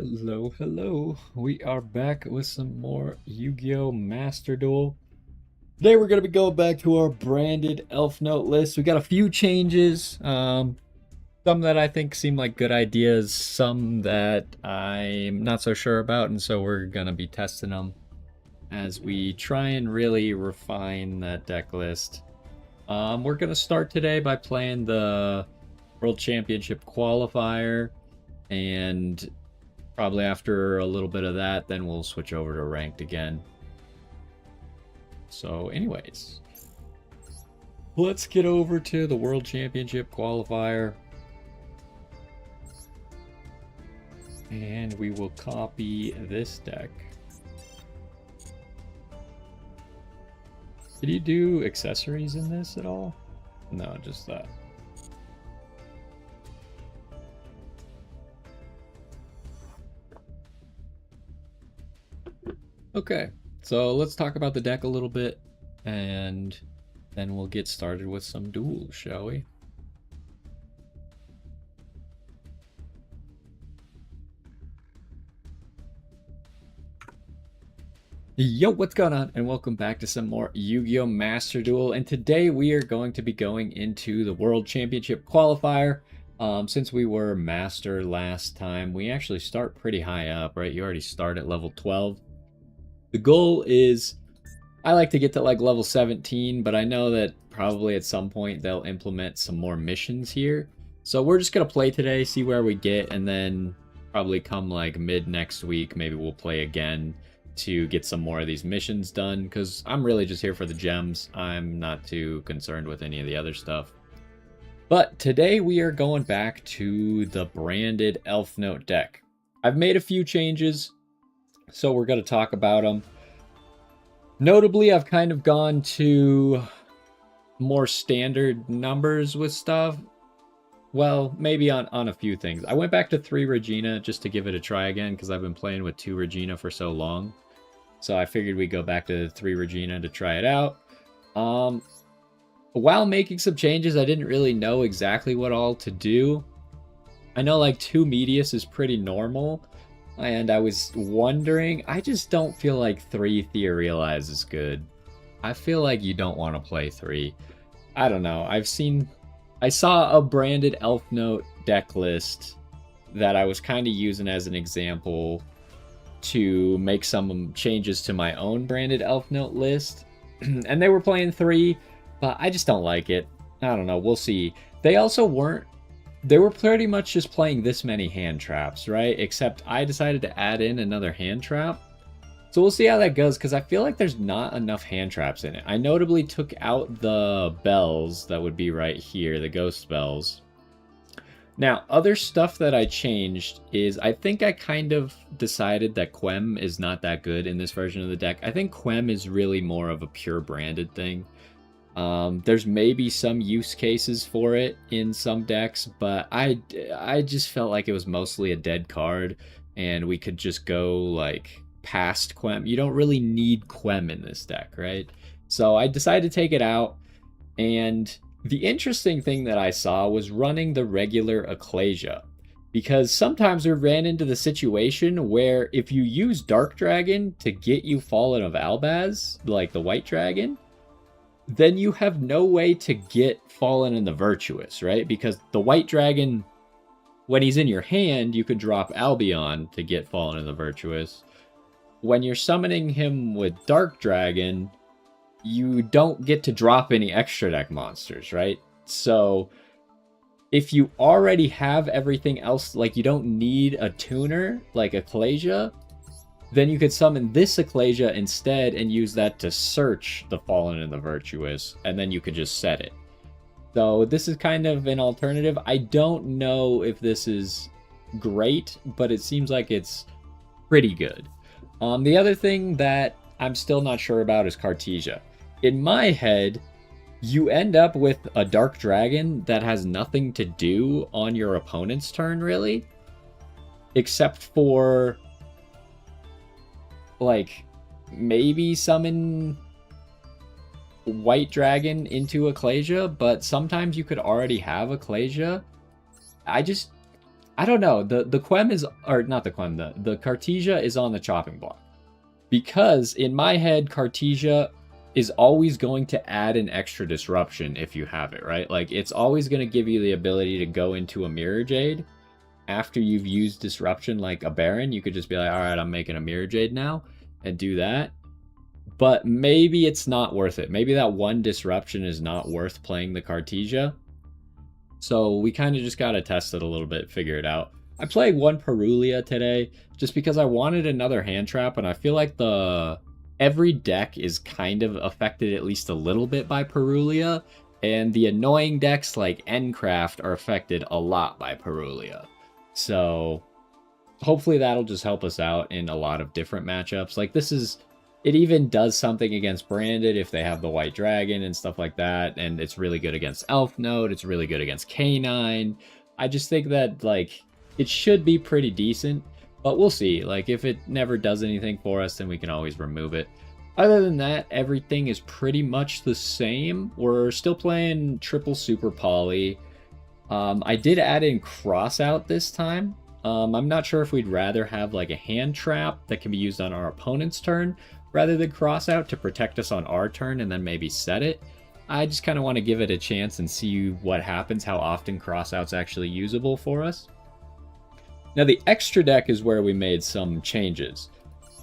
Hello, hello. We are back with some more Yu-Gi-Oh! Master Duel. Today we're going to be going back to our branded Elfnote list. We got a few changes. Some that I think seem like good ideas, some that I'm not so sure about, and so we're going to be testing them as we try and really refine that deck list. We're going to start today by playing the World Championship qualifier, and probably after a little bit of that, then we'll switch over to ranked again. So anyways, let's get over to the World Championship qualifier. And we will copy this deck. Did you do accessories in this at all? No, just that. Okay, so let's talk about the deck a little bit, and then we'll get started with some duels, shall we? Yo, what's going on? And welcome back to some more Yu-Gi-Oh! Master Duel. And today we are going to be going into the World Championship qualifier. Since we were Master last time, we actually start pretty high up, right? You already start at level 12. The goal is, I like to get to like level 17, but I know that probably at some point they'll implement some more missions here. So we're just going to play today, see where we get, and then probably come like mid next week, maybe we'll play again to get some more of these missions done, because I'm really just here for the gems. I'm not too concerned with any of the other stuff. But today we are going back to the branded Elfnote deck. I've made a few changes, so we're going to talk about them. Notably, I've kind of gone to more standard numbers with stuff. Well, maybe on a few things. I went back to 3 Regina just to give it a try again, because I've been playing with 2 Regina for so long. So I figured we'd go back to 3 Regina to try it out. While making some changes, I didn't really know exactly what all to do. I know like 2 Medius is pretty normal, and I was wondering, I just don't feel like 3 Theorealize is good. I feel like you don't want to play 3. I don't know. I saw a branded Elfnote deck list that I was kind of using as an example to make some changes to my own branded Elfnote list. And they were playing 3, but I just don't like it. I don't know. We'll see. They were pretty much just playing this many hand traps, right? Except I decided to add in another hand trap. So we'll see how that goes, because I feel like there's not enough hand traps in it. I notably took out the bells that would be right here, the ghost bells. Now, other stuff that I changed is I think I kind of decided that Quem is not that good in this version of the deck. I think Quem is really more of a pure branded thing. There's maybe some use cases for it in some decks, but I just felt like it was mostly a dead card, and we could just go like past Quem. You don't really need Quem in this deck, right? So I decided to take it out, and the interesting thing that I saw was running the regular Ecclesia, because sometimes we ran into the situation where if you use Dark Dragon to get you Fallen of Albaz, like the White Dragon, then you have no way to get Fallen in the Virtuous, right? Because the White Dragon, when he's in your hand, you could drop Albion to get Fallen in the Virtuous. When you're summoning him with Dark Dragon, you don't get to drop any extra deck monsters, right? So if you already have everything else, like you don't need a tuner like Ecclesia, then you could summon this Ecclesia instead and use that to search the Fallen and the Virtuous, and then you could just set it. So this is kind of an alternative. I don't know if this is great, but it seems like it's pretty good. The other thing that I'm still not sure about is Cartesia. In my head, you end up with a Dark Dragon that has nothing to do on your opponent's turn, really. Except for, like, maybe summon White Dragon into Ecclesia, but sometimes you could already have Ecclesia. I I don't know. The Quem is, or not the Quem, the Cartesia is on the chopping block. Because in my head, Cartesia is always going to add an extra disruption if you have it, right? Like, it's always going to give you the ability to go into a Mirror Jade after you've used disruption like a Baron. You could just be like, all right, I'm making a Mirror Jade now and do that. But maybe it's not worth it. Maybe that one disruption is not worth playing the Cartesia. So we kind of just got to test it a little bit, figure it out. I played one Perulia today just because I wanted another hand trap, and I feel like every deck is kind of affected at least a little bit by Perulia, and the annoying decks like Endcraft are affected a lot by Perulia. So hopefully that'll just help us out in a lot of different matchups. Like it even does something against Branded if they have the White Dragon and stuff like that, and it's really good against Elfnote, it's really good against K9. I just think that, like, it should be pretty decent, but we'll see. Like, if it never does anything for us, then we can always remove it. Other than that, everything is pretty much the same. We're still playing triple super poly. I did add in Crossout this time. I'm not sure if we'd rather have like a hand trap that can be used on our opponent's turn rather than Crossout to protect us on our turn and then maybe set it. I just kind of want to give it a chance and see what happens, how often Crossout's actually usable for us. Now the extra deck is where we made some changes.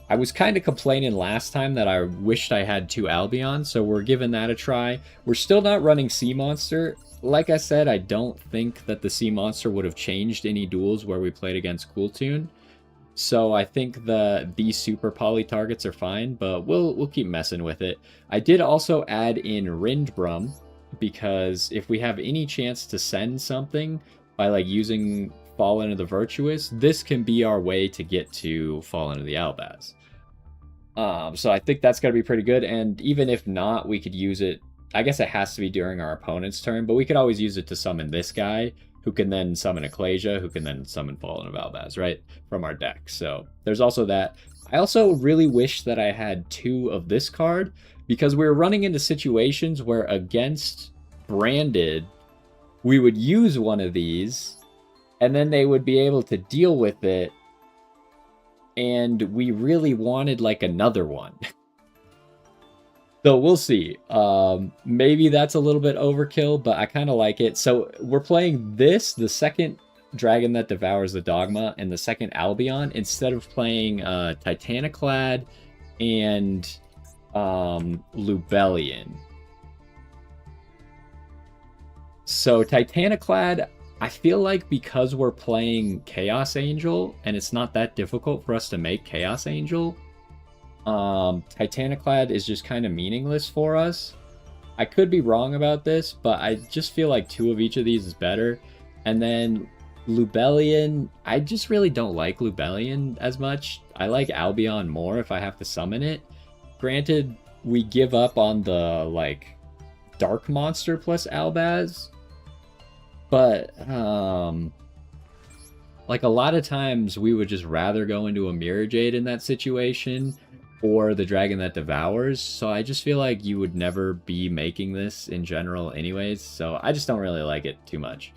I was kind of complaining last time that I wished I had 2 Albion, so we're giving that a try. We're still not running Sea Monster. Like I said, I don't think that the Sea Monster would have changed any duels where we played against Cooltoon. So I think these super poly targets are fine, but we'll keep messing with it. I did also add in Rindbrum, because if we have any chance to send something by like using Fallen of the Virtuous, this can be our way to get to Fallen of the Albaz. So I think that's going to be pretty good, and even if not, we could use it. I guess it has to be during our opponent's turn, but we could always use it to summon this guy, who can then summon Ecclesia, who can then summon Fallen of Albaz, right, from our deck. So there's also that. I also really wish that I had 2 of this card, because we were running into situations where against Branded, we would use one of these, and then they would be able to deal with it, and we really wanted like another one. So we'll see. Maybe that's a little bit overkill, but I kind of like it. So we're playing this, the second Dragon that Devours the Dogma, and the second Albion, instead of playing Titaniclad and Lubellion. So Titaniclad, I feel like because we're playing Chaos Angel, and it's not that difficult for us to make Chaos Angel, Titaniclad is just kind of meaningless for us. I could be wrong about this, but I just feel like 2 of each of these is better. And then Lubellion, I just really don't like Lubellion as much. I like Albion more if I have to summon it. Granted, we give up on the, like, Dark Monster plus Albaz, but, like, a lot of times we would just rather go into a Mirror Jade in that situation, or the Dragon that Devours, so I just feel like you would never be making this in general anyways, so I just don't really like it too much.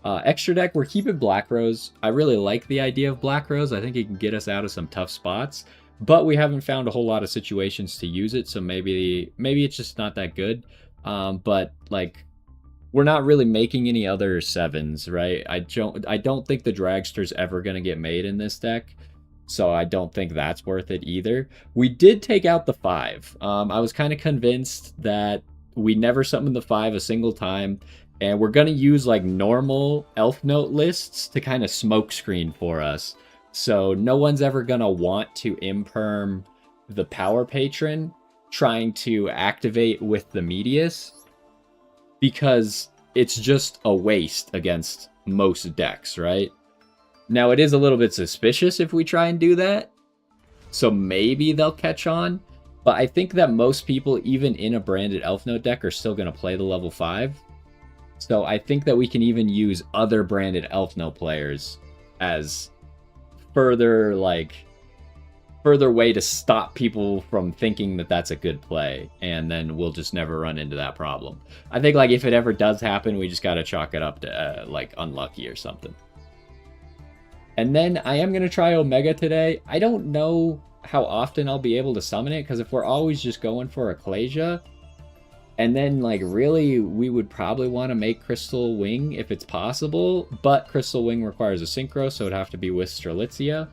Extra deck, we're keeping Black Rose. I really like the idea of Black Rose. I think it can get us out of some tough spots, but we haven't found a whole lot of situations to use it, so maybe it's just not that good. But, like, we're not really making any other 7s, right? I don't think the Dragster's ever going to get made in this deck, so I don't think that's worth it either. We did take out the 5. I was kind of convinced that we never summoned the 5 a single time, and we're going to use like normal Elfnote lists to kind of smokescreen for us. So no one's ever going to want to imperm the Power Patron trying to activate with the Medius, because it's just a waste against most decks, right? Now, it is a little bit suspicious if we try and do that, so maybe they'll catch on, but I think that most people, even in a branded Elfnote deck, are still going to play the level 5. So I think that we can even use other branded Elfnote players as further way to stop people from thinking that that's a good play, and then we'll just never run into that problem. I think, like, if it ever does happen, we just got to chalk it up to, like, unlucky or something. And then I am going to try Omega today. I don't know how often I'll be able to summon it, because if we're always just going for Ecclesia, and then, like, really, we would probably want to make Crystal Wing if it's possible, but Crystal Wing requires a Synchro, so it'd have to be with Strelitzia.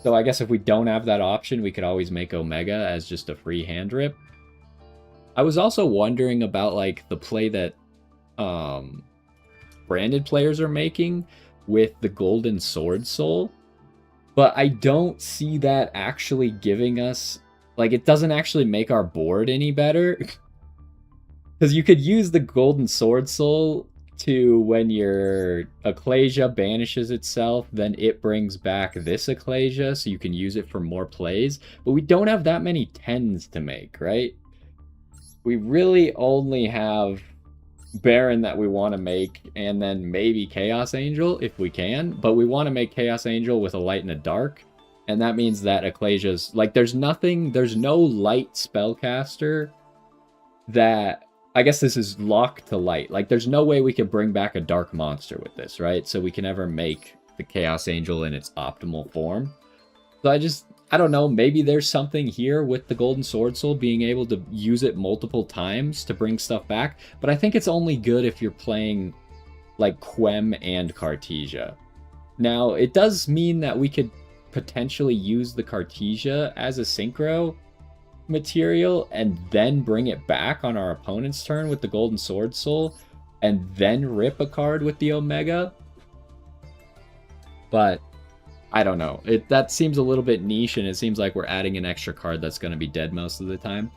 So I guess if we don't have that option, we could always make Omega as just a free hand rip. I was also wondering about, like, the play that branded players are making with the Golden Sword Soul, but I don't see that actually giving us, like, it doesn't actually make our board any better. Because you could use the Golden Sword Soul to, when your Ecclesia banishes itself, then it brings back this Ecclesia, so you can use it for more plays. But we don't have that many 10s to make, right? We really only have Baron that we want to make, and then maybe Chaos Angel if we can. But we want to make Chaos Angel with a light and a dark. And that means that Ecclesia's, like, there's no light spellcaster that, I guess this is locked to light. Like, there's no way we could bring back a dark monster with this, right? So we can never make the Chaos Angel in its optimal form. So I don't know, maybe there's something here with the Golden Sword Soul being able to use it multiple times to bring stuff back. But I think it's only good if you're playing, like, Quem and Cartesia. Now, it does mean that we could potentially use the Cartesia as a synchro material and then bring it back on our opponent's turn with the Golden Sword Soul and then rip a card with the Omega. But I don't know. That seems a little bit niche, and it seems like we're adding an extra card that's going to be dead most of the time.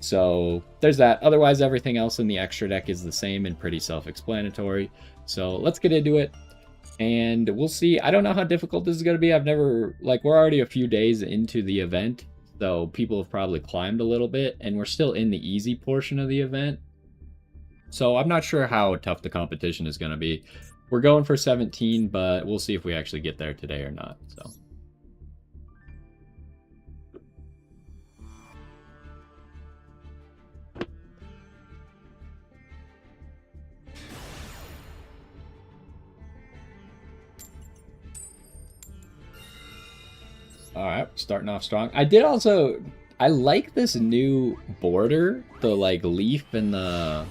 So there's that. Otherwise, everything else in the extra deck is the same and pretty self-explanatory. So let's get into it, and we'll see. I don't know how difficult this is going to be. we're already a few days into the event, so people have probably climbed a little bit, and we're still in the easy portion of the event. So I'm not sure how tough the competition is going to be. We're going for 17, but we'll see if we actually get there today or not. So. Alright, starting off strong. I like this new border, the, like, leaf and the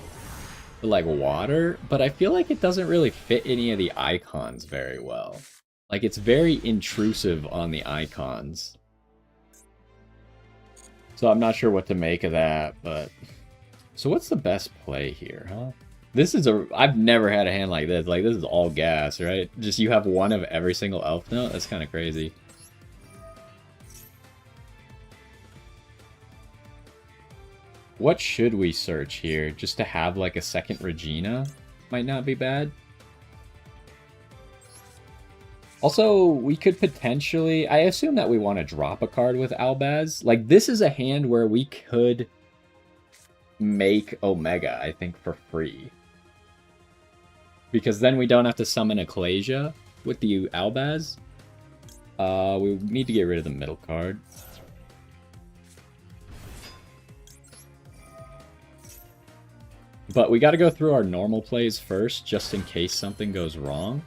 like, water, but I feel like it doesn't really fit any of the icons very well. Like, it's very intrusive on the icons. So I'm not sure what to make of that, but... So what's the best play here, huh? I've never had a hand like this. Like, this is all gas, right? Just you have one of every single Elfnote? That's kind of crazy. What should we search here? Just to have, like, a second Regina? Might not be bad. Also, we could potentially... I assume that we want to drop a card with Albaz. Like, this is a hand where we could make Omega, I think, for free. Because then we don't have to summon Ecclesia with the Albaz. We need to get rid of the middle card. But we got to go through our normal plays first, just in case something goes wrong.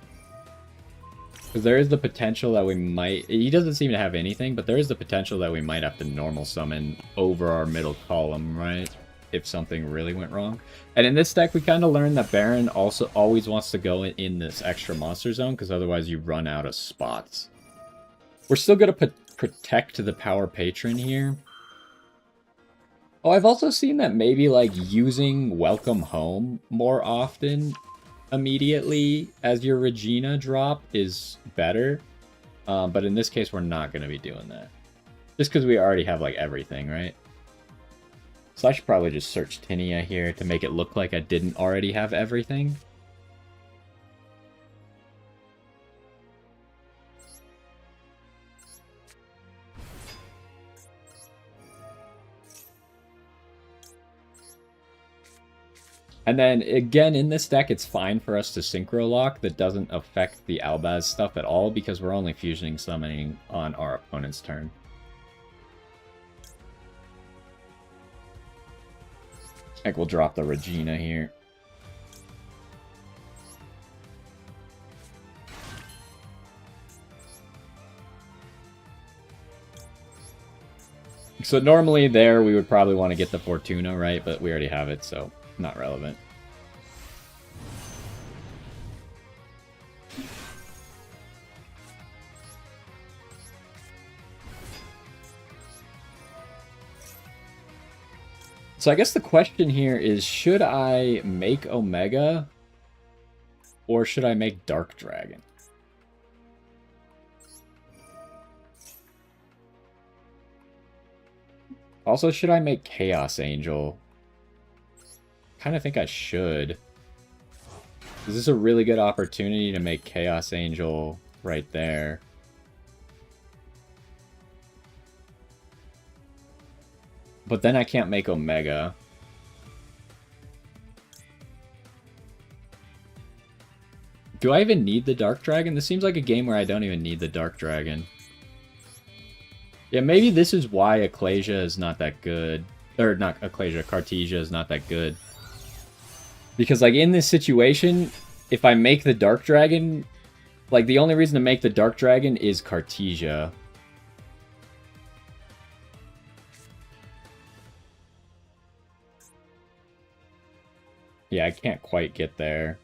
Because there is the potential that we might... He doesn't seem to have anything, but there is the potential that we might have to normal summon over our middle column, right? If something really went wrong. And in this deck, we kind of learned that Baron also always wants to go in this extra monster zone, because otherwise you run out of spots. We're still going to protect the Power Patron here. Oh, I've also seen that maybe, like, using Welcome Home more often immediately as your Regina drop is better. But in this case, we're not going to be doing that. Just because we already have, like, everything, right? So I should probably just search Tinia here to make it look like I didn't already have everything. And then, again, in this deck, it's fine for us to Synchro Lock. That doesn't affect the Albaz stuff at all, because we're only fusioning summoning on our opponent's turn. I think we'll drop the Regina here. So normally there we would probably want to get the Fortuna, right? But we already have it, so not relevant. So I guess the question here is, should I make Omega or should I make Dark Dragon? Also, should I make Chaos Angel? Kind of think I should. Is this a really good opportunity to make Chaos Angel right there? But then I can't make Omega. Do I even need the Dark Dragon? This seems like a game where I don't even need the Dark Dragon. Yeah, maybe this is why Ecclesia is not that good. Or not Ecclesia, Cartesia is not that good. Because, like, in this situation, if I make the Dark Dragon... Like, the only reason to make the Dark Dragon is Cartesia. Yeah, I can't quite get there.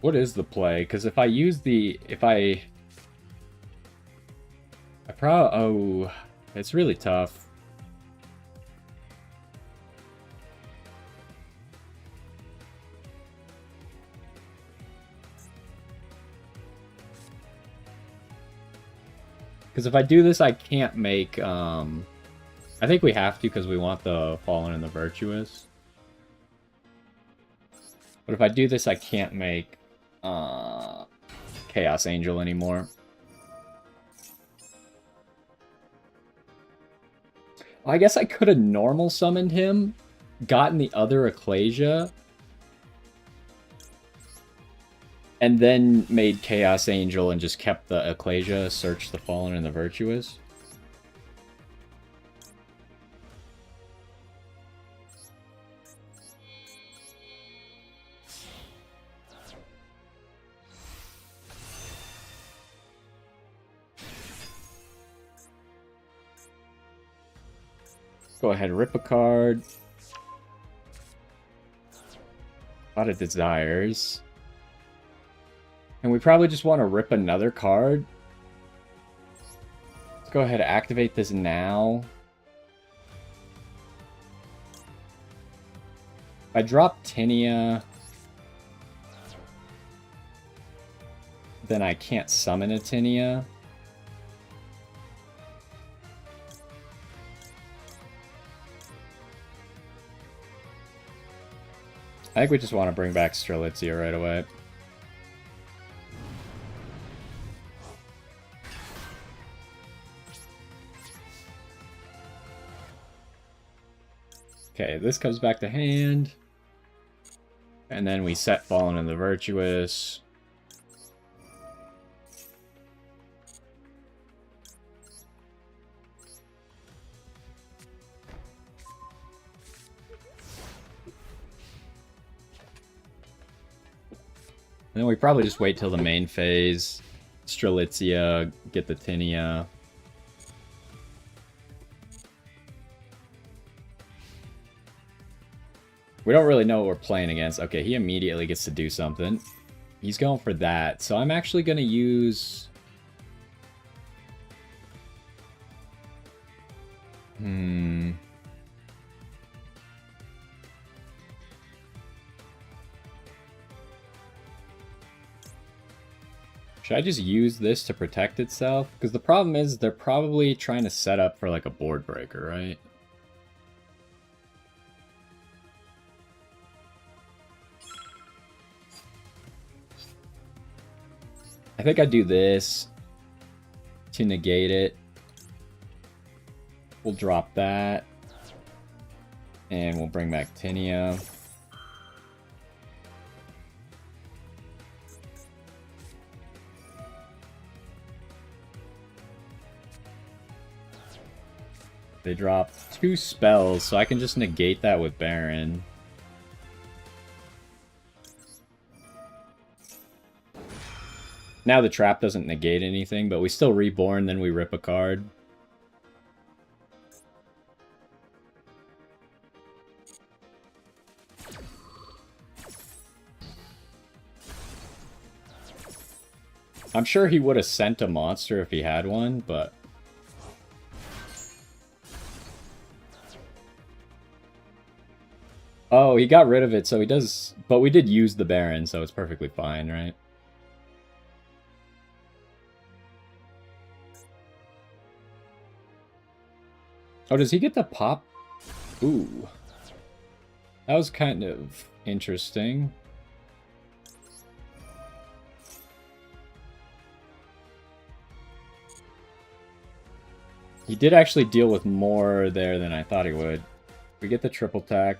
What is the play? Because if I use the... I probably... Oh, it's really tough. Because if I do this, I can't make... I think we have to because we want the Fallen and the Virtuous. But if I do this, I can't make Chaos Angel anymore. I guess I could have normal summoned him, gotten the other Ecclesia, and then made Chaos Angel and just kept the Ecclesia, searched the Fallen and the Virtuous. Go ahead, rip a card. A lot of desires. And we probably just want to rip another card. Let's go ahead and activate this now. If I drop Tinia, then I can't summon a Tinia. I think we just want to bring back Strelitzia right away. Okay, this comes back to hand. And then we set Fallen and the Virtuous. And then we probably just wait till the main phase. Strelitzia, get the Tinia. We don't really know what we're playing against. Okay, he immediately gets to do something. He's going for that. So I'm actually going to use... Should I just use this to protect itself? Because the problem is they're probably trying to set up for like a board breaker, right? I think I do this to negate it. We'll drop that. And we'll bring back Tinia. They drop 2 spells, so I can just negate that with Baron. Now the trap doesn't negate anything, but we still reborn, then we rip a card. I'm sure he would have sent a monster if he had one, but... Oh, he got rid of it, so he does... But we did use the Baron, so it's perfectly fine, right? Oh, does he get the pop? Ooh. That was kind of interesting. He did actually deal with more there than I thought he would. We get the triple tack.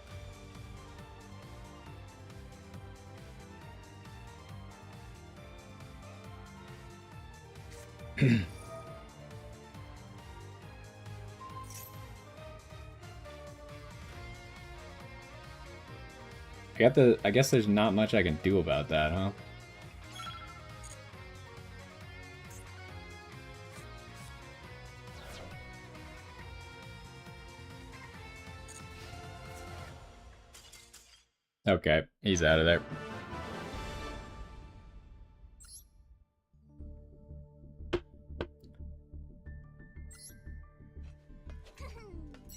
I guess there's not much I can do about that, huh? Okay, he's out of there.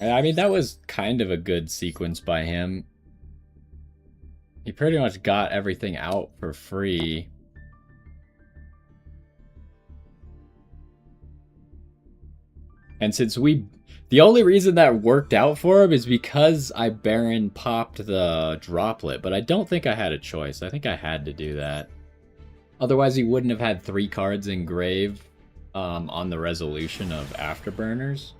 I mean, that was kind of a good sequence by him. He pretty much got everything out for free. And since the only reason that worked out for him is because I Baron popped the droplet, but I don't think I had a choice. I think I had to do that. Otherwise, he wouldn't have had 3 cards in grave on the resolution of Afterburners.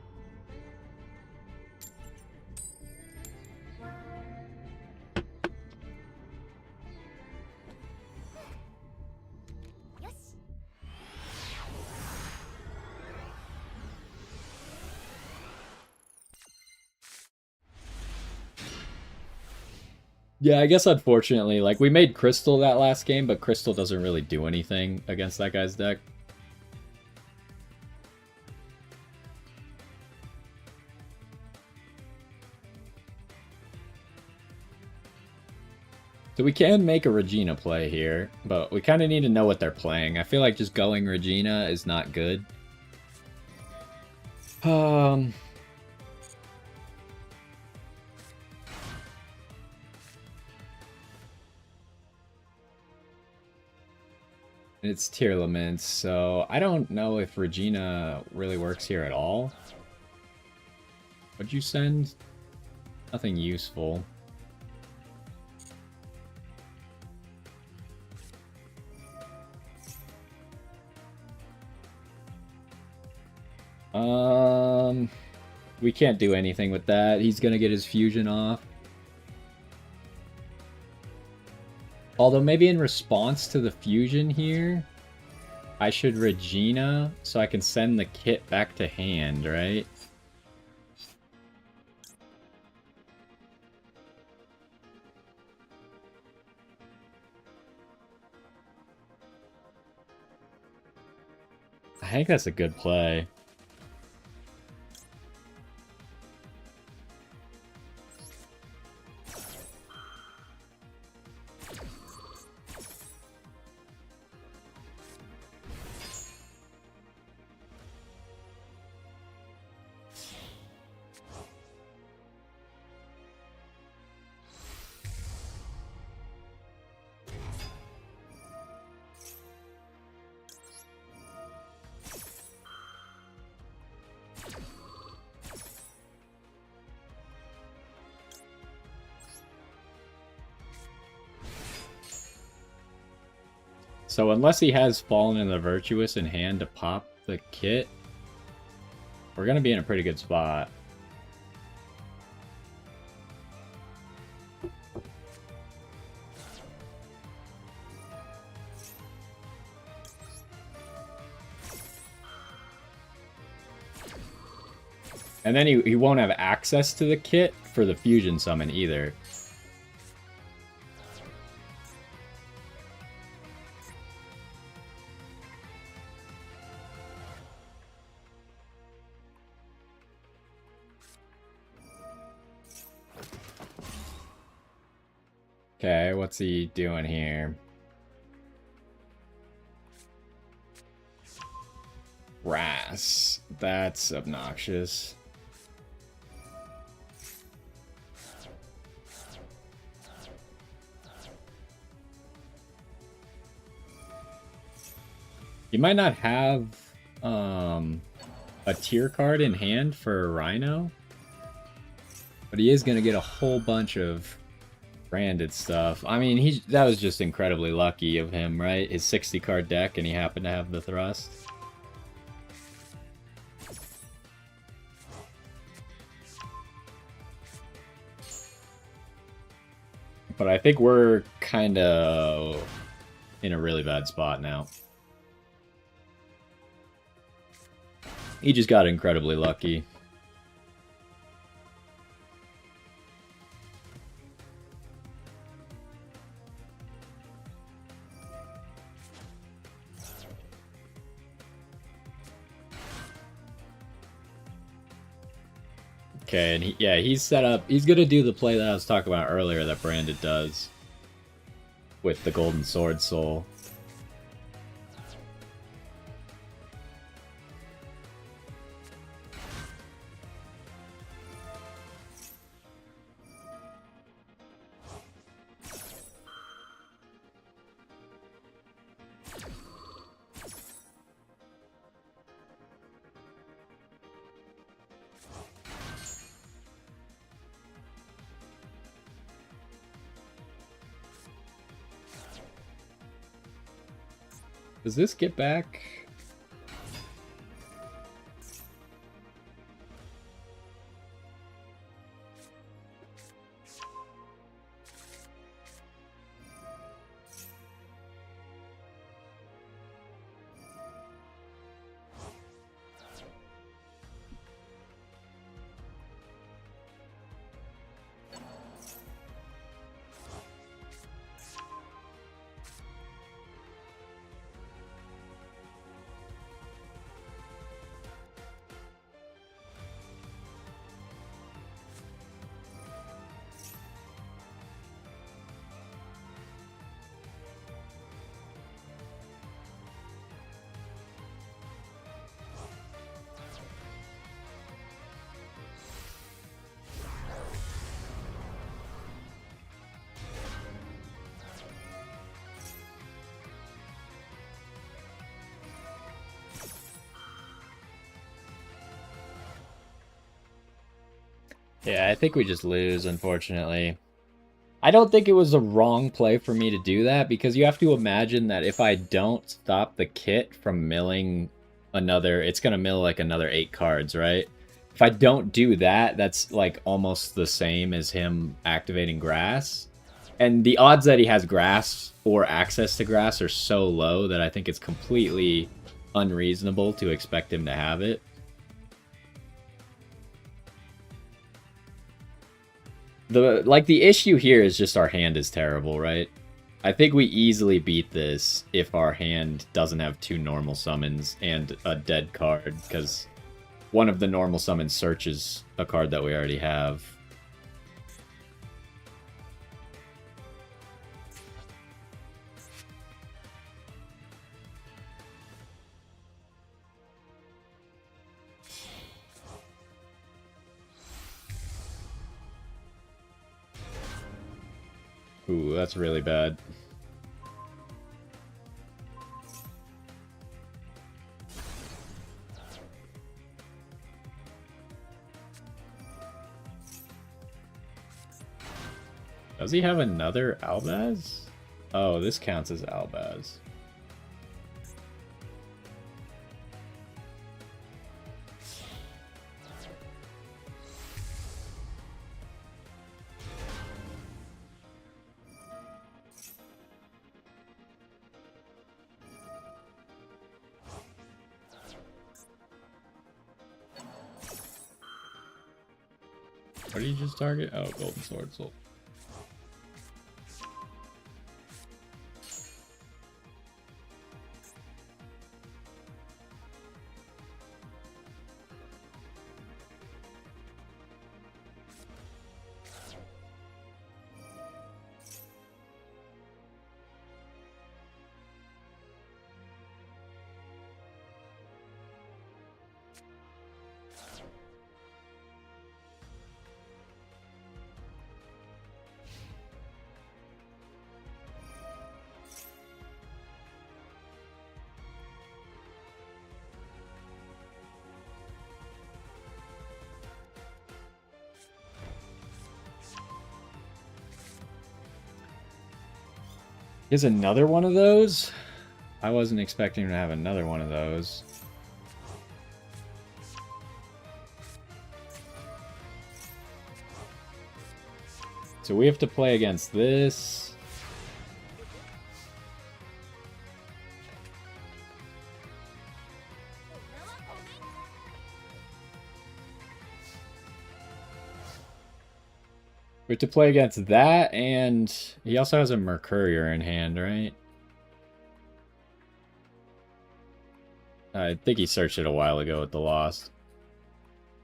Yeah, I guess unfortunately, like, we made Crystal that last game, but Crystal doesn't really do anything against that guy's deck. So we can make a Regina play here, but we kind of need to know what they're playing. I feel like just going Regina is not good. It's Tearlaments, so I don't know if Regina really works here at all. What'd you send? Nothing useful. We can't do anything with that. He's gonna get his fusion off. Although maybe in response to the fusion here, I should Regina so I can send the kit back to hand, right? I think that's a good play. So unless he has Fallen in the Virtuous in hand to pop the kit, we're going to be in a pretty good spot. And then he won't have access to the kit for the fusion summon either. Okay, what's he doing here? Grass. That's obnoxious. You might not have a tier card in hand for Rhino, but he is going to get a whole bunch of branded stuff. I mean, that was just incredibly lucky of him, right? His 60 card deck, and he happened to have the thrust. But I think we're kind of in a really bad spot now. He just got incredibly lucky. Okay, and he's set up. He's gonna do the play that I was talking about earlier that Branded does with the Golden Sword Soul. Does this get back? Yeah, I think we just lose, unfortunately. I don't think it was a wrong play for me to do that, because you have to imagine that if I don't stop the kit from milling another, it's going to mill like another 8 cards, right? If I don't do that, that's like almost the same as him activating grass. And the odds that he has grass or access to grass are so low that I think it's completely unreasonable to expect him to have it. The issue here is just our hand is terrible, right? I think we easily beat this if our hand doesn't have 2 normal summons and a dead card, because one of the normal summons searches a card that we already have. Ooh, that's really bad. Does he have another Albaz? Oh, this counts as Albaz. What did you just target? Oh, Golden Sword Soul. Is another one of those? I wasn't expecting to have another one of those. So we have to play against this. We have to play against that, and he also has a Mercurier in hand, right? I think he searched it a while ago with the Lost.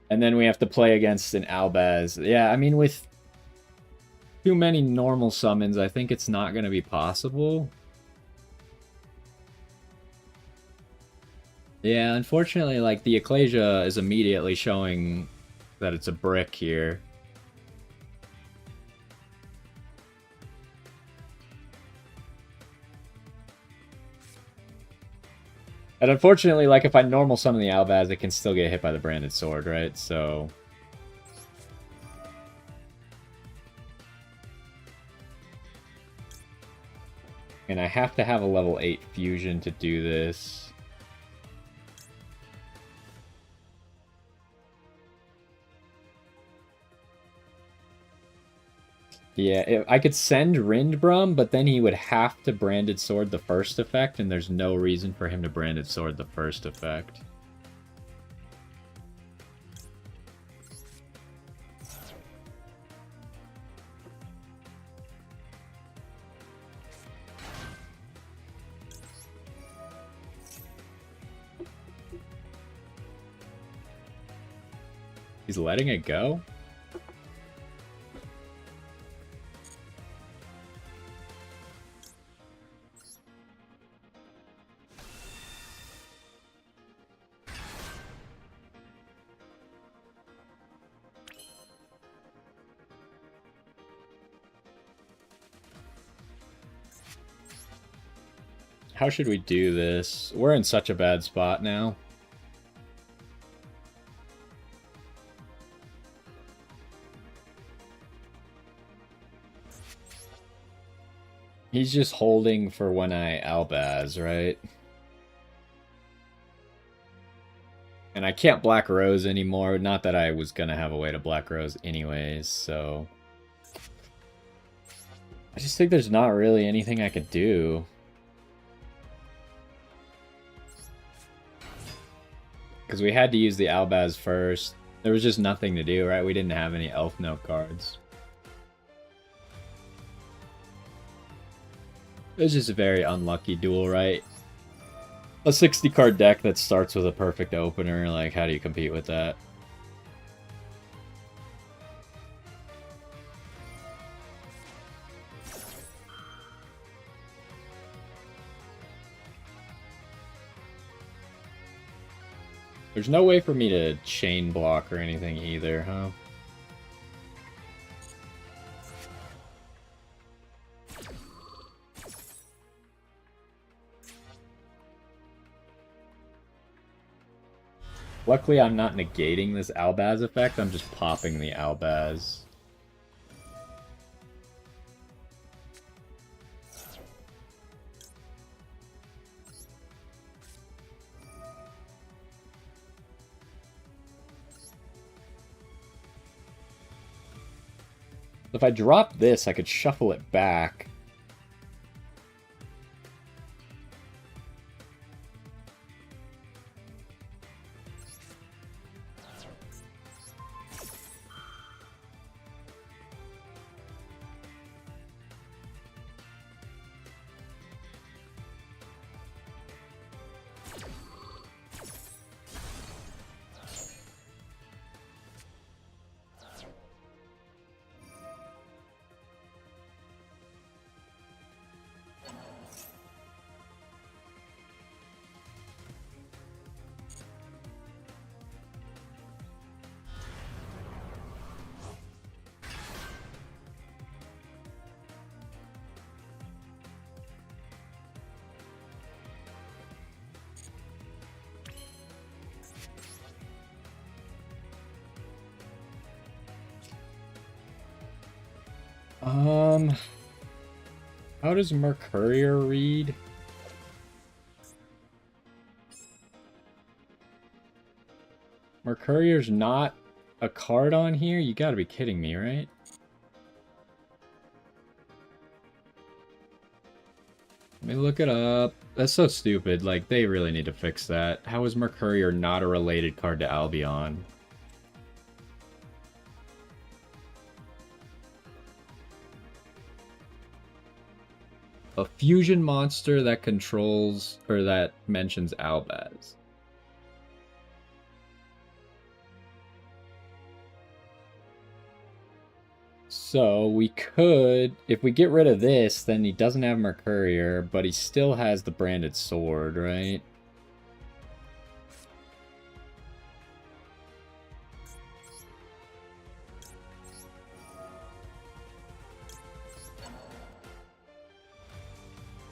And then we have to play against an Albaz. Yeah, I mean, with too many normal summons, I think it's not going to be possible. Yeah, unfortunately, like, the Ecclesia is immediately showing that it's a brick here. And unfortunately, like, if I normal summon the Albaz, it can still get hit by the Branded Sword, right? So... And I have to have a level 8 fusion to do this. Yeah, I could send Rindbrum, but then he would have to Branded Sword the first effect, and there's no reason for him to Branded Sword the first effect. He's letting it go? How should we do this? We're in such a bad spot now. He's just holding for when I Albaz, right? And I can't Black Rose anymore. Not that I was gonna have a way to Black Rose anyways, so... I just think there's not really anything I could do. Because we had to use the Albaz first. There was just nothing to do, right? We didn't have any Elfnote cards. It was just a very unlucky duel, right? A 60-card deck that starts with a perfect opener, like, how do you compete with that? There's no way for me to chain block or anything either, huh? Luckily, I'm not negating this Albaz effect, I'm just popping the Albaz. If I drop this, I could shuffle it back. How does Mercurier read? Mercurier's not a card on here? You gotta be kidding me, right? Let me look it up. That's so stupid. Like, they really need to fix that. How is Mercurier not a related card to Albion? A fusion monster that controls, or that mentions Albaz. So we could, if we get rid of this, then he doesn't have Mercurier, but he still has the branded sword, right?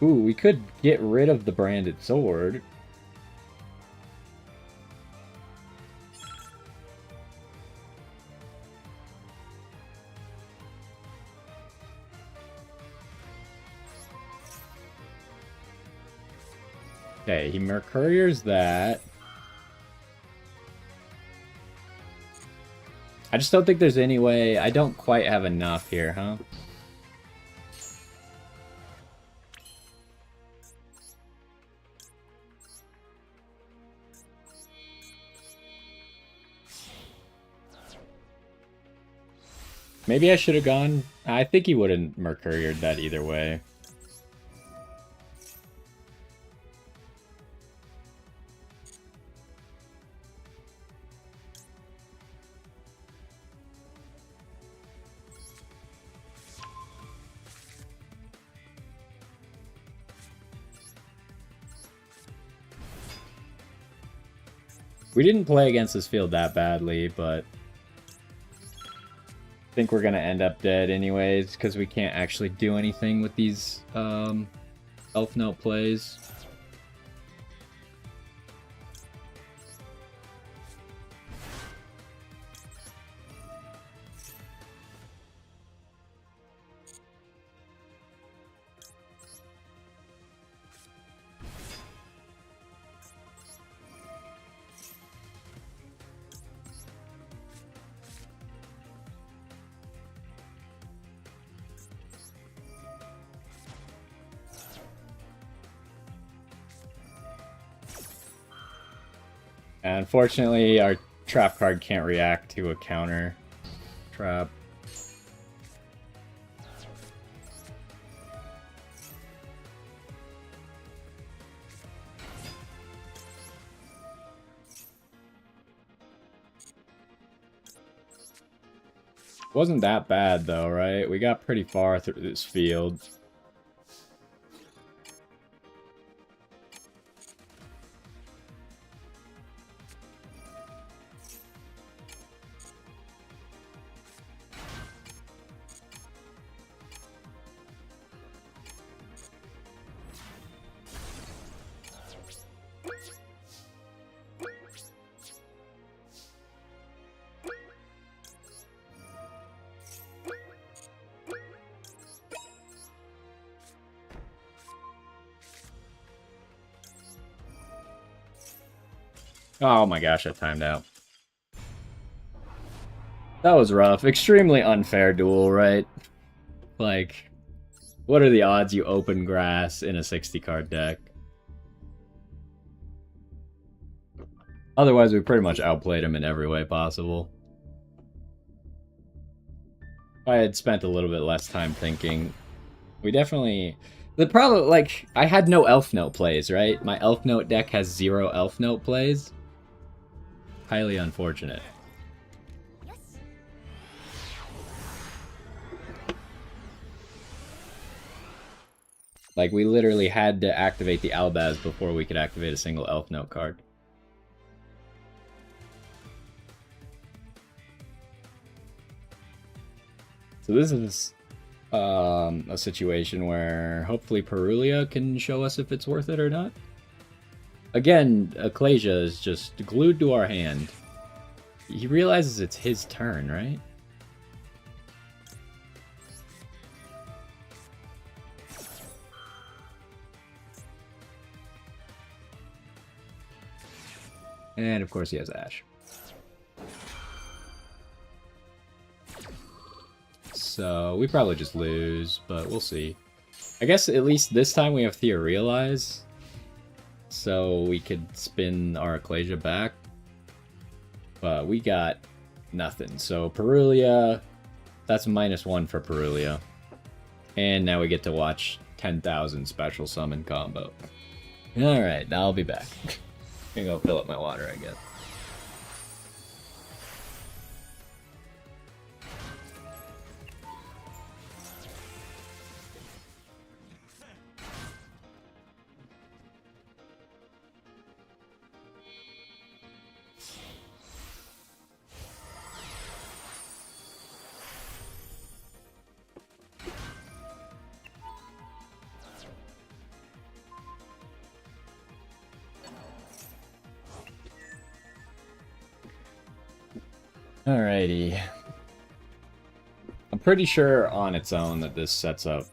Ooh, we could get rid of the branded sword. Okay, he Mercuriers that. I just don't think there's any way. I don't quite have enough here, huh? Maybe I should have gone. I think he wouldn't Mercuriered that either way. We didn't play against this field that badly, but I think we're going to end up dead anyways, because we can't actually do anything with these Elfnote plays. And unfortunately, our trap card can't react to a counter trap. Wasn't that bad though, right? We got pretty far through this field. Oh my gosh, I timed out. That was rough. Extremely unfair duel, right? Like, what are the odds you open grass in a 60-card deck? Otherwise, we pretty much outplayed him in every way possible. If I had spent a little bit less time thinking, we definitely... The problem, like, I had no Elfnote plays, right? My Elfnote deck has 0 Elfnote plays. Highly unfortunate. Like, we literally had to activate the Albaz before we could activate a single Elfnote card. So this is a situation where hopefully Perulia can show us if it's worth it or not. Again, Ecclesia is just glued to our hand. He realizes it's his turn, right? And of course he has Ash. So we probably just lose, but we'll see. I guess at least this time we have Thea Realize, so we could spin our Ecclesia back. But we got nothing. So Perulia, that's -1 for Perulia. And now we get to watch 10,000 special summon combo. Alright, I'll be back. I'm gonna go fill up my water, I guess. Alrighty. I'm pretty sure on its own that this sets up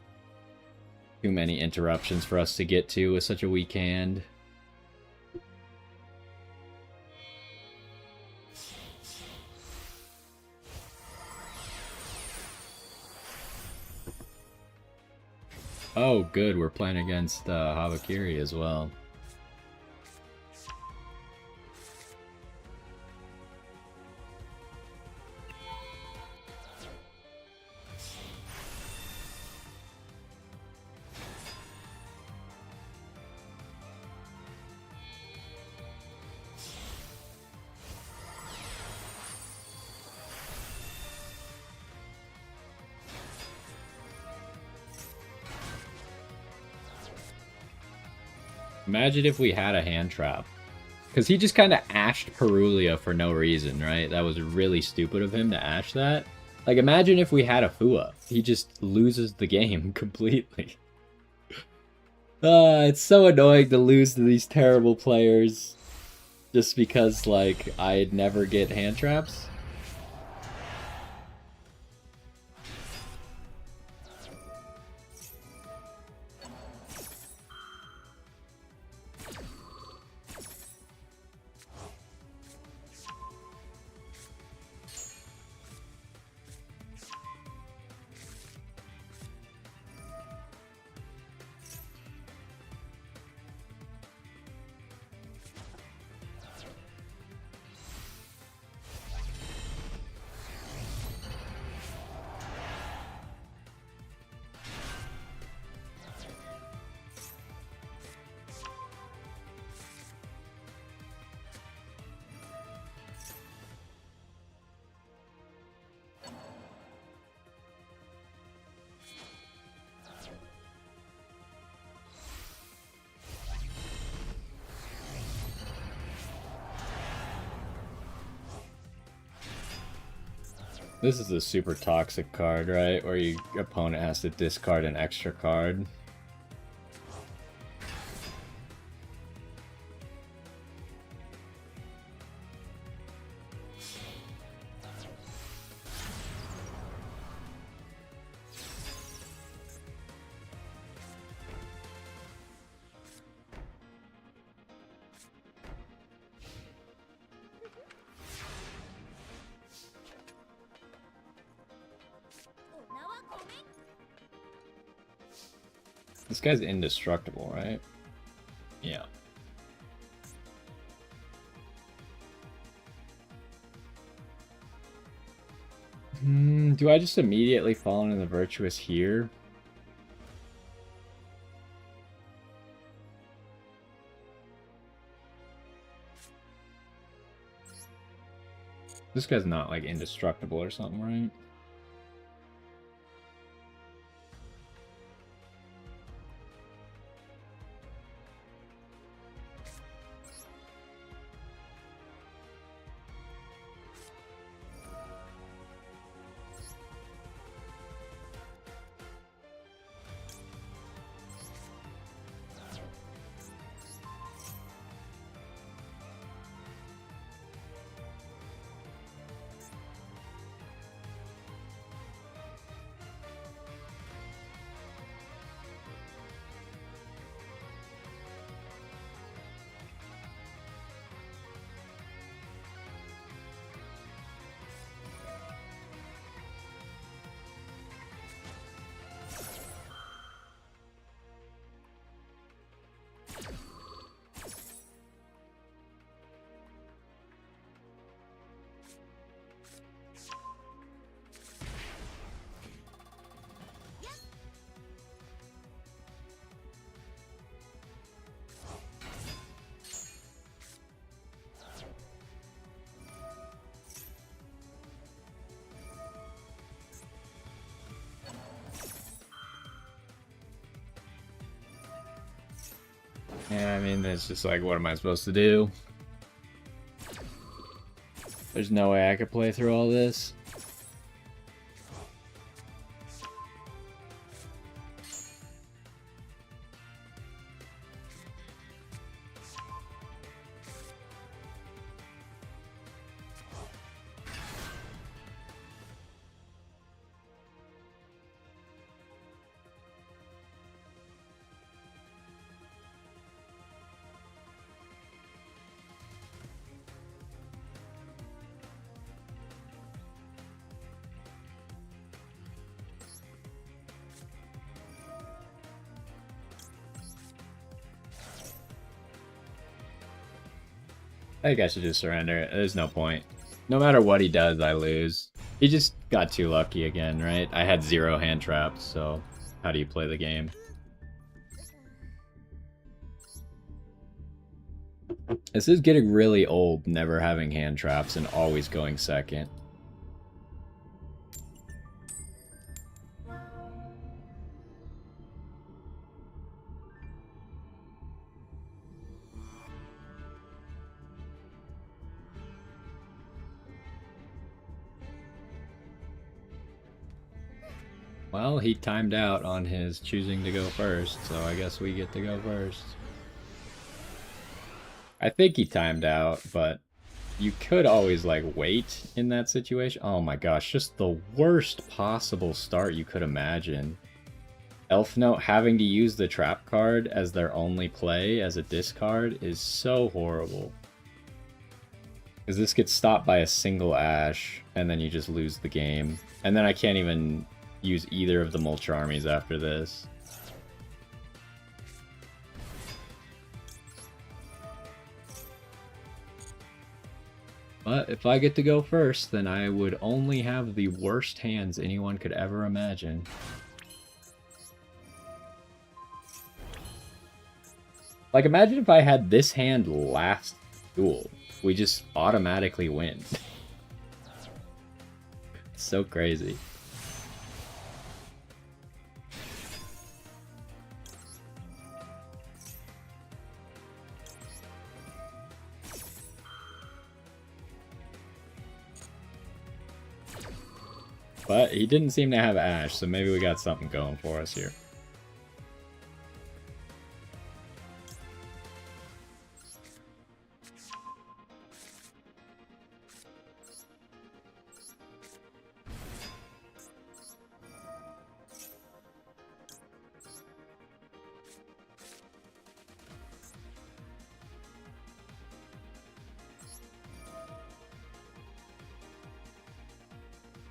too many interruptions for us to get to with such a weak hand. Oh, good. We're playing against Havakiri as well. Imagine if we had a hand trap. Because he just kind of ashed Perulia for no reason, right? That was really stupid of him to ash that. Like, imagine if we had a Fua. He just loses the game completely. It's so annoying to lose to these terrible players. Just because, like, I'd never get hand traps. This is a super toxic card, right? Where your opponent has to discard an extra card. This guy's indestructible, right? Yeah. Do I just immediately fall into the Virtuous here? This guy's not, like, indestructible or something, right? Yeah, I mean, it's just like, what am I supposed to do? There's no way I could play through all this. I think I should just surrender. There's no point. No matter what he does, I lose. He just got too lucky again, right? I had 0 hand traps, so how do you play the game? This is getting really old, never having hand traps and always going second. Well, he timed out on his choosing to go first, so I guess we get to go first. I think he timed out, but you could always, like, wait in that situation. Oh my gosh, just the worst possible start you could imagine. Elfnote having to use the trap card as their only play as a discard is so horrible. Because this gets stopped by a single Ash, and then you just lose the game. And then I can't even use either of the Mulch armies after this. But if I get to go first, then I would only have the worst hands anyone could ever imagine. Like, imagine if I had this hand last duel. We just automatically win. It's so crazy. But he didn't seem to have Ash, so maybe we got something going for us here.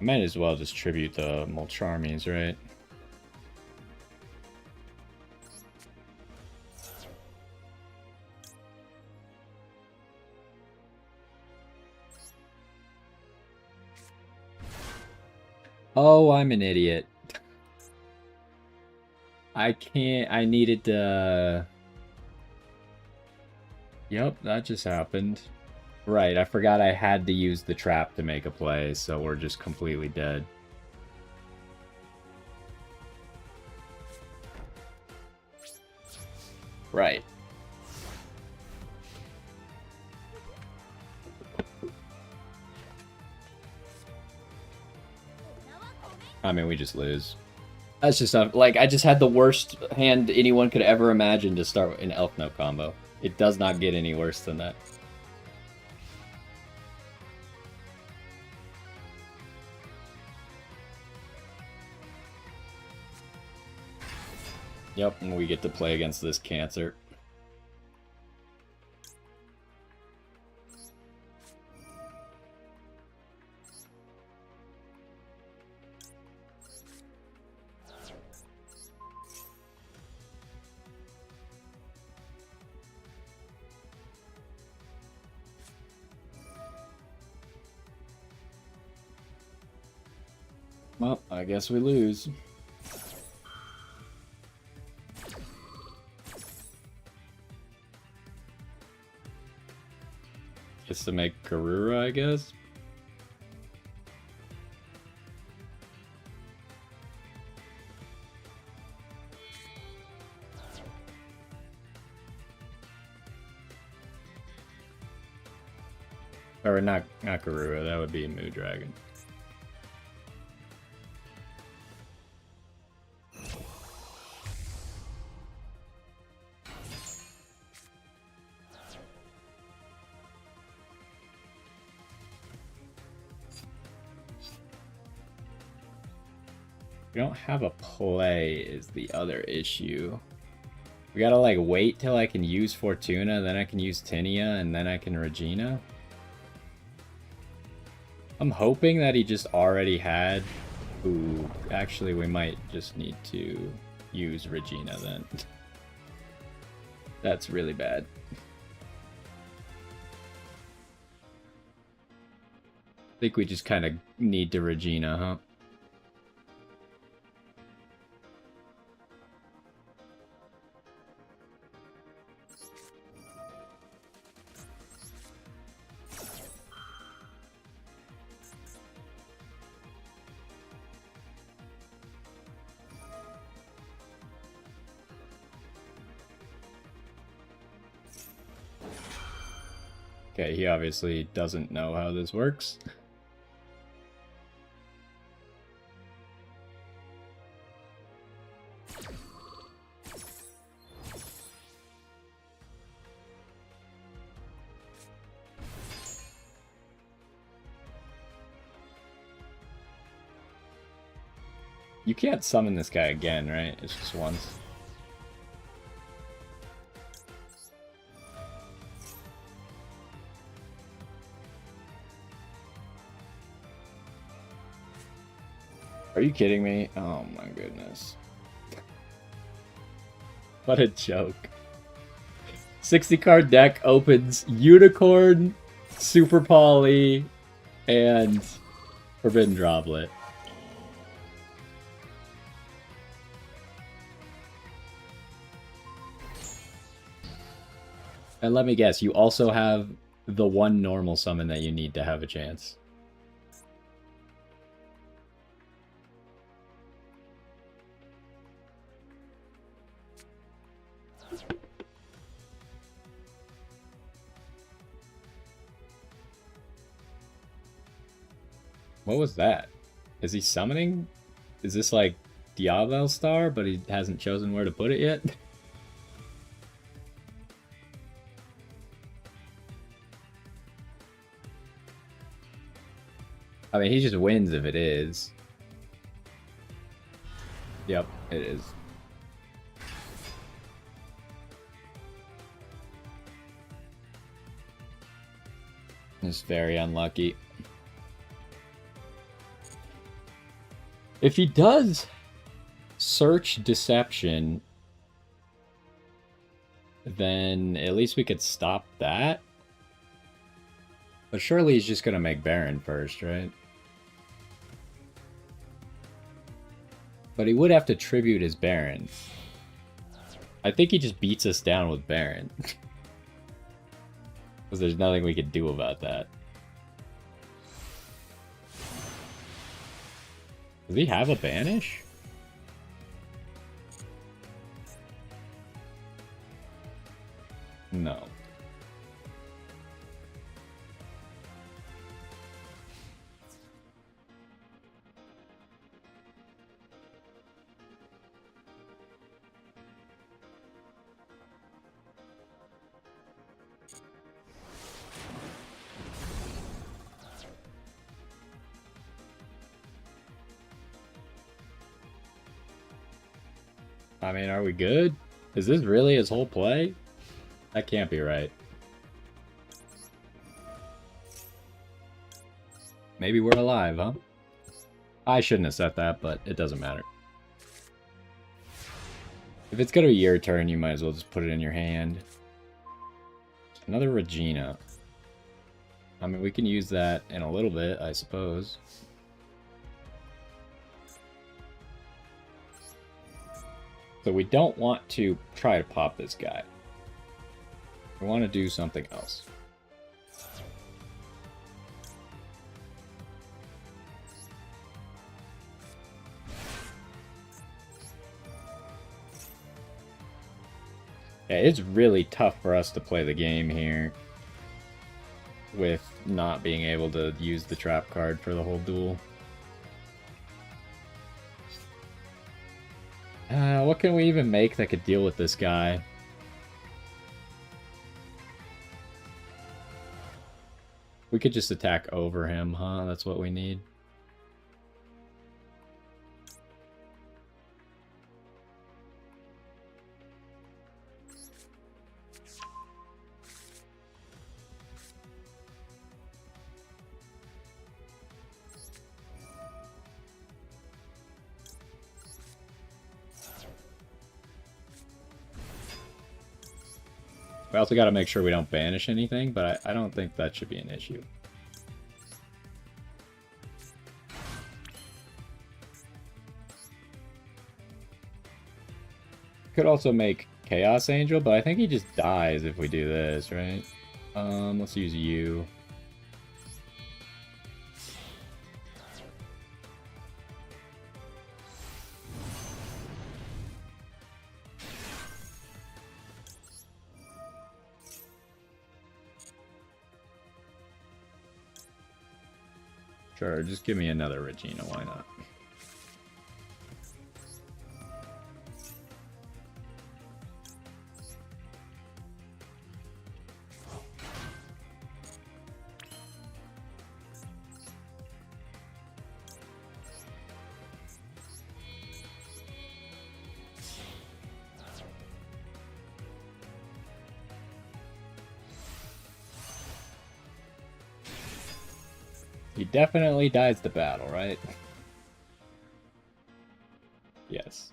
I might as well just tribute the Mulch armies, right? Oh, I'm an idiot. I can't, I needed to... Yep, that just happened. Right, I forgot I had to use the trap to make a play, so we're just completely dead. Right. I mean, we just lose. That's just like, I just had the worst hand anyone could ever imagine to start an Elfnote combo. It does not get any worse than that. Yep, and we get to play against this cancer. Well, I guess we lose. Just to make Karura, I guess. Or not Garura, that would be a Moo Dragon. We don't have a play is the other issue. We gotta like wait till I can use Fortuna, then I can use Tinia, and then I can Regina. I'm hoping that he just already had... Ooh, actually we might just need to use Regina then. That's really bad. I think we just kind of need to Regina, huh? Okay, he obviously doesn't know how this works. You can't summon this guy again, right? It's just once. Are you kidding me? Oh my goodness. What a joke. 60 card deck opens Unicorn, Super Poly, and Forbidden Droplet. And let me guess, you also have the one normal summon that you need to have a chance. What was that? Is he summoning? Is this like Diablo Star, but he hasn't chosen where to put it yet? I mean, he just wins if it is. Yep, it is. It's very unlucky. If he does search Deception, then at least we could stop that. But surely he's just gonna make Baron first, right? But he would have to tribute his Baron. I think he just beats us down with Baron. Because there's nothing we could do about that. Does he have a banish? No. I mean, are we good? Is this really his whole play? That can't be right. Maybe we're alive, huh? I shouldn't have said that, but it doesn't matter. If it's gonna be your turn, you might as well just put it in your hand. Another Regina. I mean, we can use that in a little bit, I suppose. So we don't want to try to pop this guy. We want to do something else. Yeah, it's really tough for us to play the game here with not being able to use the trap card for the whole duel. What can we even make that could deal with this guy? We could just attack over him, huh? That's what we need. We also got to make sure we don't banish anything, but I don't think that should be an issue. Could also make Chaos Angel, but I think he just dies if we do this, right? Let's use you. Sure, just give me another Regina, why not? He definitely dies the battle, right? Yes.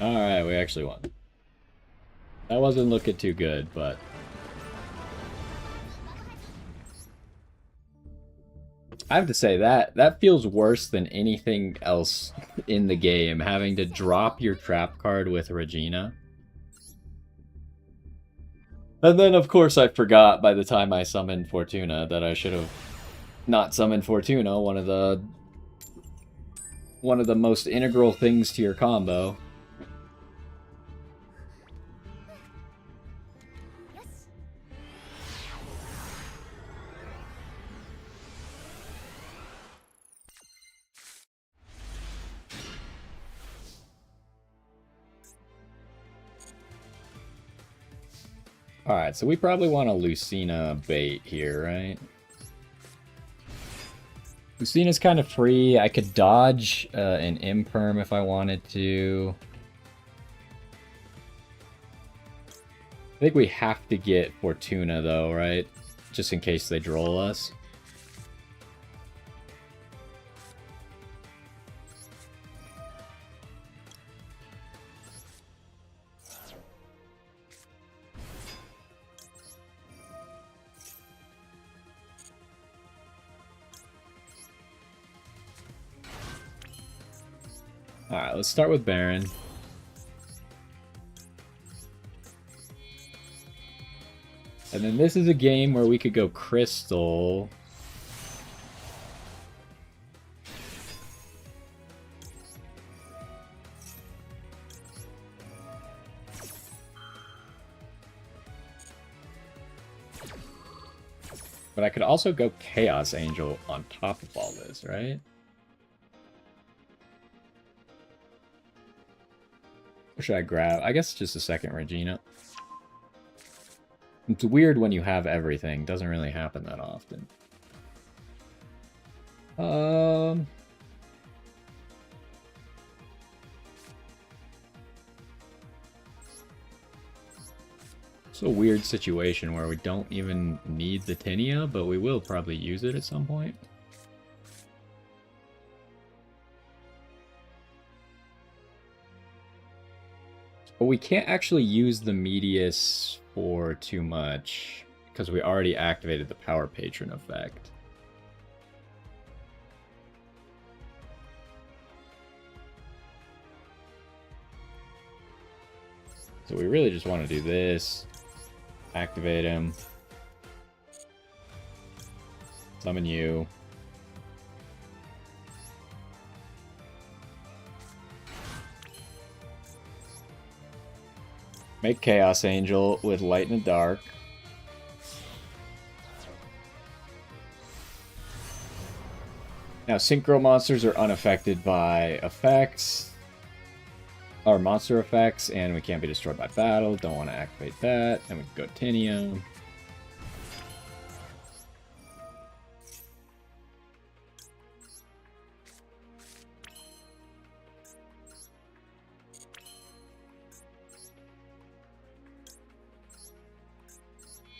Alright, we actually won. That wasn't looking too good, but... I have to say, that feels worse than anything else in the game, having to drop your trap card with Regina. And then, of course, I forgot by the time I summoned Fortuna that I should have not summoned Fortuna, one of the most integral things to your combo. Alright, so we probably want a Lucina bait here, right? Lucina's kind of free. I could dodge an Imperm if I wanted to. I think we have to get Fortuna, though, right? Just in case they droll us. Alright, let's start with Baron. And then this is a game where we could go Crystal. But I could also go Chaos Angel on top of all this, right? Or should I grab? I guess just a second Regina. It's weird when you have everything. Doesn't really happen that often. It's a weird situation where we don't even need the Tinia, but we will probably use it at some point. But we can't actually use the Medius for too much, because we already activated the Power Patron effect. So we really just want to do this. Activate him. Summon you. Make Chaos Angel with Light and Dark. Now, Synchro monsters are unaffected by effects, or monster effects, and we can't be destroyed by battle. Don't want to activate that. And we can go Tinium.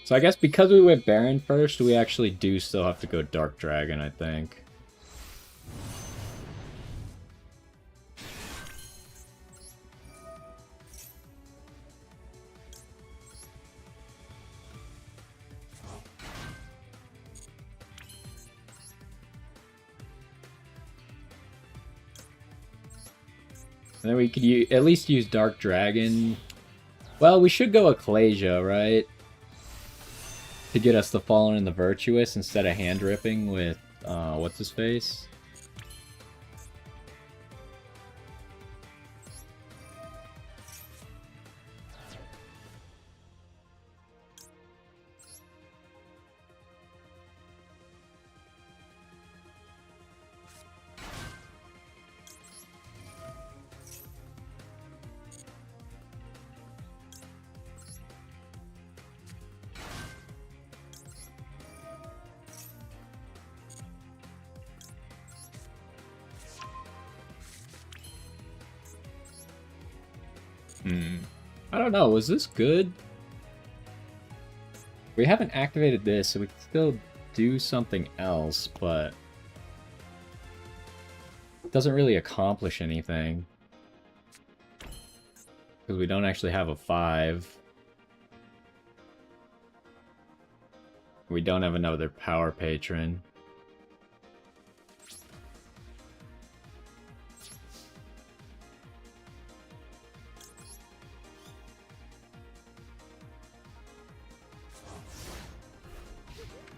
So I guess because we went Baron first, we actually do still have to go Dark Dragon, I think. And then we could at least use Dark Dragon. Well, we should go Ecclesia, right? To get us the Fallen and the Virtuous instead of hand ripping with, what's his face? I don't know, was this good? We haven't activated this, so we can still do something else, but it doesn't really accomplish anything. Because we don't actually have a 5. We don't have another Power Patron.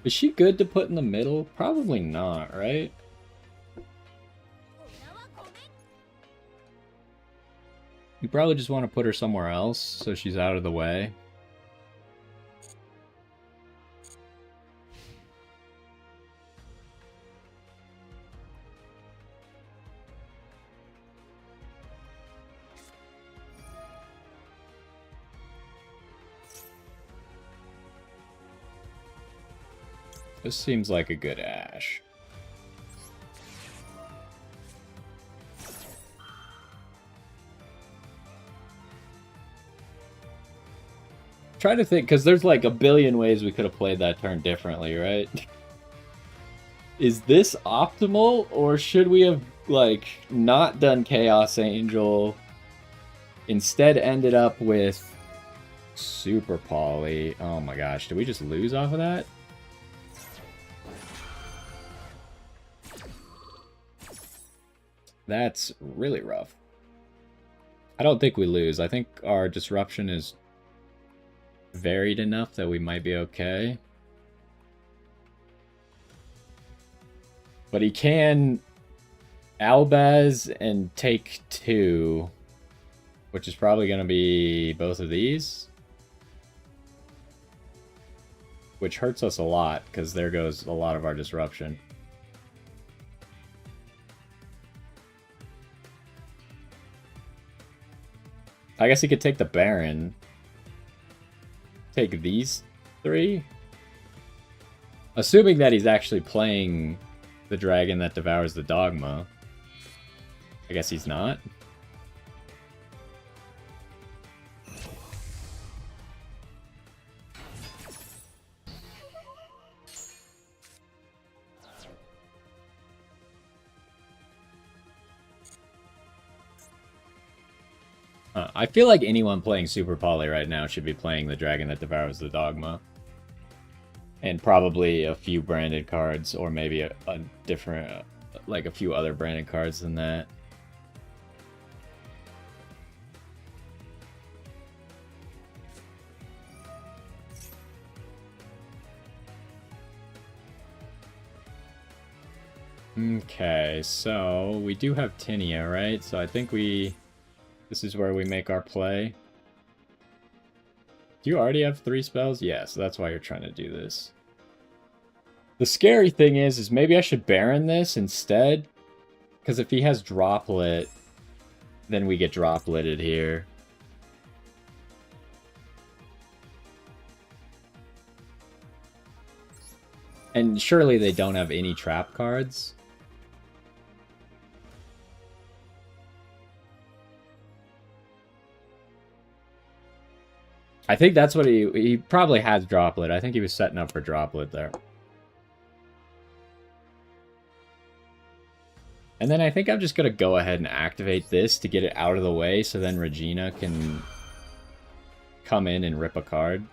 Is she good to put in the middle? Probably not, right? You probably just want to put her somewhere else so she's out of the way. This seems like a good Ash. Try to think, because there's like a billion ways we could have played that turn differently, right? Is this optimal, or should we have, like, not done Chaos Angel, instead ended up with Super Poly? Oh my gosh, did we just lose off of that? That's really rough. I don't think we lose. I think our disruption is varied enough that we might be okay. But he can Albaz and take 2, which is probably going to be both of these. Which hurts us a lot, because there goes a lot of our disruption. I guess he could take the Baron. Take these 3. Assuming that he's actually playing the dragon that devours the dogma. I guess he's not. I feel like anyone playing Super Poly right now should be playing the dragon that devours the dogma. And probably a few branded cards, or maybe a different, like a few other branded cards than that. Okay, so we do have Tinia, right? So I think this is where we make our play. Do you already have 3 spells? Yeah, so that's why you're trying to do this. The scary thing is maybe I should Baron this instead. Because if he has Droplet, then we get Dropleted here. And surely they don't have any trap cards. I think that's what he probably has Droplet. I think he was setting up for Droplet there. And then I think I'm just going to go ahead and activate this to get it out of the way so then Regina can come in and rip a card.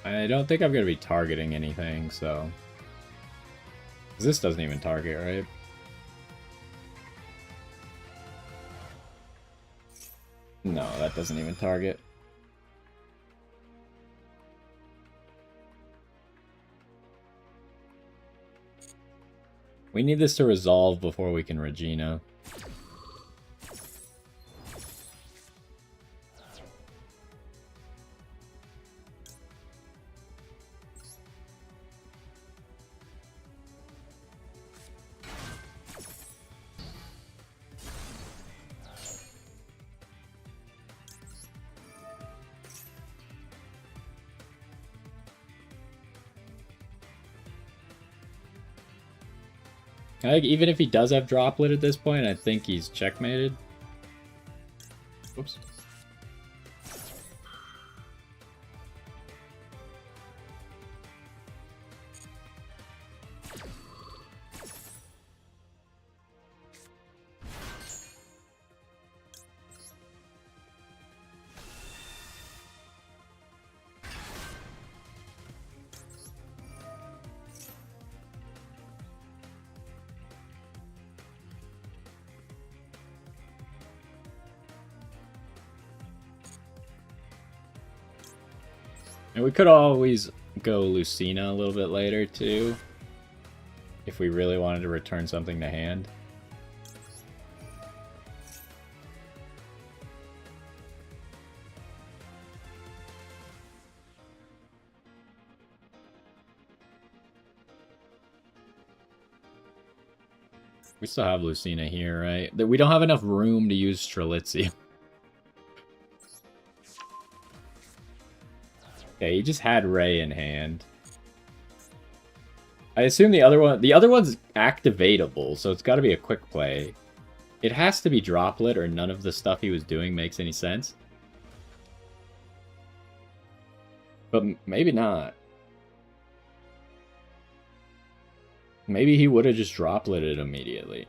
I don't think I'm going to be targeting anything, so... This doesn't even target, right? No, that doesn't even target. We need this to resolve before we can Regina. I think even if he does have Droplet at this point, I think he's checkmated. Oops. And we could always go Lucina a little bit later, too. If we really wanted to return something to hand. We still have Lucina here, right? We don't have enough room to use Strelitzia. Okay, he just had Ray in hand. I assume the other one's activatable, so it's got to be a quick play. It has to be Droplet or none of the stuff he was doing makes any sense. But maybe not. Maybe he would have just Dropleted immediately.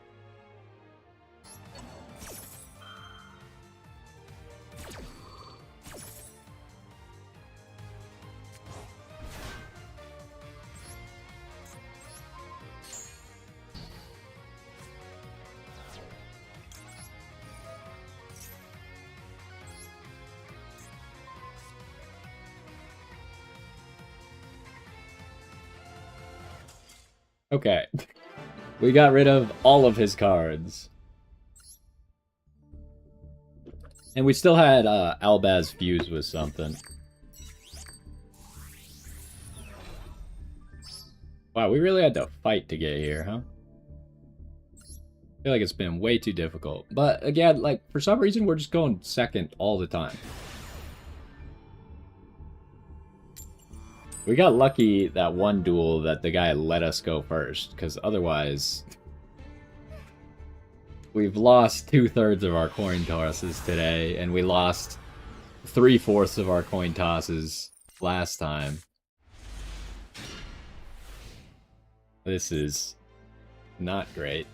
Okay. We got rid of all of his cards. And we still had Albaz fuse with something. Wow, we really had to fight to get here, huh? I feel like it's been way too difficult. But again, like, for some reason, we're just going second all the time. We got lucky that one duel that the guy let us go first, because otherwise... We've lost 2/3 of our coin tosses today, and we lost 3/4 of our coin tosses last time. This is not great.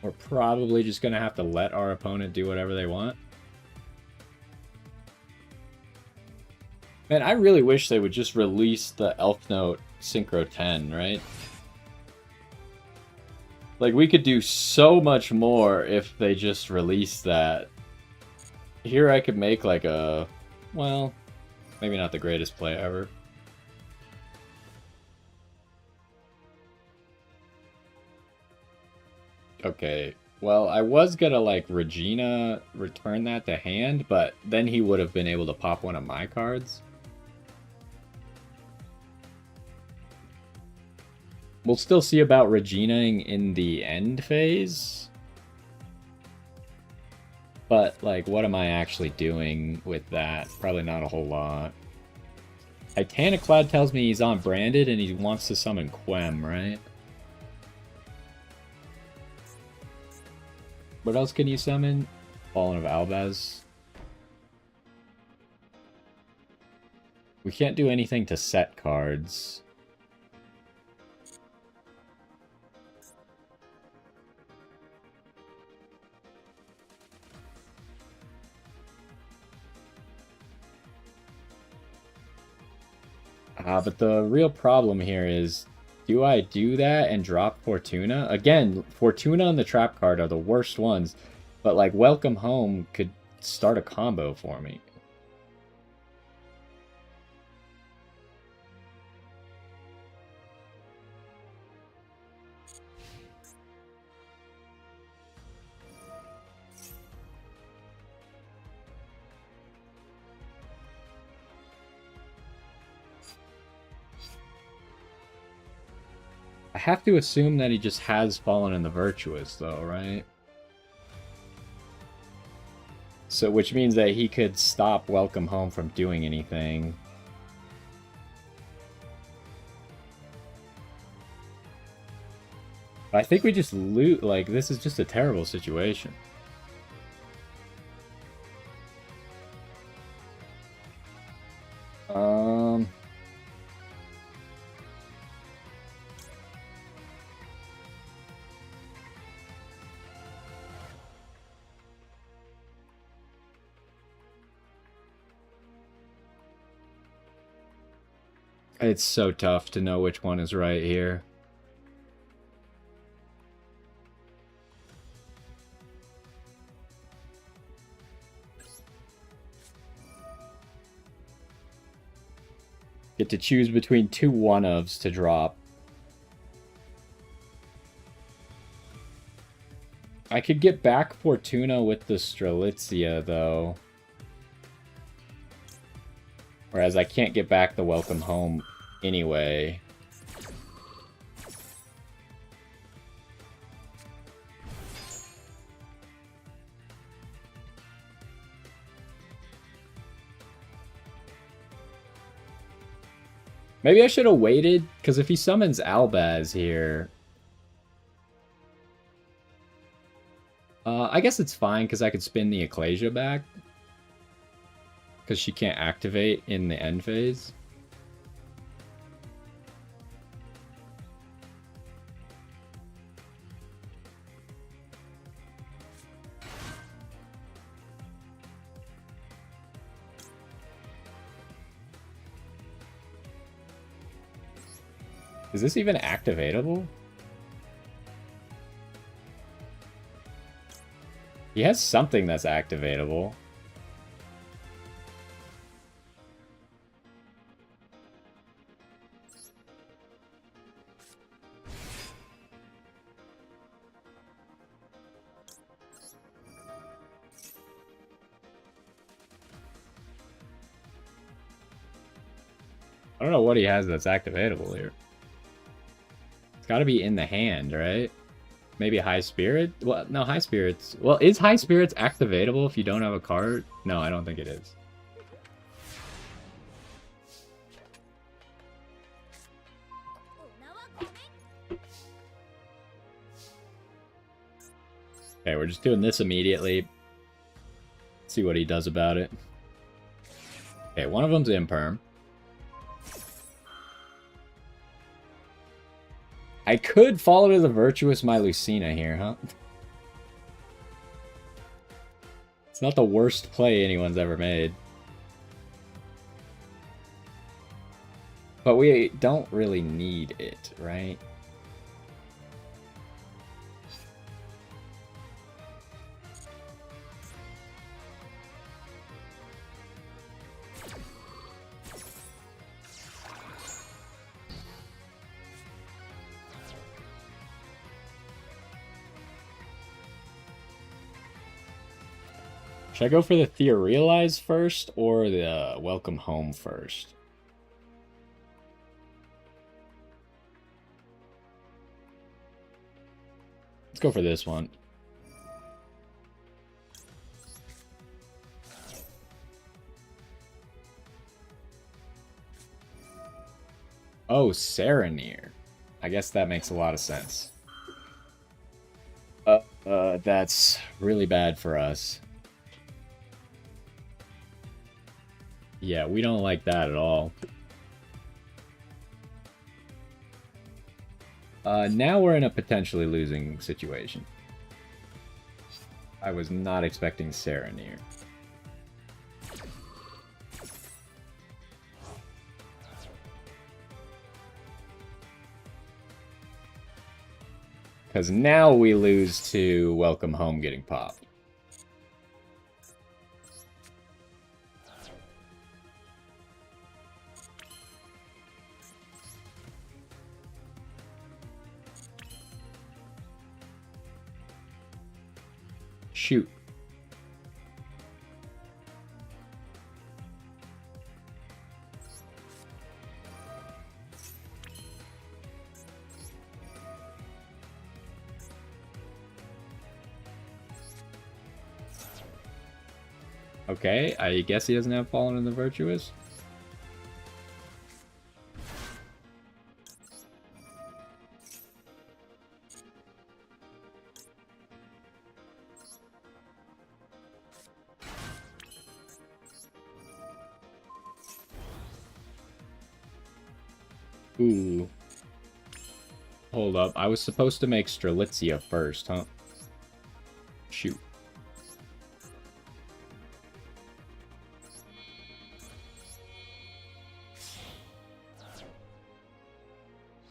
We're probably just going to have to let our opponent do whatever they want. Man, I really wish they would just release the Elfnote Synchro 10, right? Like, we could do so much more if they just released that. Here I could make like a... well, maybe not the greatest play ever. Okay, well, I was gonna, like, Regina return that to hand, but then he would have been able to pop one of my cards. We'll still see about Reginaing in the end phase. But, like, what am I actually doing with that? Probably not a whole lot. Titaniclad tells me he's on branded and he wants to summon Quem, right? What else can you summon? Fallen of Albaz. We can't do anything to set cards. But the real problem here is, do I do that and drop Fortuna? Again, Fortuna and the trap card are the worst ones, but like Welcome Home could start a combo for me. I have to assume that he just has Fallen in the Virtuous, though, right? So, which means that he could stop Welcome Home from doing anything. I think we just loot, like, this is just a terrible situation. It's so tough to know which one is right here. Get to choose between two one-ofs to drop. I could get back Fortuna with the Strelitzia, though. Whereas I can't get back the Welcome Home anyway. Maybe I should have waited, because if he summons Albaz here... I guess it's fine, because I could spin the Ecclesia back. Because she can't activate in the end phase. Is this even activatable? He has something that's activatable. I don't know what he has that's activatable here. It's got to be in the hand, right? Maybe High Spirit? Well, no, High Spirits... Well, is High Spirits activatable if you don't have a card? No, I don't think it is. Okay, we're just doing this immediately. See what he does about it. Okay, one of them's Imperm. I could follow to the Virtuous my Lucina here, huh? It's not the worst play anyone's ever made. But we don't really need it, right? Should I go for the Theorealize first or the Welcome Home first? Let's go for this one. Oh, Serenir. I guess that makes a lot of sense. That's really bad for us. Yeah, we don't like that at all. Now we're in a potentially losing situation. I was not expecting Serenir. Because now we lose to Welcome Home getting popped. Shoot. Okay, I guess he doesn't have Fallen in the Virtuous. Ooh. Hold up. I was supposed to make Strelitzia first, huh? Shoot.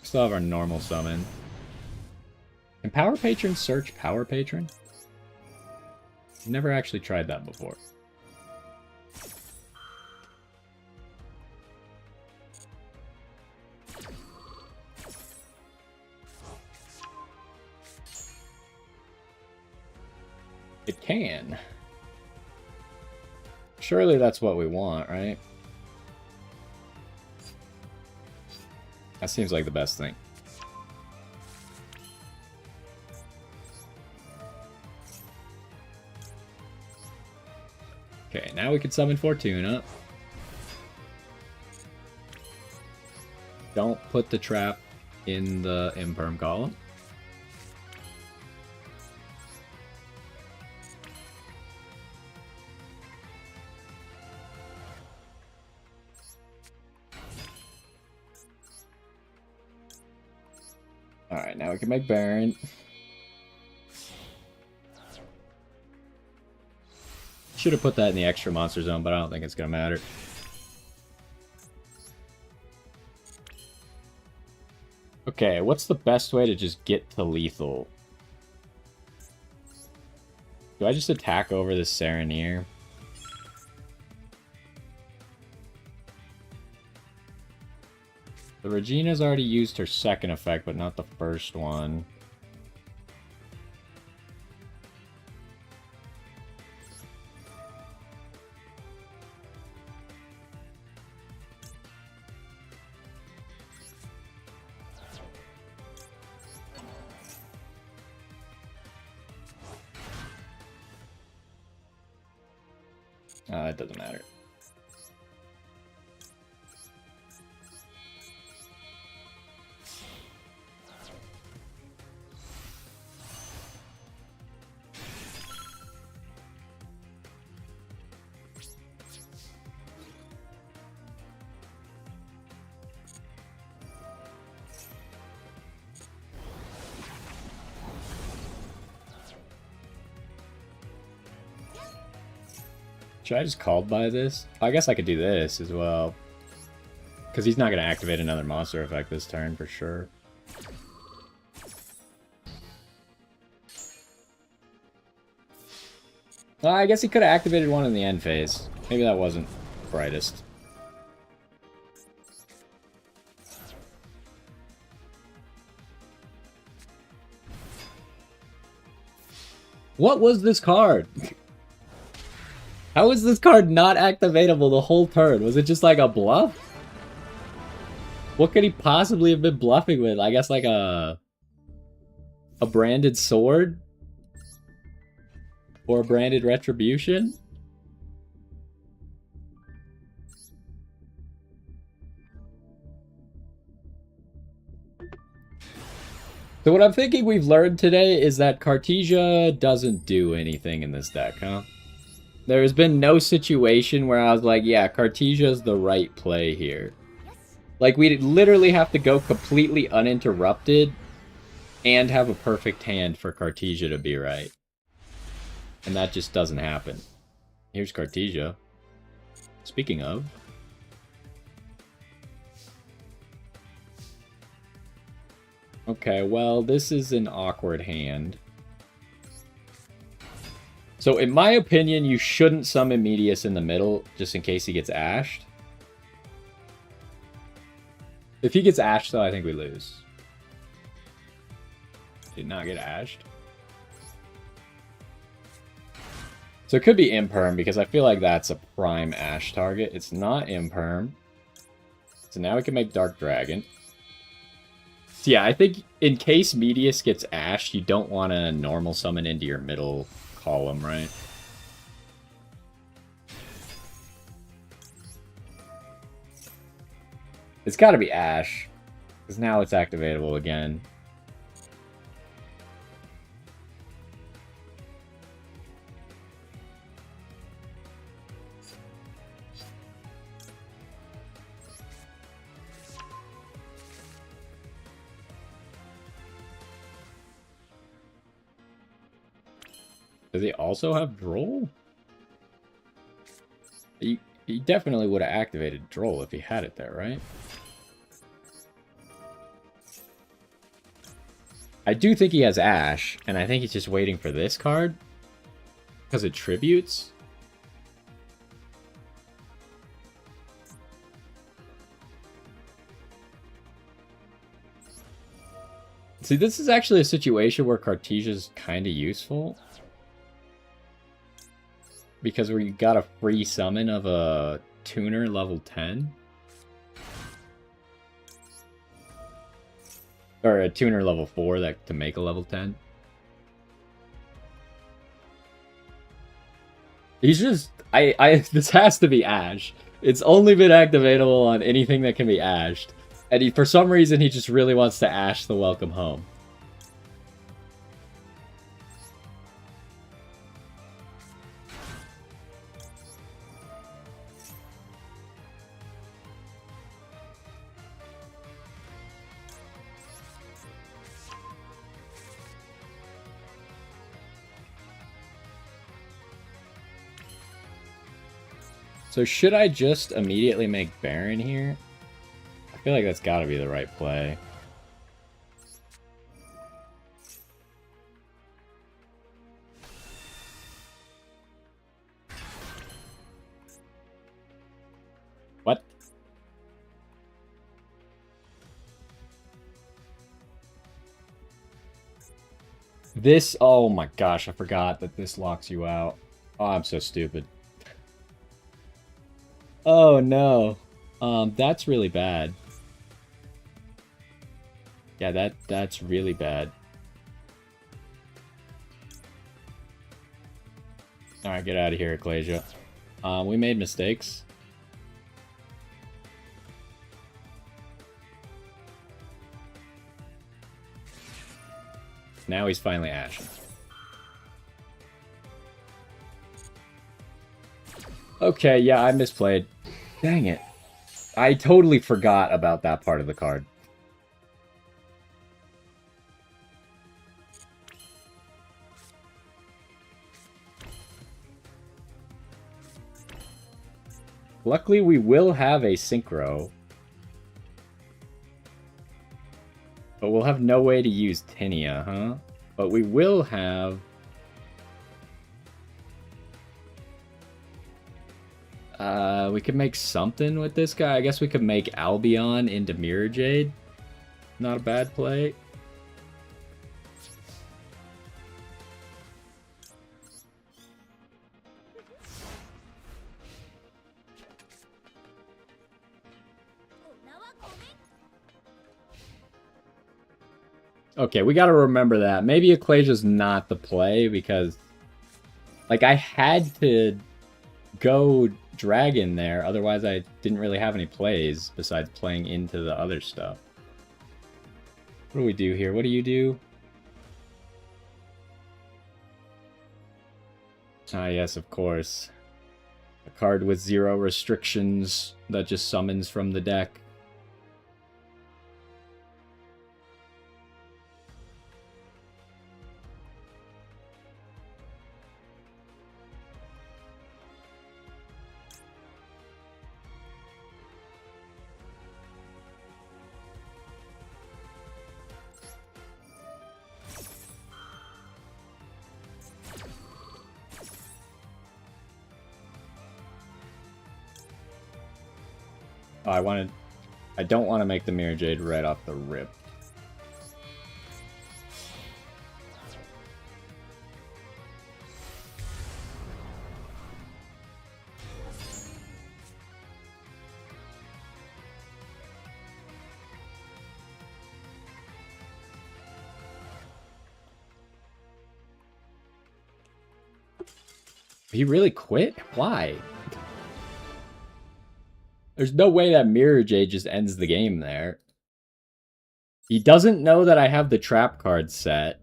Still have our normal summon. Can Power Patron search Power Patron? Never actually tried that before. It can. Surely that's what we want, right? That seems like the best thing. Okay, now we can summon Fortuna. Don't put the trap in the Imperm column. Alright, now we can make Baron. Should have put that in the extra monster zone, but I don't think it's going to matter. Okay, what's the best way to just get to lethal? Do I just attack over this Serenir? The Regina's already used her second effect, but not the first one. It doesn't matter. Should I just called by this? I guess I could do this as well. Because he's not going to activate another monster effect this turn for sure. I guess he could have activated one in the end phase. Maybe that wasn't brightest. What was this card? How is this card not activatable the whole turn? Was it just like a bluff? What could he possibly have been bluffing with? I guess like a branded sword? Or a branded retribution? So what I'm thinking we've learned today is that Cartesia doesn't do anything in this deck, huh? There has been no situation where I was like, yeah, Cartesia's the right play here. Like, we literally have to go completely uninterrupted and have a perfect hand for Cartesia to be right. And that just doesn't happen. Here's Cartesia. Speaking of... Okay, well, this is an awkward hand. So, in my opinion, you shouldn't summon Medius in the middle, just in case he gets ashed. If he gets ashed, though, I think we lose. Did not get ashed. So it could be Imperm, because I feel like that's a prime ash target. It's not Imperm. So now we can make Dark Dragon. So yeah, I think in case Medius gets ashed, you don't want to normal summon into your middle column, right? It's got to be Ash, because now it's activatable again. Does he also have Droll? He definitely would have activated Droll if he had it there, right? I do think he has Ash, and I think he's just waiting for this card. Because it tributes. See, this is actually a situation where Cartesia's kind of useful. Because we got a free summon of a tuner level 10. Or a tuner level 4 that to make a level 10. He's just... this has to be Ash. It's only been activatable on anything that can be ashed. And for some reason, he just really wants to ash the Welcome Home. So should I just immediately make Baron here? I feel like that's got to be the right play. What? This, oh my gosh, I forgot that this locks you out. Oh, I'm so stupid. Oh no. That's really bad. Yeah, that's really bad. Alright, get out of here, Ecclesia. We made mistakes. Now he's finally ashen. Okay, yeah, I misplayed. Dang it. I totally forgot about that part of the card. Luckily, we will have a synchro. But we'll have no way to use Tinia, huh? But we will have... we could make something with this guy. I guess we could make Albion into Mirror Jade. Not a bad play. Okay, we gotta remember that. Maybe Ecclesia's not the play because... Like, I had to go Dragon there, otherwise I didn't really have any plays besides playing into the other stuff. What do we do here? What do you do? Ah, yes, of course. A card with 0 restrictions that just summons from the deck. Oh, I don't want to make the Mirror Jade right off the rip. He really quit? Why? There's no way that Mirror Jade just ends the game there. He doesn't know that I have the trap card set,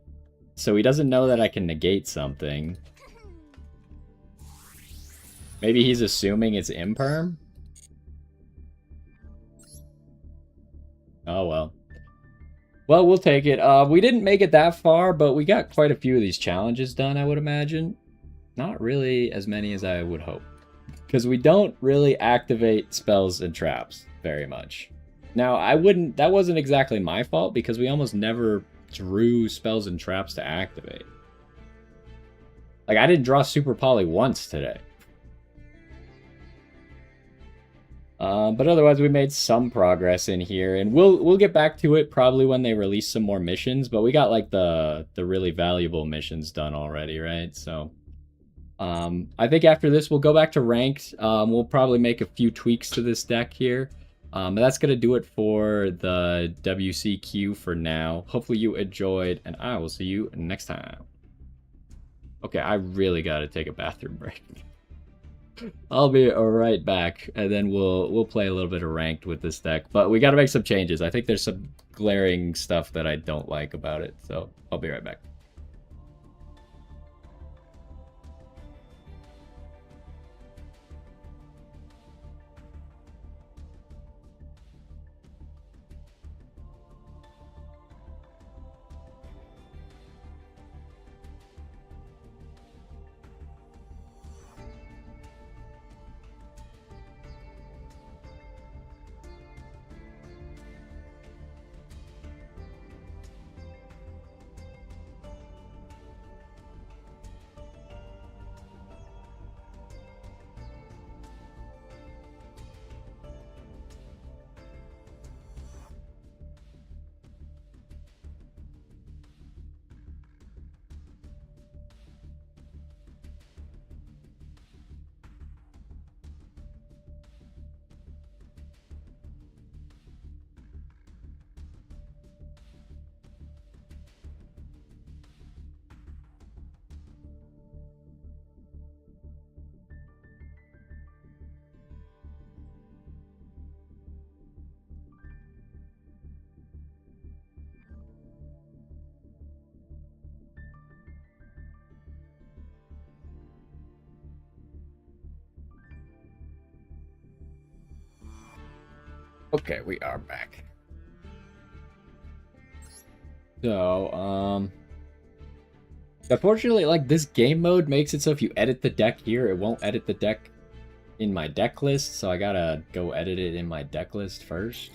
so he doesn't know that I can negate something. Maybe he's assuming it's imperm? Oh well. Well, we'll take it. We didn't make it that far, but we got quite a few of these challenges done, I would imagine. Not really as many as I would hope. Because we don't really activate spells and traps very much. Now, that wasn't exactly my fault, because we almost never drew spells and traps to activate. Like, I didn't draw Super Poly once today. But otherwise, we made some progress in here, and we'll get back to it probably when they release some more missions, but we got, like, the really valuable missions done already, right? So... I think after this, we'll go back to ranked. We'll probably make a few tweaks to this deck here. But that's going to do it for the WCQ for now. Hopefully you enjoyed, and I will see you next time. Okay, I really got to take a bathroom break. I'll be right back, and then we'll play a little bit of ranked with this deck. But we got to make some changes. I think there's some glaring stuff that I don't like about it, so I'll be right back. Okay, we are back. So, unfortunately, like, this game mode makes it so if you edit the deck here, it won't edit the deck in my deck list, so I gotta go edit it in my deck list first.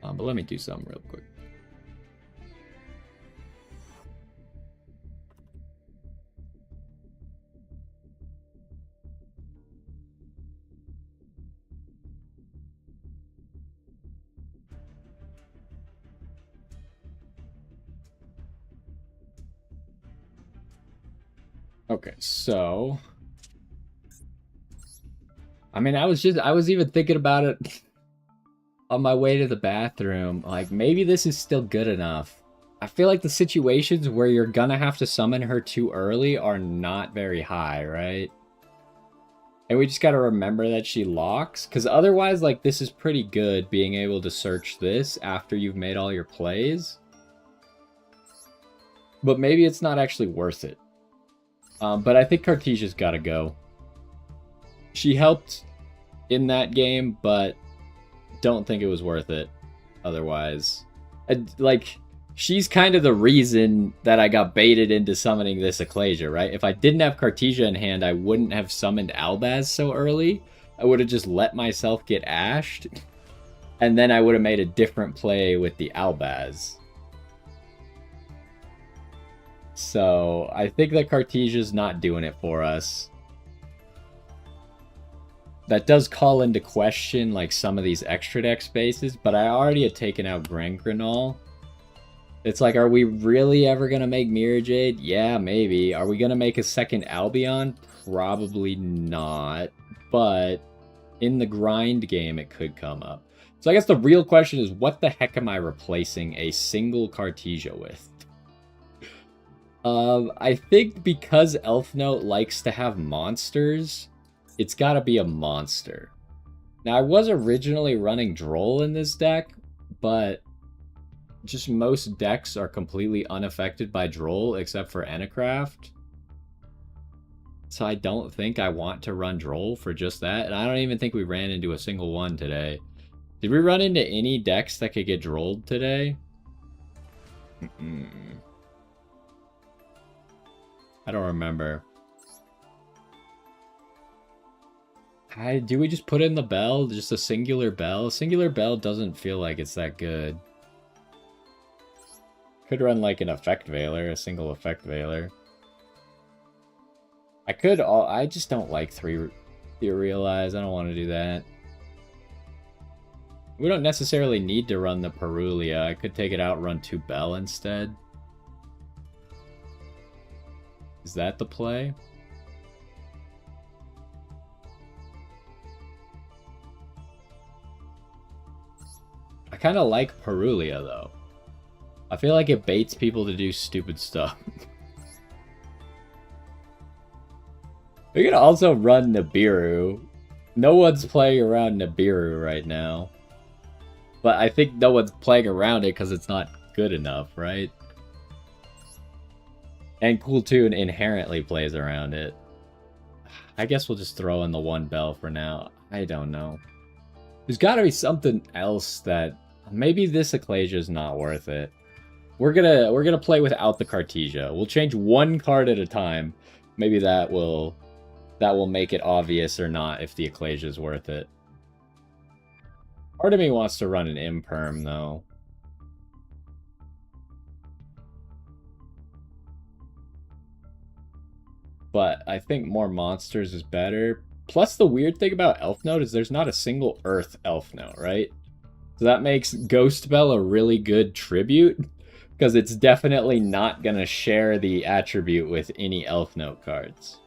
But let me do something real quick. Okay, so I mean, I was even thinking about it on my way to the bathroom. Like, maybe this is still good enough. I feel like the situations where you're gonna have to summon her too early are not very high, right? And we just gotta remember that she locks, because otherwise, like, this is pretty good, being able to search this after you've made all your plays. But maybe it's not actually worth it. But I think Cartesia's gotta go. She helped in that game, but don't think it was worth it otherwise. Like, she's kind of the reason that I got baited into summoning this Ecclesia, right? If I didn't have Cartesia in hand, I wouldn't have summoned Albaz so early. I would have just let myself get ashed, and then I would have made a different play with the Albaz. So I think that Cartesia's not doing it for us. That does call into question, like, some of these extra deck spaces, but I already had taken out Granol. It's like, are we really ever going to make Mirror Jade? Yeah, maybe. Are we going to make a second Albion? Probably not. But in the grind game, it could come up. So I guess the real question is, what the heck am I replacing a single Cartesia with? I think because Elfnote likes to have monsters, it's gotta be a monster. Now, I was originally running Droll in this deck, but just most decks are completely unaffected by Droll except for Enacraft. So I don't think I want to run Droll for just that, and I don't even think we ran into a single one today. Did we run into any decks that could get Drolled today? I don't remember. Do we just put in the bell? Just a singular bell? A singular bell doesn't feel like it's that good. Could run like an effect veiler, a single effect veiler. I just don't like 3 Etherealize. I don't want to do that. We don't necessarily need to run the Perulia. I could take it out and run 2 Bell instead. Is that the play? I kind of like Perulia, though. I feel like it baits people to do stupid stuff. We could also run Nibiru. No one's playing around Nibiru right now. But I think no one's playing around it because it's not good enough, right? And Cool Tune inherently plays around it. I guess we'll just throw in the 1 Bell for now. I don't know. There's got to be something else that... Maybe this Ecclesia is not worth it. We're gonna play without the Cartesia. We'll change 1 card at a time. Maybe that will make it obvious or not if the Ecclesia is worth it. Part of me wants to run an Imperm, though. But I think more monsters is better. Plus, the weird thing about Elfnote is there's not a single Earth Elfnote, right? So that makes Ghost Bell a really good tribute, because it's definitely not going to share the attribute with any Elfnote cards.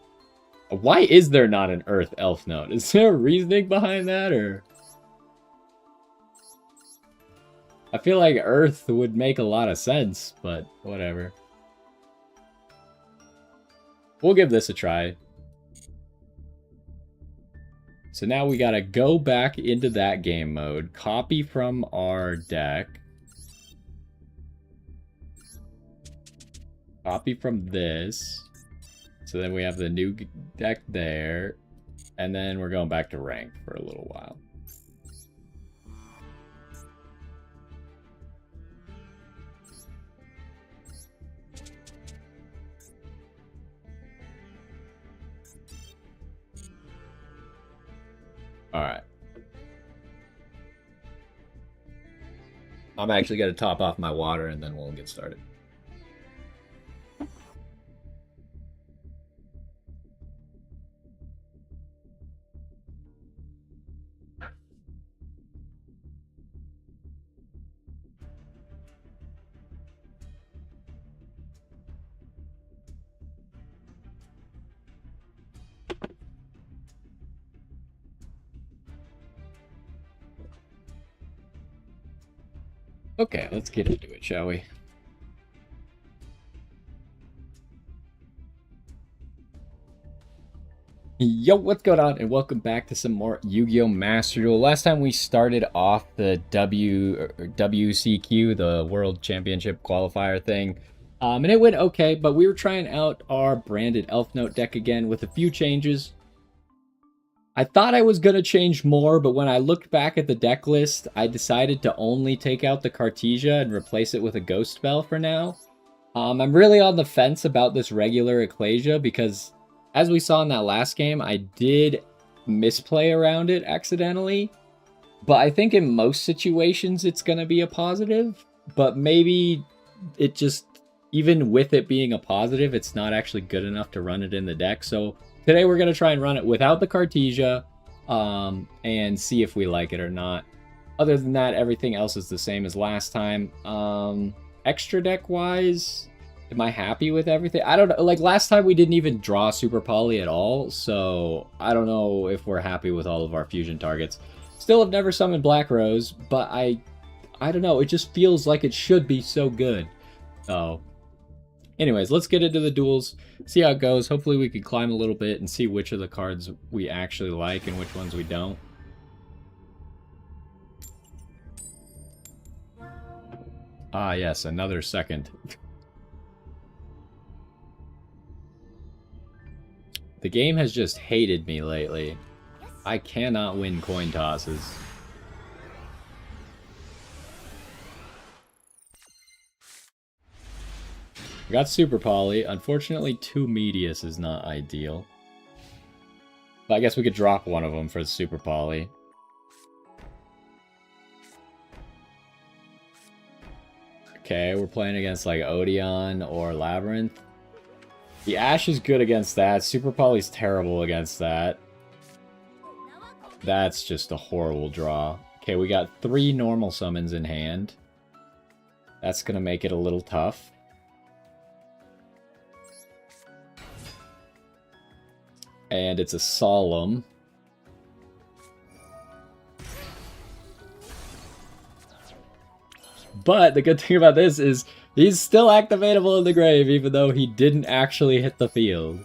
Why is there not an Earth Elfnote? Is there a reasoning behind that, or...? I feel like Earth would make a lot of sense, but whatever. We'll give this a try. So now we gotta go back into that game mode, copy from our deck. Copy from this. So then we have the new deck there. And then we're going back to ranked for a little while. Alright. I'm actually going to top off my water and then we'll get started. Okay, let's get into it, shall we? Yo, what's going on? And welcome back to some more Yu-Gi-Oh! Master Duel. Last time we started off the WCQ, the World Championship Qualifier thing. And it went okay, but we were trying out our branded Elfnote deck again with a few changes. I thought I was going to change more, but when I looked back at the deck list, I decided to only take out the Cartesia and replace it with a Ghost Spell for now. I'm really on the fence about this regular Ecclesia because, as we saw in that last game, I did misplay around it accidentally. But I think in most situations it's going to be a positive. But maybe it just, even with it being a positive, it's not actually good enough to run it in the deck. So today we're going to try and run it without the Cartesia and see if we like it or not. Other than that, everything else is the same as last time. Extra deck wise, am I happy with everything? I don't know. Like last time we didn't even draw Super Poly at all. So I don't know if we're happy with all of our fusion targets. Still have never summoned Black Rose, but I don't know. It just feels like it should be so good. So anyways, let's get into the duels, see how it goes. Hopefully we can climb a little bit and see which of the cards we actually like and which ones we don't. Ah, yes, another second. The game has just hated me lately. I cannot win coin tosses. We got Super Poly. Unfortunately, 2 Medius is not ideal. But I guess we could drop one of them for the Super Poly. Okay, we're playing against like Odeon or Labyrinth. The Ash is good against that. Super Poly's terrible against that. That's just a horrible draw. Okay, we got 3 normal summons in hand. That's gonna make it a little tough. And it's a Solemn. But the good thing about this is he's still activatable in the grave, even though he didn't actually hit the field.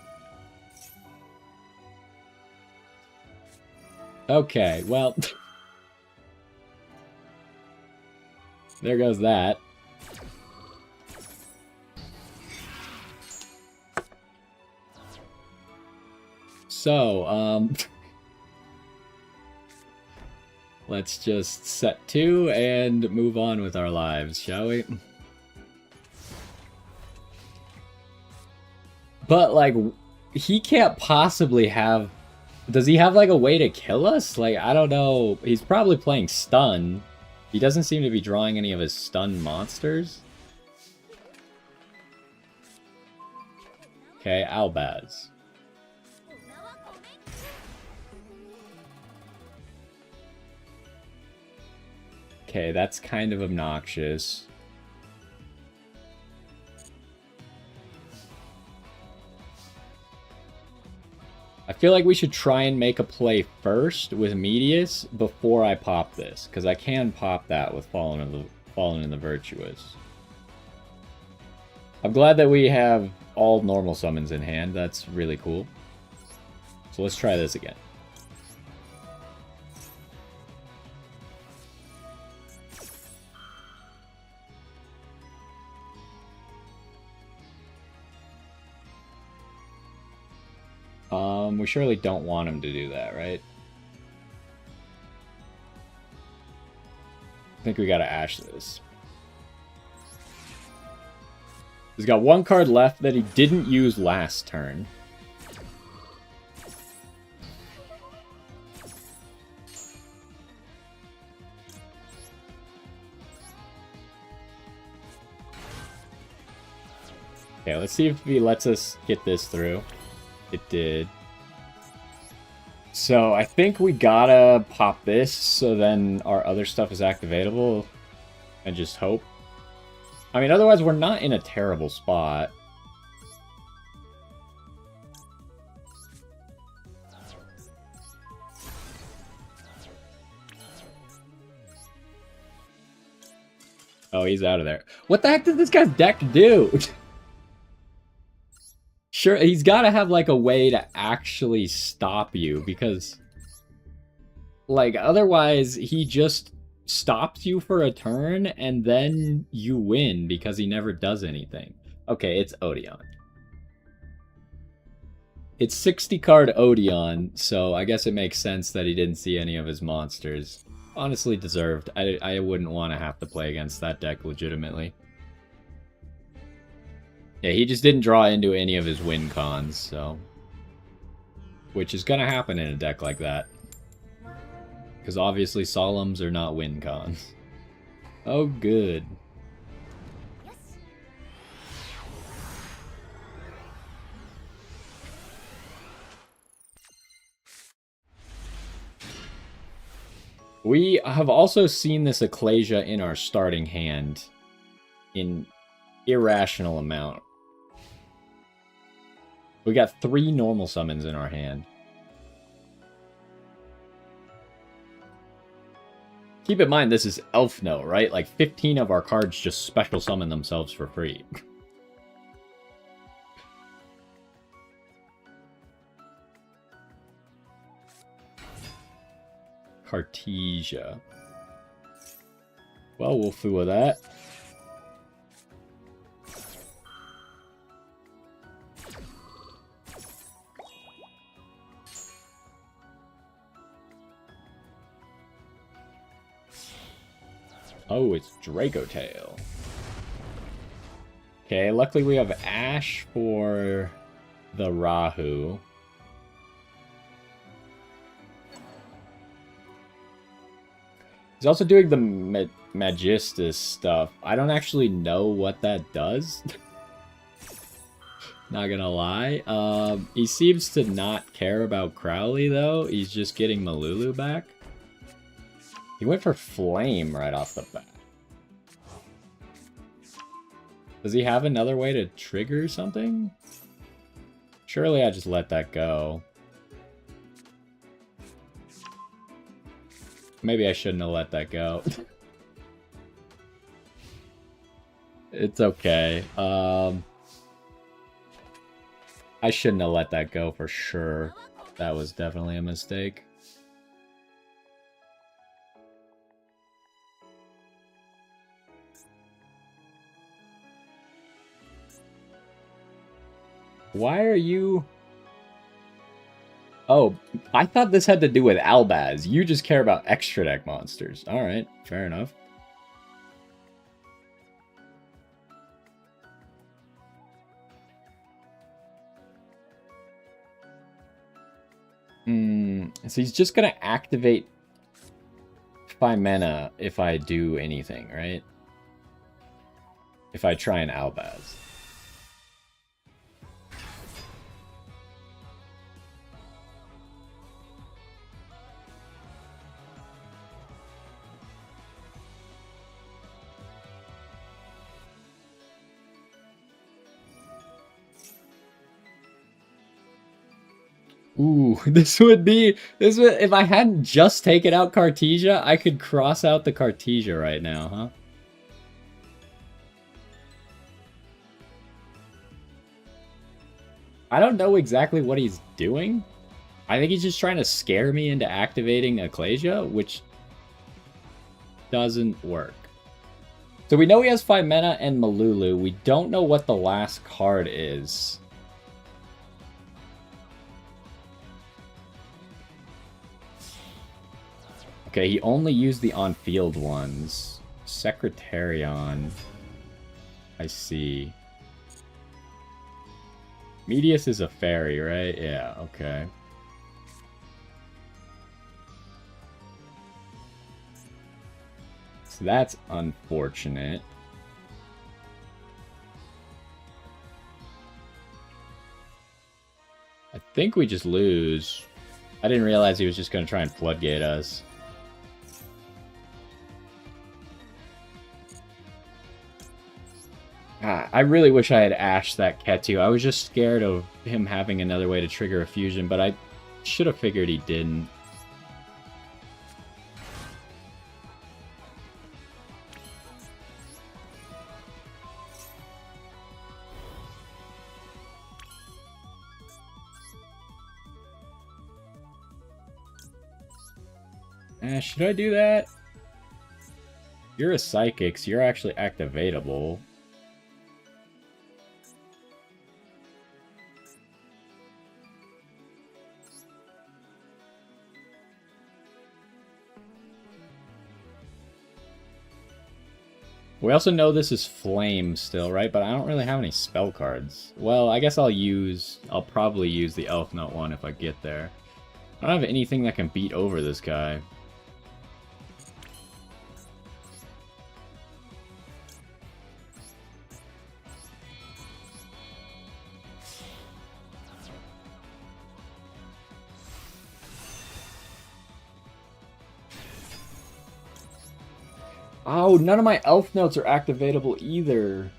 Okay, well. There goes that. So, let's just set 2 and move on with our lives, shall we? But, like, he can't possibly have... Does he have, like, a way to kill us? Like, I don't know. He's probably playing stun. He doesn't seem to be drawing any of his stun monsters. Okay, Albaz. Okay, that's kind of obnoxious. I feel like we should try and make a play first with Medius before I pop this, because I can pop that with Fallen in the Virtuous. I'm glad that we have all normal summons in hand. That's really cool. So let's try this again. We surely don't want him to do that, right? I think we gotta Ash this. He's got 1 card left that he didn't use last turn. Okay, let's see if he lets us get this through. It did. So I think we gotta pop this so then our other stuff is activatable. And just hope. I mean, otherwise we're not in a terrible spot. Oh, he's out of there. What the heck did this guy's deck do? Sure, he's got to have, like, a way to actually stop you, because... Like, otherwise, he just stops you for a turn, and then you win, because he never does anything. Okay, it's Odeon. It's 60-card Odeon, so I guess it makes sense that he didn't see any of his monsters. Honestly deserved. I wouldn't want to have to play against that deck legitimately. Yeah, he just didn't draw into any of his win cons, so... Which is gonna happen in a deck like that. Because obviously Solemns are not win cons. Oh, good. We have also seen this Ecclesia in our starting hand in irrational amount. We got 3 normal summons in our hand. Keep in mind, this is Elfnote, right? Like, 15 of our cards just special summon themselves for free. Cartesia. Well, we'll fool with that. Oh, it's Dracotail. Okay, luckily we have Ash for the Rahu. He's also doing the Magistus stuff. I don't actually know what that does. Not gonna lie. He seems to not care about Crowley, though. He's just getting Malulu back. He went for Flame right off the bat. Does he have another way to trigger something? Surely I just let that go. Maybe I shouldn't have let that go. It's okay. I shouldn't have let that go for sure. That was definitely a mistake. Why are you... Oh, I thought this had to do with Albaz. You just care about extra deck monsters. Alright, fair enough. So he's just gonna activate Fimena if I do anything, right? If I try an Albaz. Ooh, this would if I hadn't just taken out Cartesia, I could cross out the Cartesia right now, huh? I don't know exactly what he's doing. I think he's just trying to scare me into activating Ecclesia, which doesn't work. So we know he has Fimena and Malulu. We don't know what the last card is. Okay, he only used the on-field ones. Secretarion. I see. Medius is a fairy, right? Yeah, okay. So that's unfortunate. think we just lose. I didn't realize he was just going to try and floodgate us. I really wish I had ashed that Ketu. I was just scared of him having another way to trigger a fusion, but I should have figured he didn't. Should I do that? You're a psychic, so you're actually activatable. We also know this is flame still, right? But I don't really have any spell cards. Well, I guess I'll probably use the Elfnote one if I get there. I don't have anything that can beat over this guy. Oh, none of my elf notes are activatable either.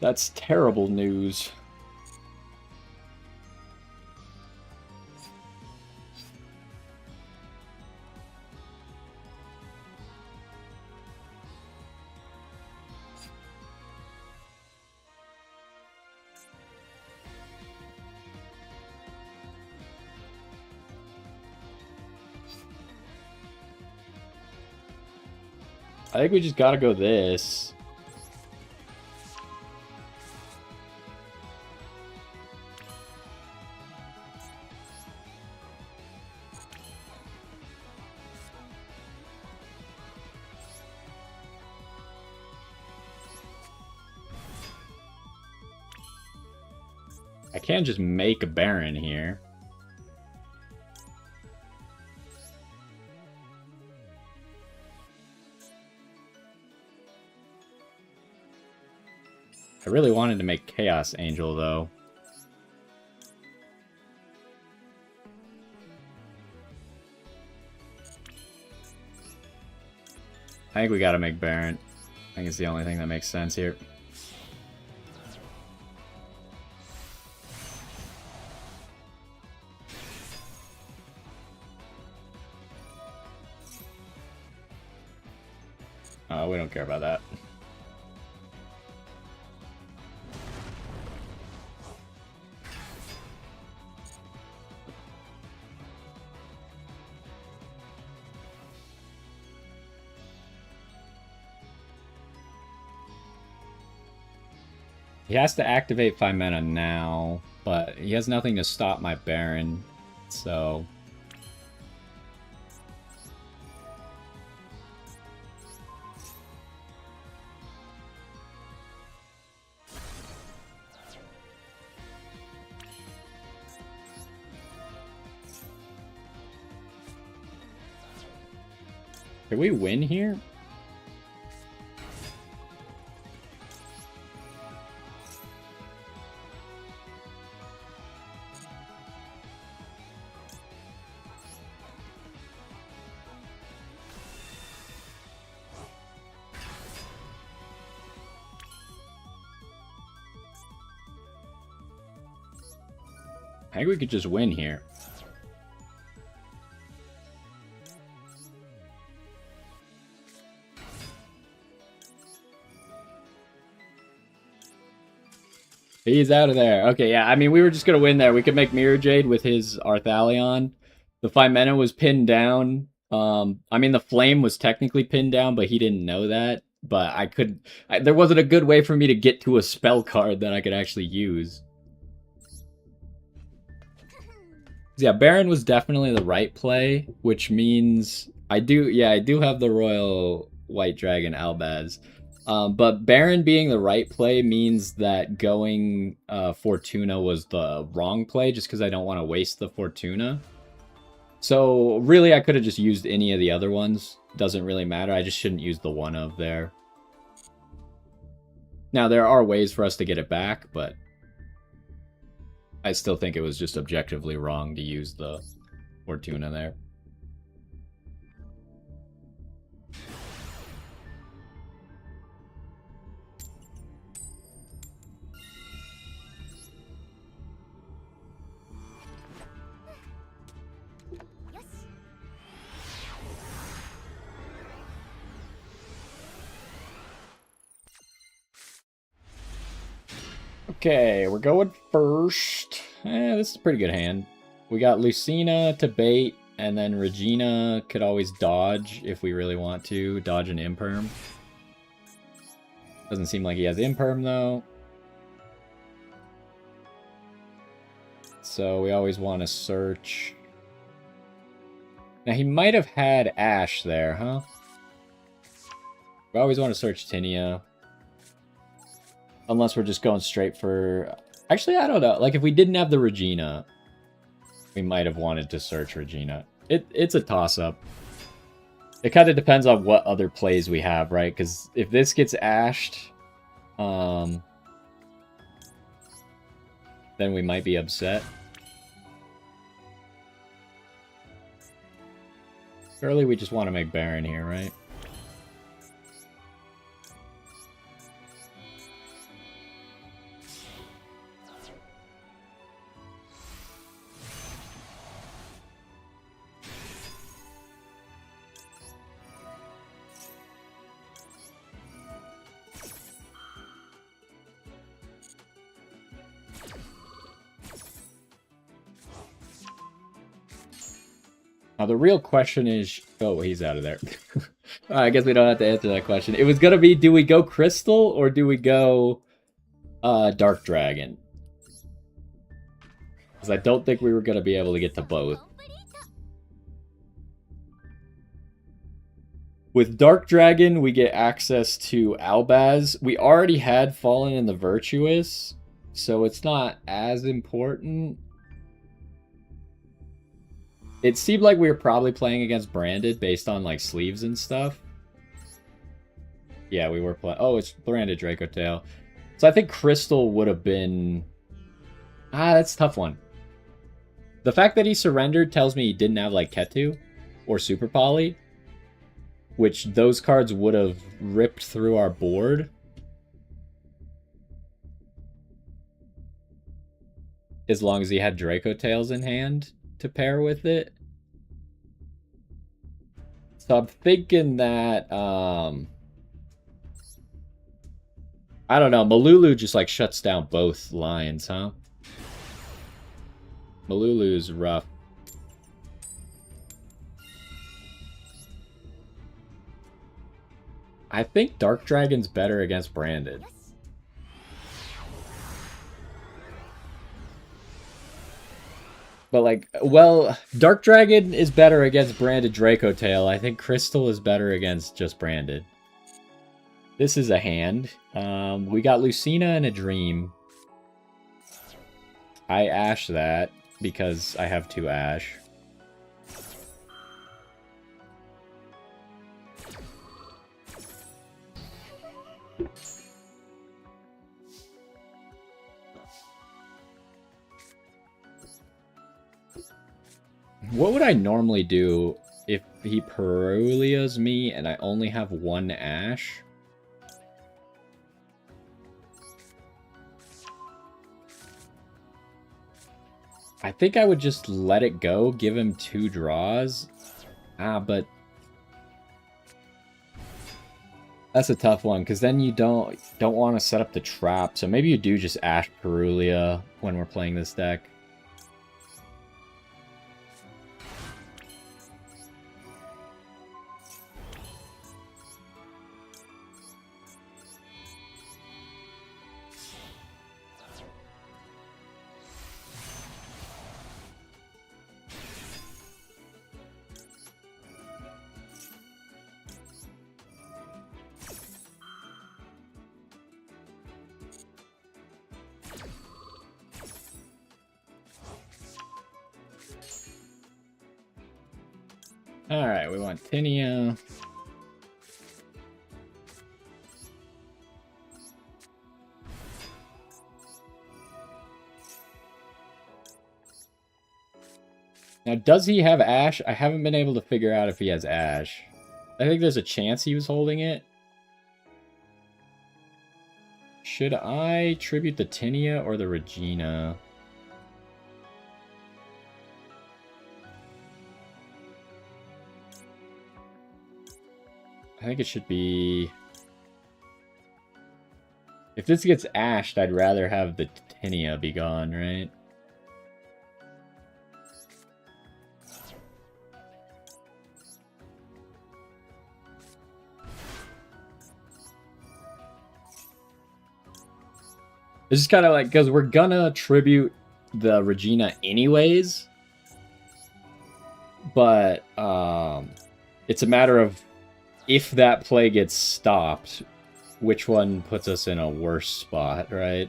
That's terrible news. I think we just gotta go this. I can't just make a Baron here. I really wanted to make Chaos Angel, though. I think we gotta make Baron. I think it's the only thing that makes sense here. We don't care about that. He has to activate 5 mana now, but he has nothing to stop my Baron, so... Can we win here? I think we could just win here. He's out of there. Okay, yeah, I mean, we were just going to win there. We could make Mirror Jade with his Arthalion. The 5 mana was pinned down. I mean, the Flame was technically pinned down, but he didn't know that. But there wasn't a good way for me to get to a spell card that I could actually use. Yeah, Baron was definitely the right play, which means I do have the Royal White Dragon Albaz. But Baron being the right play means that going Fortuna was the wrong play, just because I don't want to waste the Fortuna. So really, I could have just used any of the other ones. Doesn't really matter. I just shouldn't use the one of there. Now, there are ways for us to get it back, but I still think it was just objectively wrong to use the Fortuna there. Okay, we're going first. This is a pretty good hand. We got Lucina to bait, and then Regina could always dodge if we really want to. Dodge an Imperm. Doesn't seem like he has Imperm, though. So we always want to search. Now, he might have had Ash there, huh? We always want to search Tinia. Unless we're just going straight for... Actually, I don't know. Like, if we didn't have the Regina, we might have wanted to search Regina. It's a toss-up. It kind of depends on what other plays we have, right? Because if this gets ashed, then we might be upset. Surely we just want to make Baron here, right? Now, the real question is... Oh, he's out of there. I guess we don't have to answer that question. It was going to be, do we go Crystal or do we go Dark Dragon? Because I don't think we were going to be able to get to both. With Dark Dragon, we get access to Albaz. We already had Fallen in the Virtuous, so it's not as important. It seemed like we were probably playing against Branded based on, like, sleeves and stuff. Yeah, we were playing... Oh, it's Branded Draco Tail. So I think Crystal would have been... that's a tough one. The fact that he surrendered tells me he didn't have, like, Ketu or Super Poly, which those cards would have ripped through our board. As long as he had Draco Tails in hand to pair with it. So I'm thinking that, I don't know, Malulu just, like, shuts down both lines, huh? Malulu's rough. I think Dark Dragon's better against Branded. But, like, well, Dark Dragon is better against Branded Draco Tail. I think Crystal is better against just Branded. This is a hand. We got Lucina and a Dream. I Ash that because I have 2 Ash. What would I normally do if he Perulias me and I only have 1 Ash? I think I would just let it go, give him 2 draws. But... That's a tough one, because then you don't want to set up the trap. So maybe you do just Ash Perulia when we're playing this deck. Alright, we want Tinia. Now, does he have Ash? I haven't been able to figure out if he has Ash. I think there's a chance he was holding it. Should I tribute the Tinia or the Regina? I think it should be... If this gets ashed, I'd rather have the Tinia be gone, right? This is kind of like, because we're gonna tribute the Regina anyways, but it's a matter of if that play gets stopped, which one puts us in a worse spot, right?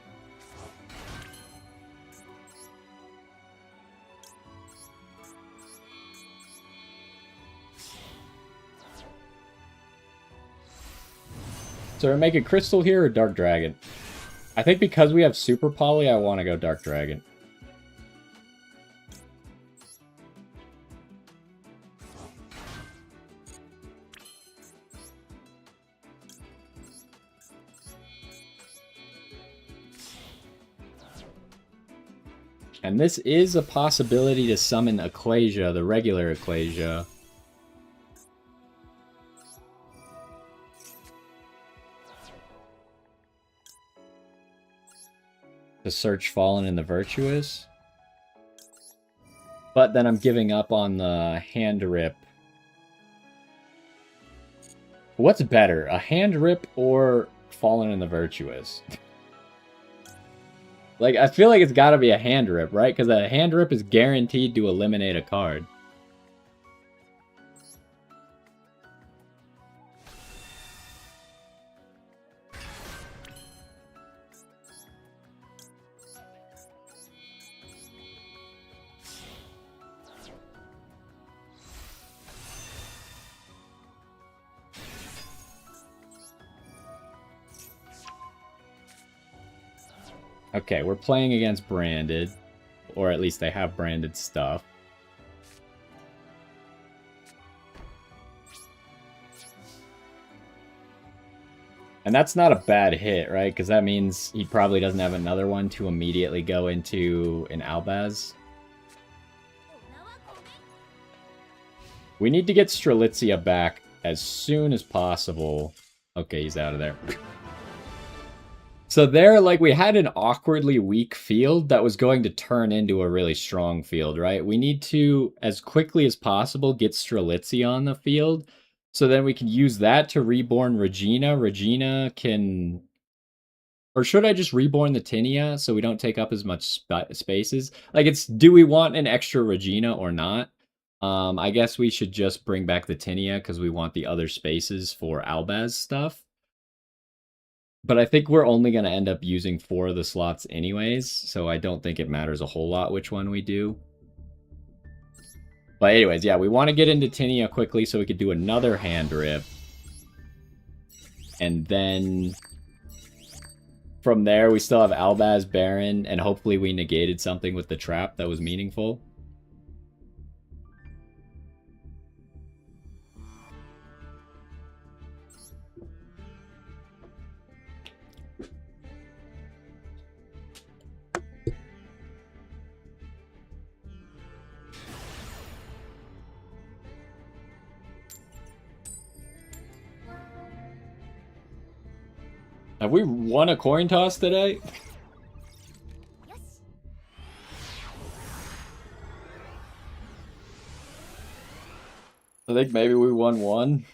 So we're making Crystal here or Dark Dragon? I think because we have Super Poly, I want to go Dark Dragon. And this is a possibility to summon Ecclesia, the regular Ecclesia. To search Fallen and the Virtuous. But then I'm giving up on the Hand Rip. What's better, a Hand Rip or Fallen and the Virtuous? Like, I feel like it's gotta be a Hand Rip, right? Because a Hand Rip is guaranteed to eliminate a card. Okay, we're playing against branded. Or at least they have branded stuff. And that's not a bad hit, right? Because that means he probably doesn't have another one to immediately go into an Albaz. We need to get Strelitzia back as soon as possible. Okay, he's out of there. So there, like, we had an awkwardly weak field that was going to turn into a really strong field, right? We need to, as quickly as possible, get Strelitzia on the field, so then we can use that to reborn Regina. Regina can... Or should I just reborn the Tinia so we don't take up as much spaces? Like, it's, do we want an extra Regina or not? I guess we should just bring back the Tinia because we want the other spaces for Albaz stuff. But I think we're only going to end up using 4 of the slots anyways, so I don't think it matters a whole lot which one we do. But anyways, yeah, we want to get into Tinia quickly so we could do another Hand Rip. And then from there, we still have Albaz, Baron, and hopefully we negated something with the trap that was meaningful. Have we won a coin toss today? I think maybe we won one.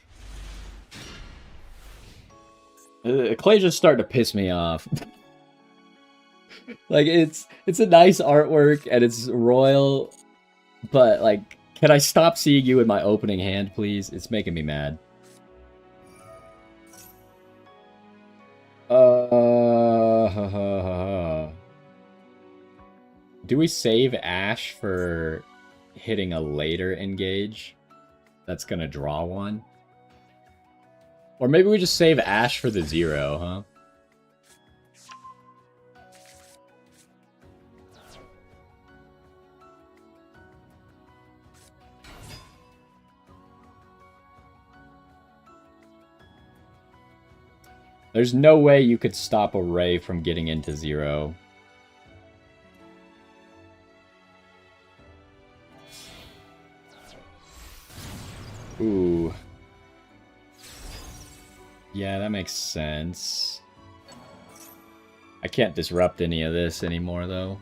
Ecclesia's starting to piss me off. Like, it's a nice artwork and it's royal, but like, can I stop seeing you in my opening hand, please? It's making me mad. Do we save Ash for hitting a later engage that's gonna draw one? Or maybe we just save Ash for the 0, huh? There's no way you could stop a Ray from getting into 0. Ooh. Yeah, that makes sense. I can't disrupt any of this anymore, though.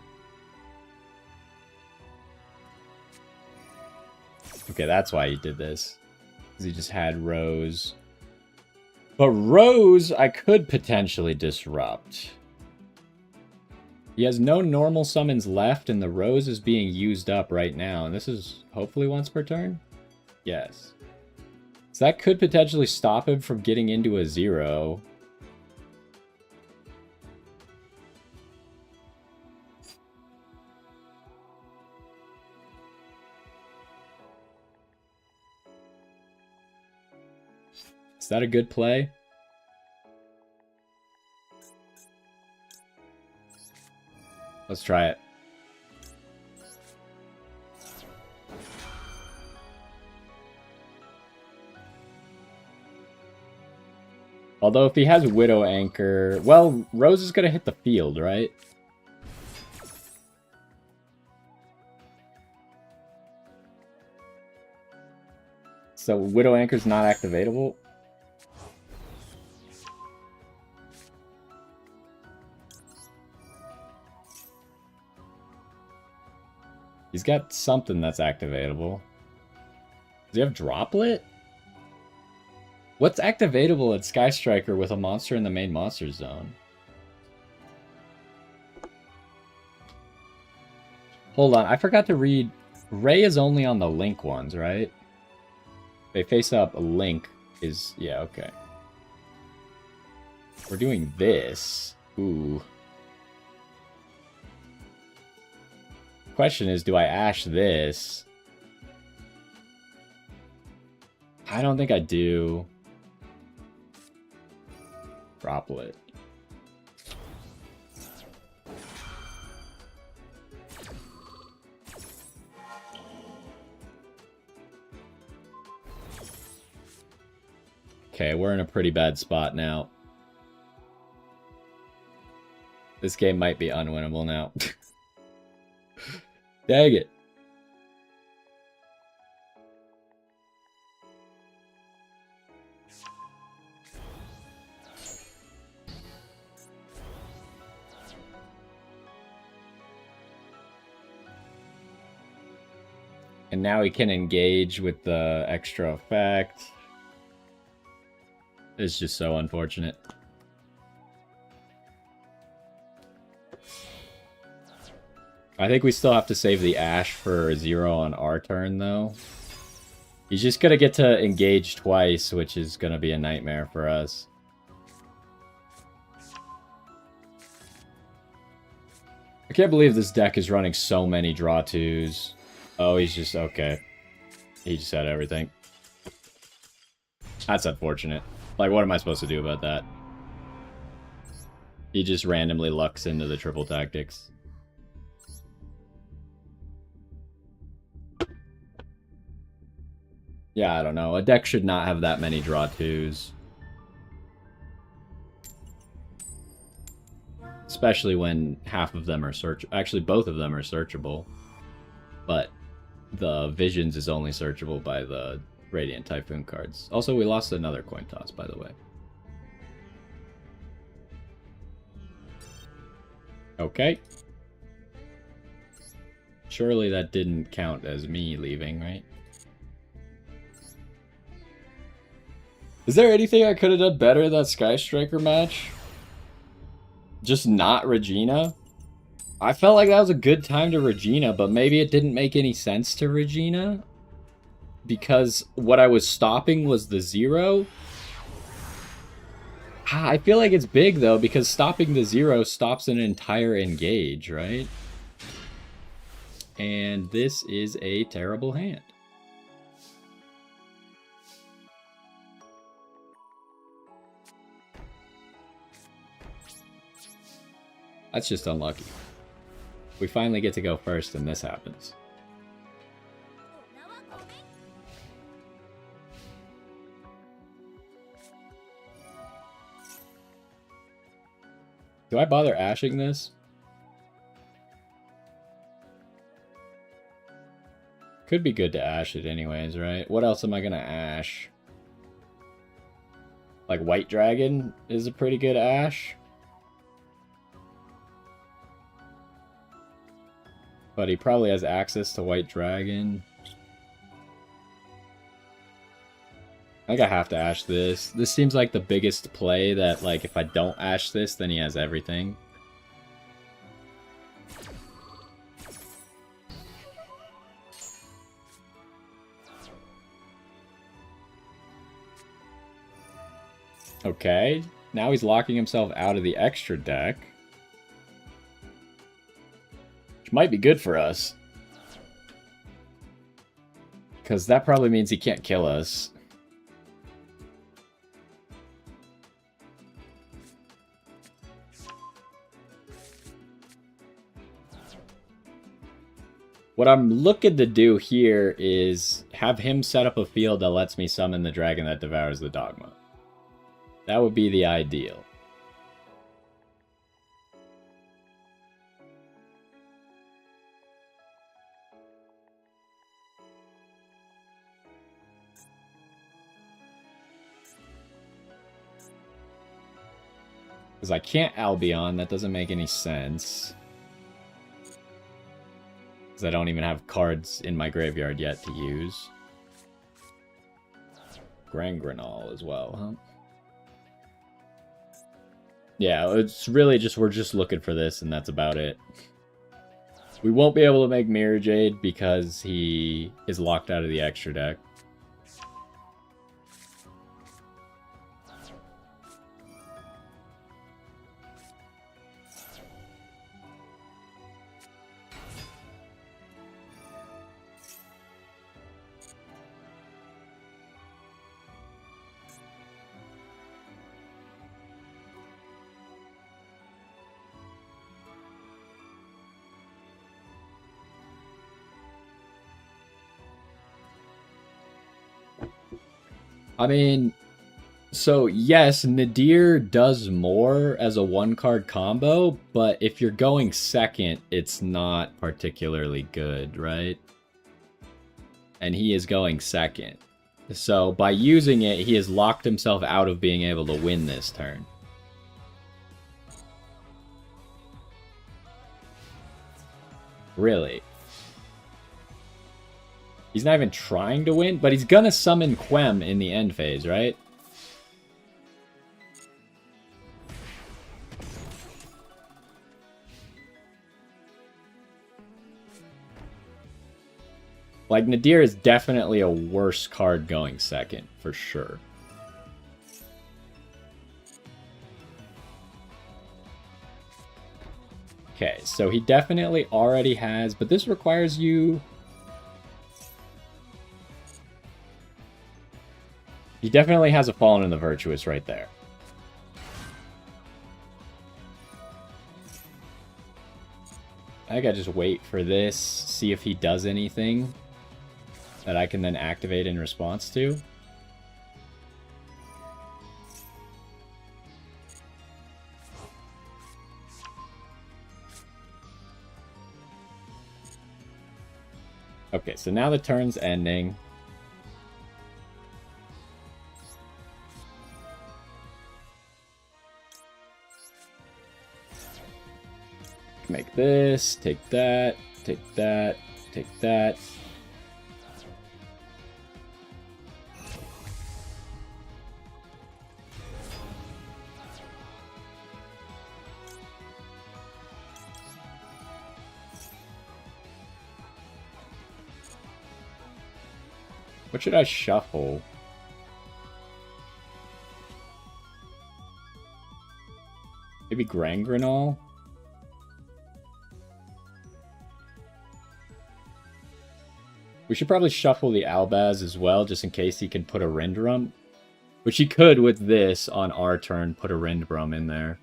Okay, that's why he did this. Because he just had Rose. But Rose, I could potentially disrupt. He has no normal summons left, and the Rose is being used up right now. And this is hopefully once per turn? Yes. So that could potentially stop him from getting into a 0. Is that a good play? Let's try it. Although if he has Widow Anchor... Well, Rose is going to hit the field, right? So Widow Anchor's not activatable? He's got something that's activatable. Does he have Droplet? What's activatable at Sky Striker with a monster in the main monster zone? Hold on, I forgot to read. Ray is only on the Link ones, right? They face up. Link is... Yeah, okay. We're doing this. Ooh. Question is, do I Ash this? I don't think I do. Droplet. Okay, we're in a pretty bad spot now. This game might be unwinnable now. Dang it. And now he can engage with the extra effect. It's just so unfortunate. I think we still have to save the Ash for 0 on our turn, though. He's just going to get to engage twice, which is going to be a nightmare for us. I can't believe this deck is running so many draw 2s. Oh, he's just... Okay. He just had everything. That's unfortunate. Like, what am I supposed to do about that? He just randomly lucks into the triple tactics. Yeah, I don't know. A deck should not have that many draw 2s. Especially when half of them are actually, both of them are searchable. But the Visions is only searchable by the Radiant Typhoon cards. Also, we lost another coin toss, by the way. Okay. Surely that didn't count as me leaving, right? Is there anything I could have done better in that Sky Striker match? Just not Regina? I felt like that was a good time to Regina, but maybe it didn't make any sense to Regina? Because what I was stopping was the 0? I feel like it's big, though, because stopping the 0 stops an entire engage, right? And this is a terrible hand. That's just unlucky. We finally get to go first and this happens. Do I bother ashing this? Could be good to ash it anyways, right? What else am I gonna ash? Like White Dragon is a pretty good ash. But he probably has access to White Dragon. I think I have to ash this. This seems like the biggest play that, like, if I don't ash this, then he has everything. Okay, now he's locking himself out of the extra deck. Which might be good for us. Because that probably means he can't kill us. What I'm looking to do here is have him set up a field that lets me summon the dragon that devours the dogma. That would be the ideal. Because I can't Albion, that doesn't make any sense. Because I don't even have cards in my graveyard yet to use. Grangrenol as well, huh? Yeah, it's really just, we're just looking for this, and that's about it. We won't be able to make Mirror Jade because he is locked out of the extra deck. I mean, so yes, Nadir does more as a one-card combo, but if you're going second, it's not particularly good, right? And he is going second. So by using it, he has locked himself out of being able to win this turn. Really? He's not even trying to win, but he's gonna summon Quem in the end phase, right? Like, Nadir is definitely a worse card going second, for sure. Okay, so he definitely already has, but this requires you... He definitely has a Fallen in the Virtuous right there. I gotta just wait for this, see if he does anything that I can then activate in response to. Okay, so now the turn's ending. Make this, take that, take that, take that. What should I shuffle? Maybe Grangrenol? We should probably shuffle the Albaz as well, just in case he can put a Rindrum. Which he could with this on our turn, put a Rindrum in there.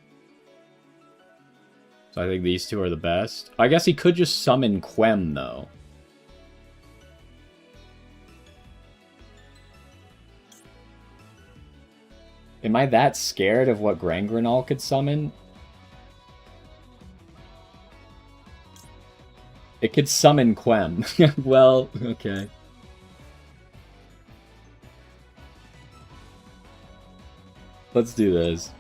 So I think these two are the best. I guess he could just summon Quem, though. Am I that scared of what Grangrenol could summon? It could summon Quem. Well, okay. Let's do this.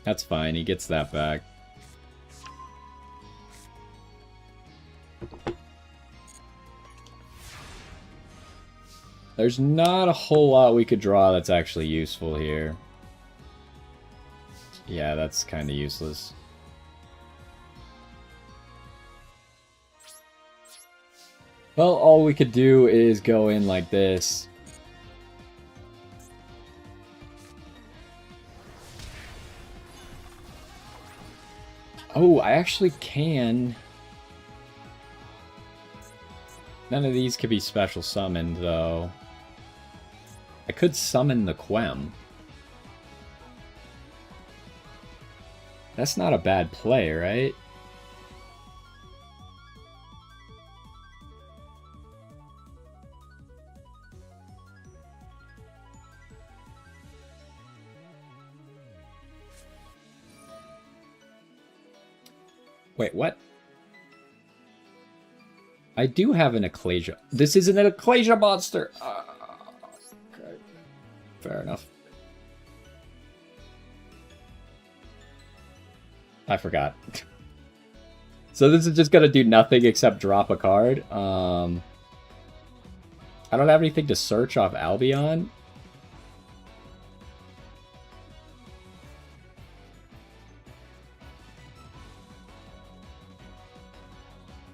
That's fine, he gets that back. There's not a whole lot we could draw that's actually useful here. Yeah, that's kind of useless. Well, all we could do is go in like this. Oh, I actually can. None of these could be special summoned, though. I could summon the Quem. That's not a bad play, right? Wait, what? I do have an Ecclesia. This isn't an Ecclesia monster! Okay. Fair enough. I forgot. So this is just gonna do nothing except drop a card. I don't have anything to search off Albion.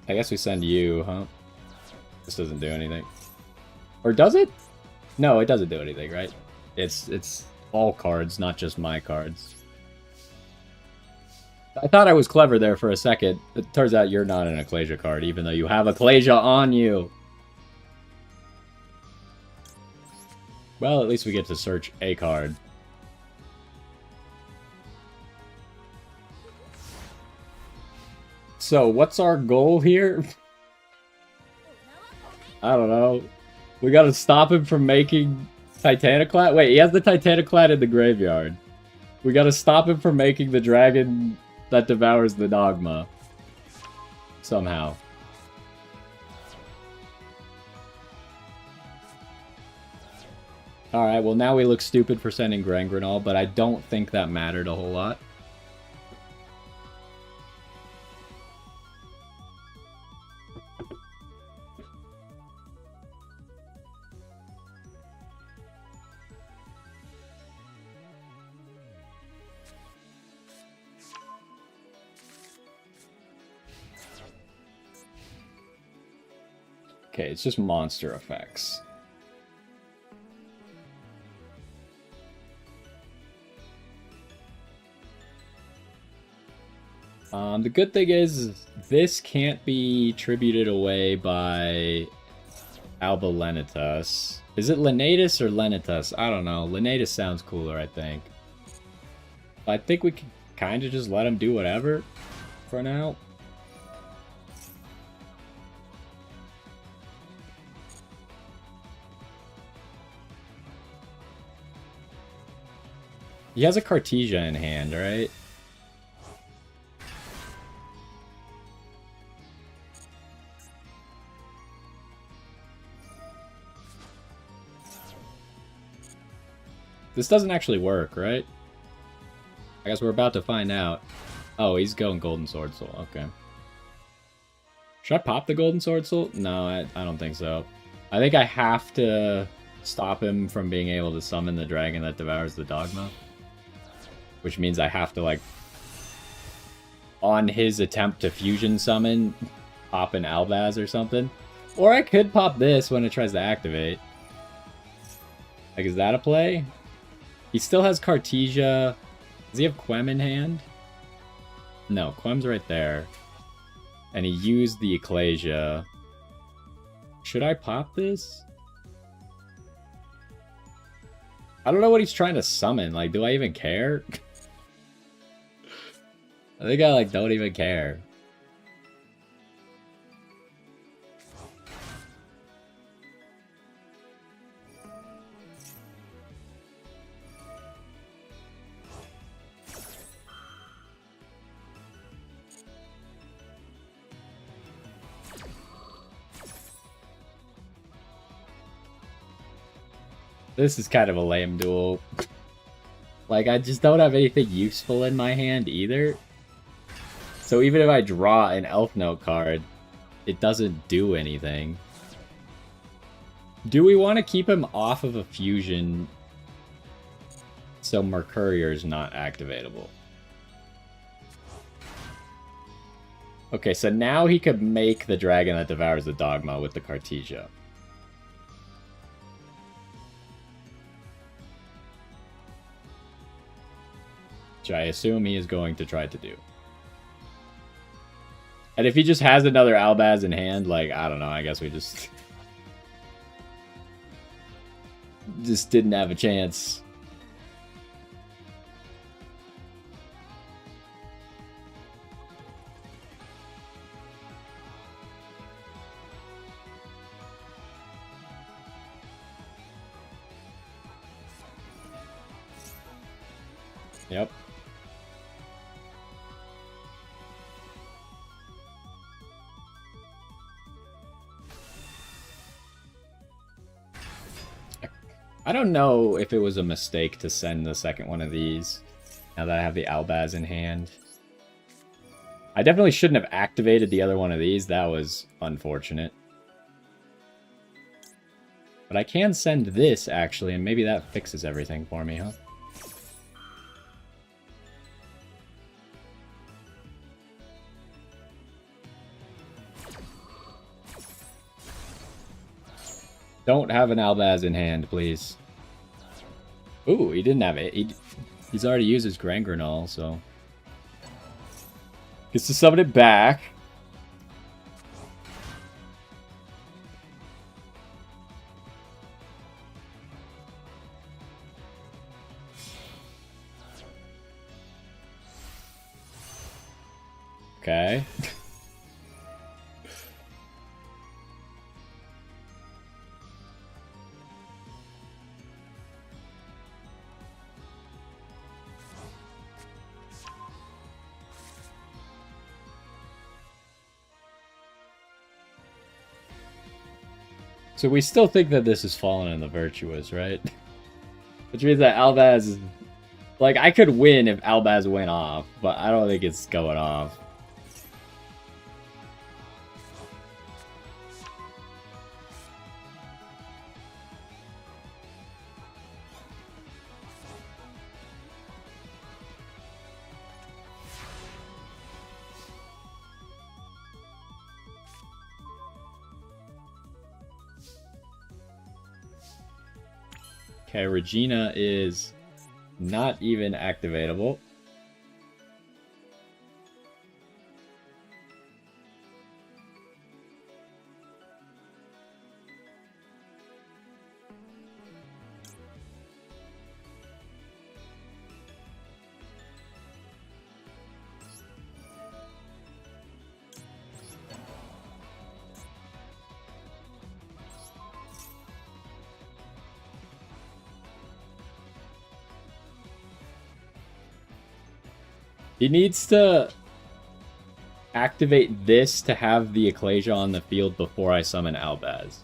I guess we send you, huh? This doesn't do anything. Or does it? No, it doesn't do anything, right? It's all cards, not just my cards. I thought I was clever there for a second. It turns out you're not an Ecclesia card, even though you have Ecclesia on you. Well, at least we get to search a card. So, what's our goal here? I don't know. We gotta stop him from making Titaniclad? Wait, he has the Titaniclad in the graveyard. We gotta stop him from making the dragon that devours the Dogma. Somehow. Alright, well now we look stupid for sending Grangrenol, but I don't think that mattered a whole lot. Okay, it's just monster effects. The good thing is this can't be tributed away by Alba Lenitus. Is it Lenatus or Lenitus? I don't know. Lenatus sounds cooler, I think. I think we can kind of just let him do whatever for now. He has a Cartesia in hand, right? This doesn't actually work, right? I guess we're about to find out. Oh, he's going Golden Sword Soul. Okay. Should I pop the Golden Sword Soul? No, I don't think so. I think I have to stop him from being able to summon the dragon that devours the Dogma. Which means I have to, like, on his attempt to fusion summon, pop an Albaz or something. Or I could pop this when it tries to activate. Like, is that a play? He still has Cartesia. Does he have Quem in hand? No, Quem's right there. And he used the Ecclesia. Should I pop this? I don't know what he's trying to summon. Like, do I even care? I think I, like, don't even care. This is kind of a lame duel. Like, I just don't have anything useful in my hand either. So even if I draw an Elfnote card, it doesn't do anything. Do we want to keep him off of a fusion so Mercurier's not activatable? Okay, so now he could make the dragon that devours the dogma with the Cartesia. Which I assume he is going to try to do. And if he just has another Albaz in hand, like, I don't know, I guess we just didn't have a chance. Yep. I don't know if it was a mistake to send the second one of these, now that I have the Albaz in hand. I definitely shouldn't have activated the other one of these. That was unfortunate. But I can send this, actually, and maybe that fixes everything for me, huh? Don't have an Albaz in hand, please. Ooh, he didn't have it. He's already used his Grangranol, so... Gets to summon it back. Okay. So we still think that this is Fallen in the Virtuous, right? Which means that Albaz is... Like, I could win if Albaz went off, but I don't think it's going off. Okay, Regina is not even activatable. He needs to activate this to have the Ecclesia on the field before I summon Albaz.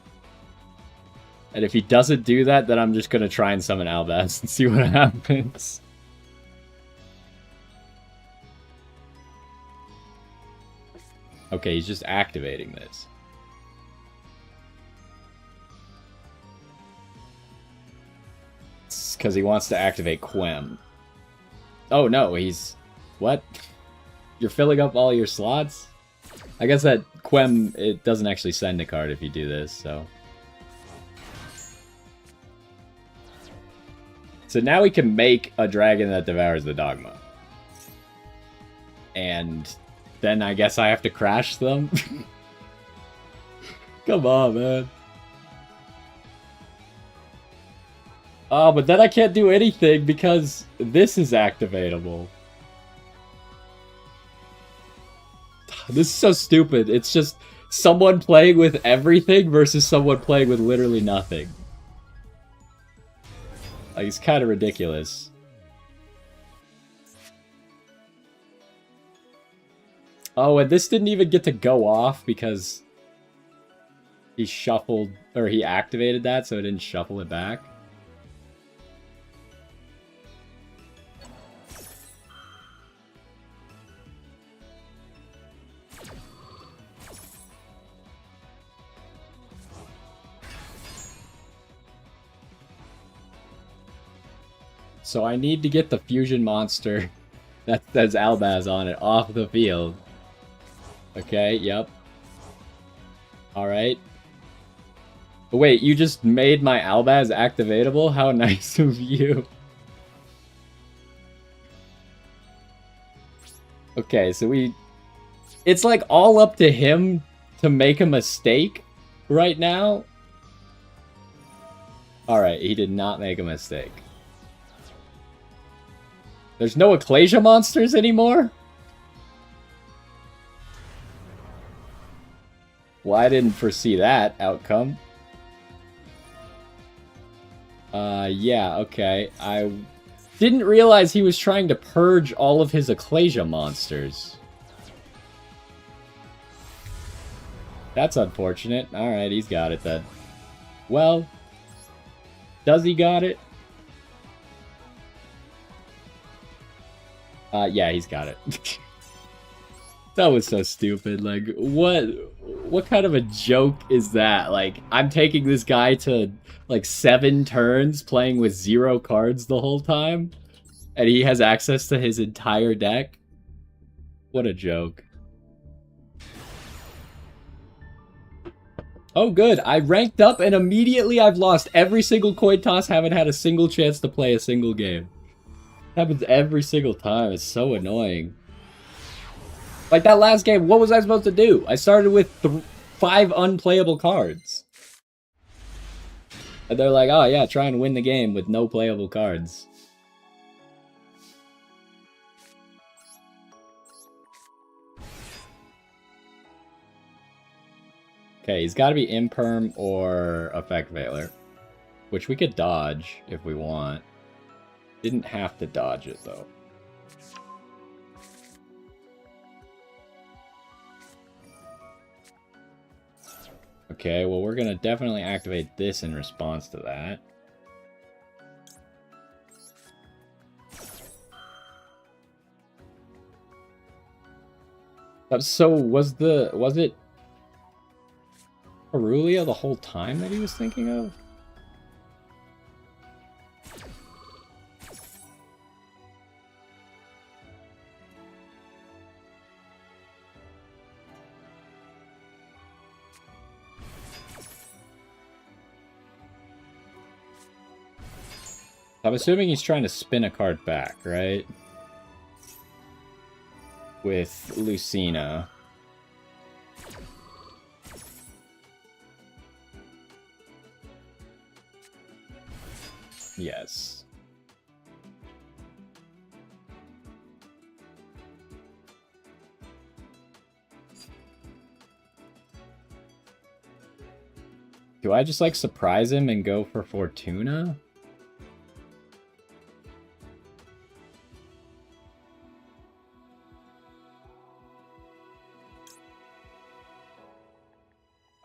And if he doesn't do that, then I'm just going to try and summon Albaz and see what happens. Okay, he's just activating this. It's because he wants to activate Quem. Oh no, he's... What? You're filling up all your slots? I guess that Quem, it doesn't actually send a card if you do this, so... So now we can make a dragon that devours the dogma. And then I guess I have to crash them? Come on, man. Oh, but then I can't do anything because this is activatable. This is so stupid. It's just someone playing with everything versus someone playing with literally nothing. Like, it's kind of ridiculous. Oh, and this didn't even get to go off because he shuffled, or he activated that, so it didn't shuffle it back. So I need to get the fusion monster that says Albaz on it off the field. Okay, yep. Alright. Wait, you just made my Albaz activatable? How nice of you. Okay, so it's like all up to him to make a mistake right now. Alright, he did not make a mistake. There's no Ecclesia monsters anymore? Well, I didn't foresee that outcome. Yeah, okay. I didn't realize he was trying to purge all of his Ecclesia monsters. That's unfortunate. Alright, he's got it then. Well, does he got it? Yeah, he's got it. That was so stupid. Like, what kind of a joke is that? Like, I'm taking this guy to, like, 7 turns playing with 0 cards the whole time, and he has access to his entire deck? What a joke. Oh, good. I ranked up, and immediately I've lost every single coin toss, haven't had a single chance to play a single game. Happens every single time. It's so annoying. Like that last game, what was I supposed to do? I started with 5 unplayable cards. And they're like, oh yeah, try and win the game with no playable cards. Okay, he's got to be Imperm or Effect Veiler. Which we could dodge if we want. Didn't have to dodge it though. Okay, well we're gonna definitely activate this in response to that. So was it Aurelia the whole time that he was thinking of? I'm assuming he's trying to spin a card back, right? With Lucina. Yes. Do I just like surprise him and go for Fortuna?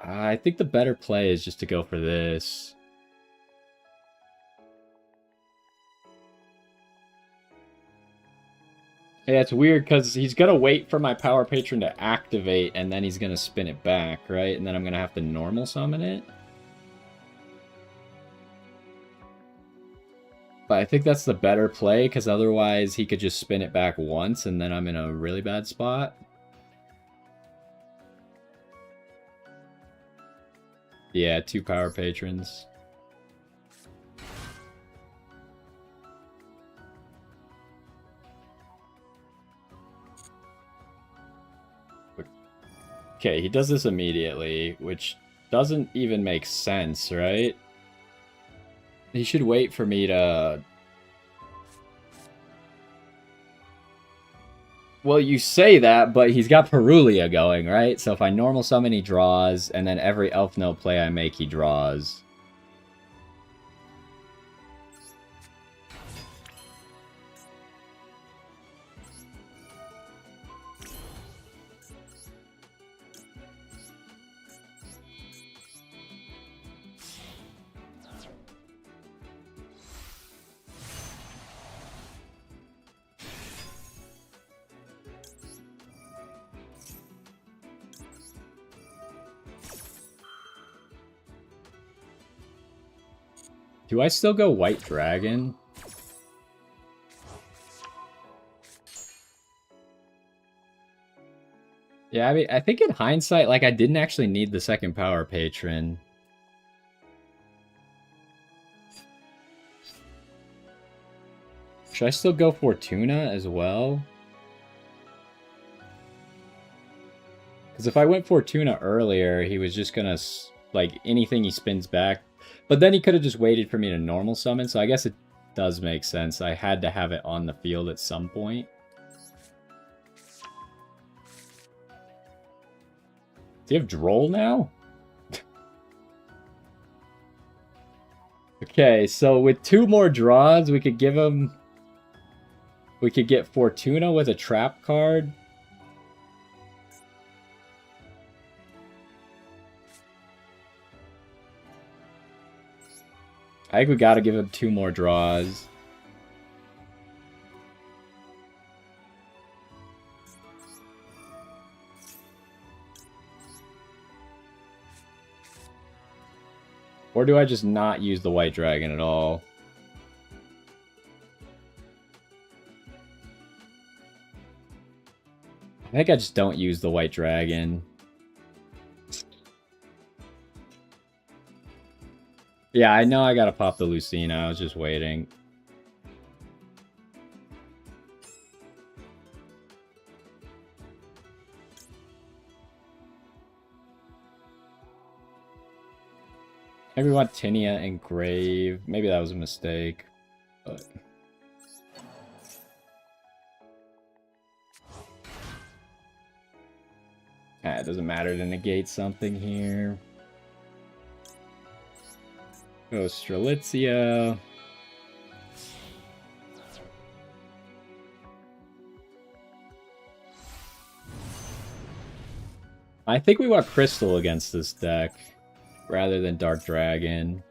I think the better play is just to go for this. Yeah, it's weird because he's going to wait for my Power Patron to activate and then he's going to spin it back, right? And then I'm going to have to normal summon it. But I think that's the better play because otherwise he could just spin it back once and then I'm in a really bad spot. Yeah, 2 Power Patrons. Okay, he does this immediately, which doesn't even make sense, right? He should wait for me to... Well, you say that, but he's got Perulia going, right? So if I normal summon, he draws, and then every Elfnote play I make, he draws. Do I still go White Dragon? Yeah, I mean, I think in hindsight, like, I didn't actually need the second power patron. Should I still go Fortuna as well? Because if I went Fortuna earlier, he was just gonna, like, anything he spins back. But then he could have just waited for me to normal summon, so I guess it does make sense. I had to have it on the field at some point. Do you have Droll now? Okay, so with 2 more draws, we could give him... We could get Fortuna with a trap card. I think we gotta give him 2 more draws. Or do I just not use the white dragon at all? I think I just don't use the white dragon. Yeah, I know I gotta pop the Lucina. I was just waiting. Maybe we want Tinia and Grave. Maybe that was a mistake. But... it doesn't matter to negate something here. Go Strelitzia. I think we want Crystal against this deck rather than Dark Dragon.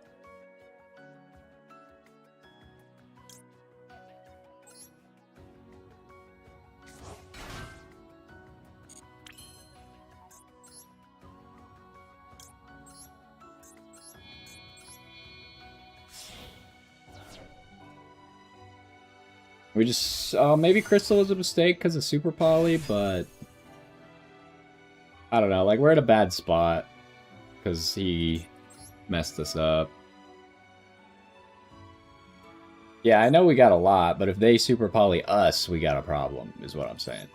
We just... maybe Crystal was a mistake because of Super Poly, but... I don't know. Like, we're at a bad spot because he messed us up. Yeah, I know we got a lot, but if they Super Poly us, we got a problem, is what I'm saying.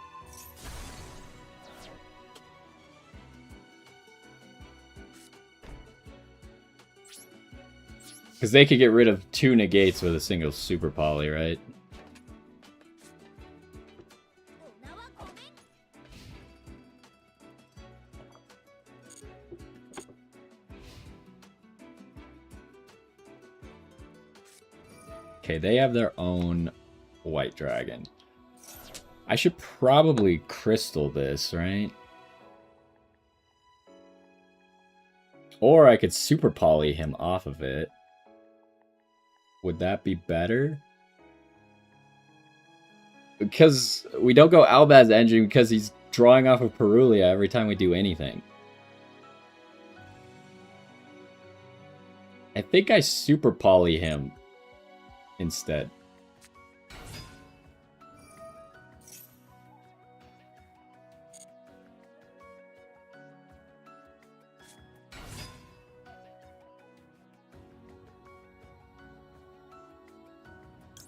Because they could get rid of 2 negates with a single Super Poly, right? Okay, they have their own white dragon. I should probably crystal this, right? Or I could super poly him off of it. Would that be better? Because we don't go Albaz engine because he's drawing off of Perulia every time we do anything. I think I super poly him instead.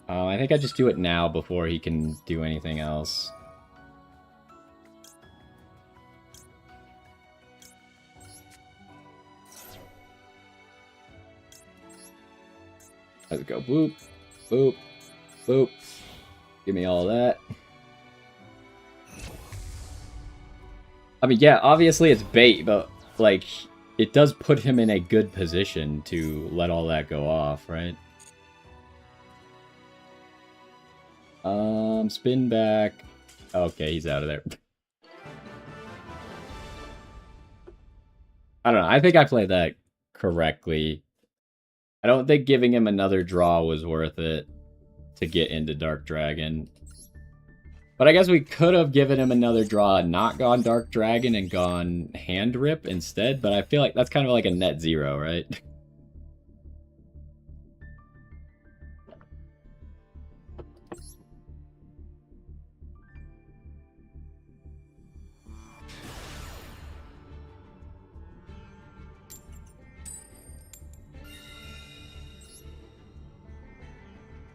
I think I just do it now before he can do anything else. Let's go. Boop, boop, boop. Give me all that. I mean, yeah, obviously it's bait, but, like, it does put him in a good position to let all that go off, right? Spin back. Okay, he's out of there. I don't know. I think I played that correctly. I don't think giving him another draw was worth it to get into Dark Dragon. But I guess we could have given him another draw, not gone Dark Dragon and gone Hand Rip instead, but I feel like that's kind of like a net zero, right?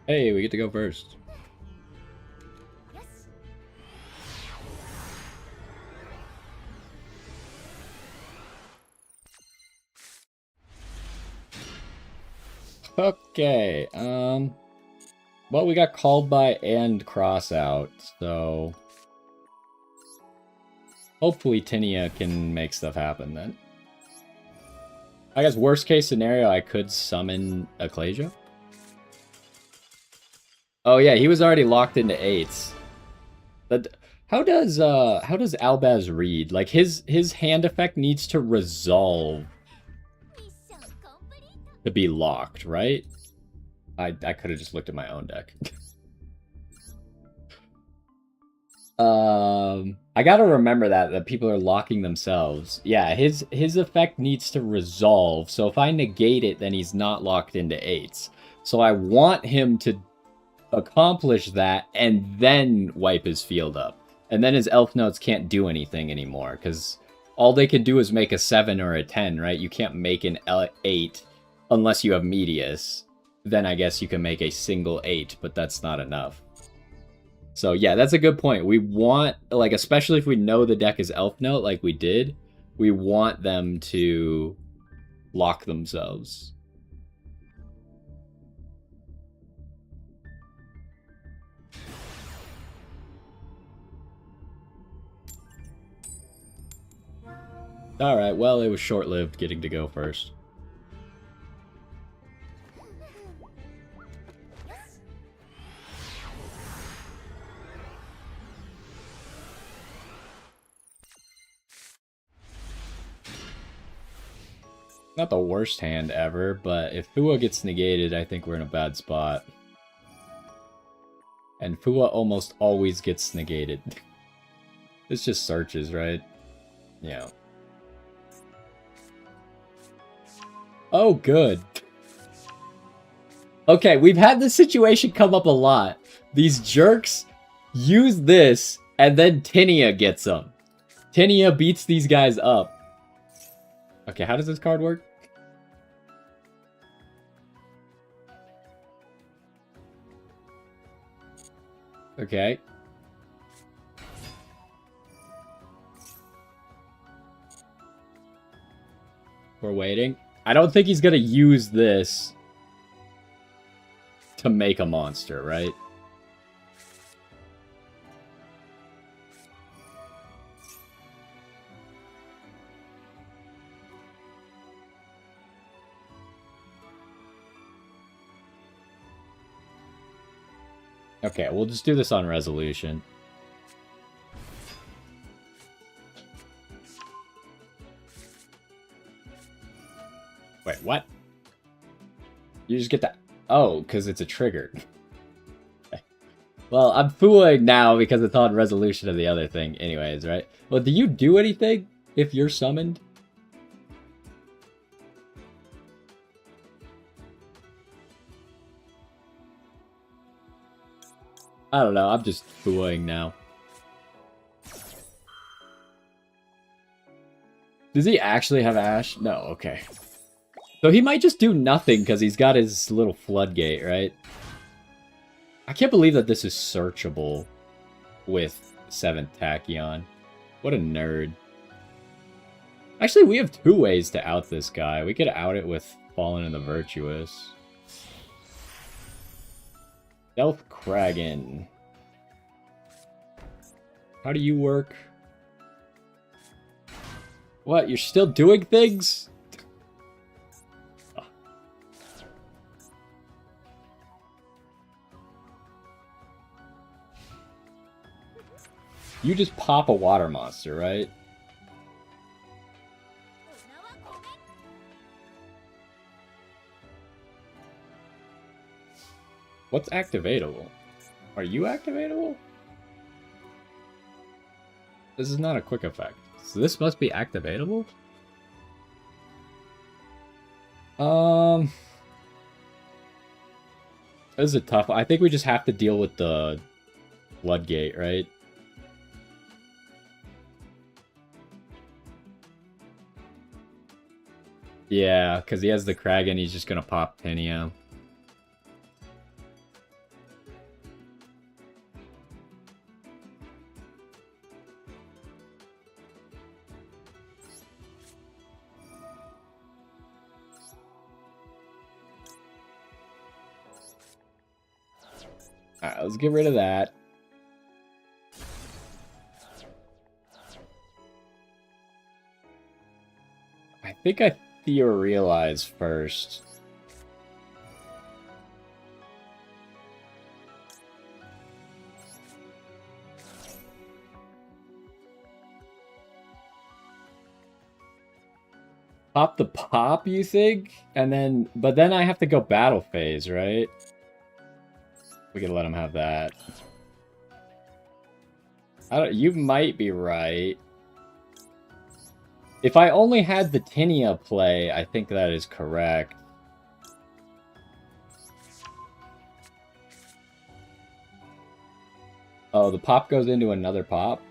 Hey, we get to go first. Okay, well, we got called by and cross out, so hopefully Tinia can make stuff happen then. I guess worst case scenario, I could summon Ecclesia. Oh yeah, he was already locked into 8s. But how does Albaz read? Like his hand effect needs to resolve to be locked, right? I could have just looked at my own deck. I gotta remember that people are locking themselves. Yeah, his effect needs to resolve. So if I negate it, then he's not locked into 8s. So I want him to accomplish that and then wipe his field up. And then his Elfnotes can't do anything anymore because all they can do is make a 7 or a 10, right? You can't make an 8 unless you have Medius. Then I guess you can make a single 8, but that's not enough. So yeah, that's a good point. We want, like, especially if we know the deck is Elfnote like we did, we want them to lock themselves. Alright, well, it was short-lived getting to go first. Not the worst hand ever, but if Fua gets negated, I think we're in a bad spot. And Fua almost always gets negated. It's just searches, right? Yeah. Oh, good. Okay, we've had this situation come up a lot. These jerks use this, and then Tinia gets them. Tinia beats these guys up. Okay, how does this card work? Okay. We're waiting. I don't think he's gonna use this to make a monster, right? Okay, we'll just do this on resolution. Wait, what? You just get that. Oh, because it's a trigger. Okay. Well, I'm fooling now because it's on resolution of the other thing anyways, right? Well, do you do anything if you're summoned? I don't know, I'm just fooling now. Does he actually have Ash? No, okay. So he might just do nothing because he's got his little floodgate, right? I can't believe that this is searchable with 7th Tachyon. What a nerd. Actually, we have 2 ways to out this guy. We could out it with Fallen in the Virtuous. Stealth Kragan. How do you work? What, you're still doing things? You just pop a water monster, right? What's activatable? Are you activatable? This is not a quick effect. So this must be activatable? This is a tough one. I think we just have to deal with the floodgate, right? Yeah, because he has the Kragan, he's just gonna pop Tinia. Alright, let's get rid of that. I think I theorialize first. Pop the pop, you think? And then, but then I have to go battle phase, right? We can let him have that. You might be right. If I only had the Tinia play, I think that is correct. Oh, the pop goes into another pop?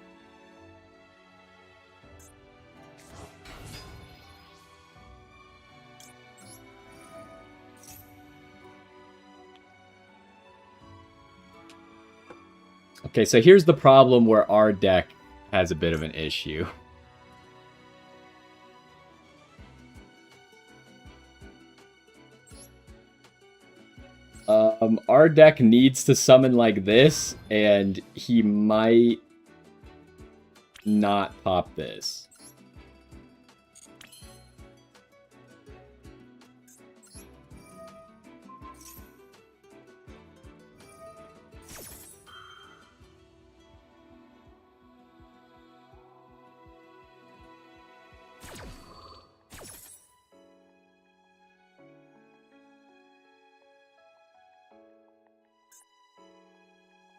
Okay, so here's the problem where our deck has a bit of an issue. Our deck needs to summon like this, and he might not pop this.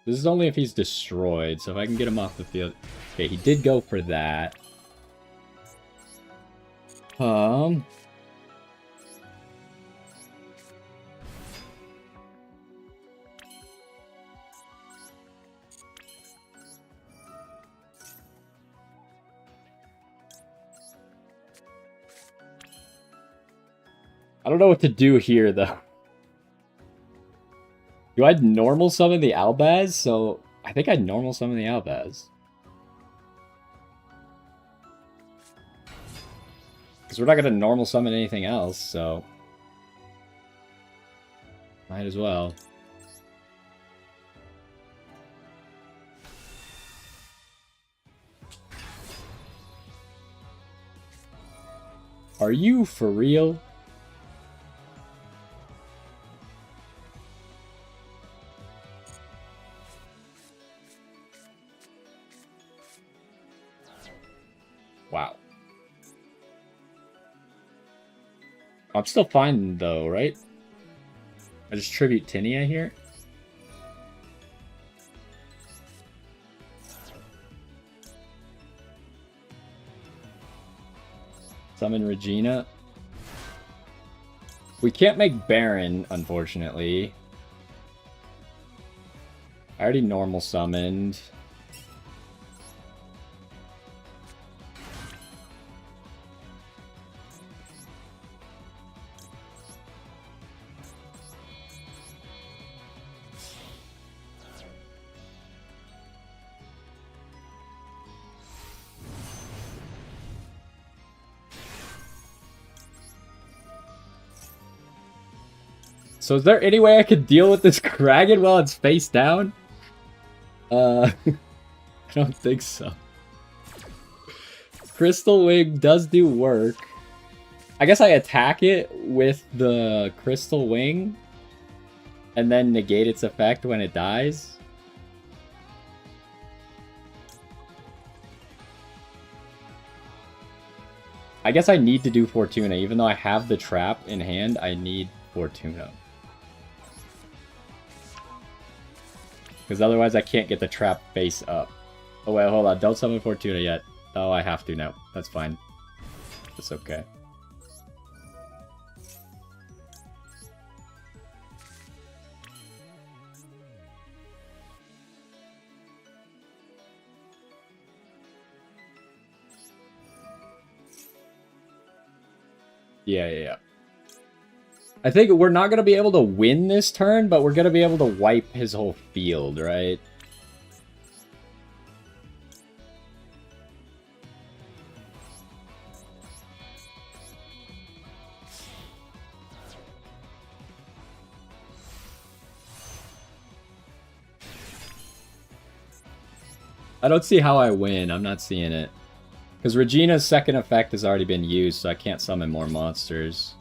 This is only if he's destroyed, so if I can get him off the field... Okay, he did go for that. I don't know what to do here, though. Do I normal summon the Albaz? So, I think I'd normal summon the Albaz. Because we're not going to normal summon anything else, so... Might as well. Are you for real? Wow. I'm still fine, though, right? I just tribute Tinia here. Summon Regina. We can't make Baron, unfortunately. I already normal summoned. So is there any way I could deal with this Kraken while it's face down? I don't think so. Crystal Wing does do work. I guess I attack it with the Crystal Wing and then negate its effect when it dies. I guess I need to do Fortuna. Even though I have the trap in hand, I need Fortuna. Because otherwise I can't get the trap face up. Oh wait, hold on. Don't summon Fortuna yet. Oh, I have to now. That's fine. That's okay. Yeah. I think we're not going to be able to win this turn, but we're going to be able to wipe his whole field, right? I don't see how I win. I'm not seeing it. Because Regina's second effect has already been used, so I can't summon more monsters.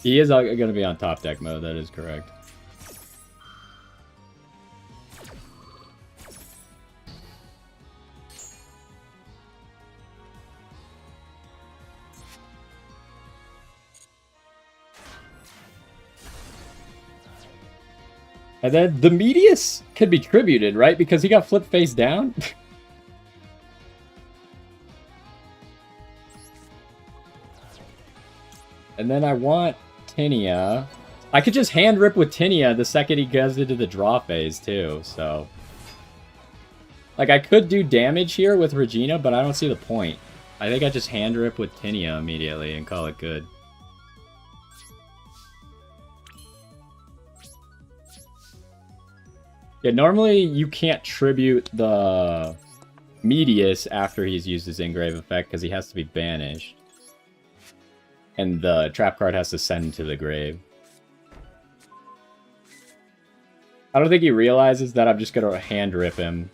He is going to be on top deck mode, that is correct. And then the Medius could be tributed, right? Because he got flipped face down. And then I want Tinia. I could just hand rip with Tinia the second he goes into the draw phase, too, so... Like, I could do damage here with Regina, but I don't see the point. I think I just hand rip with Tinia immediately and call it good. Yeah, normally you can't tribute the Medius after he's used his engrave effect because he has to be banished. And the trap card has to send to the grave. I don't think he realizes that I'm just going to hand rip him.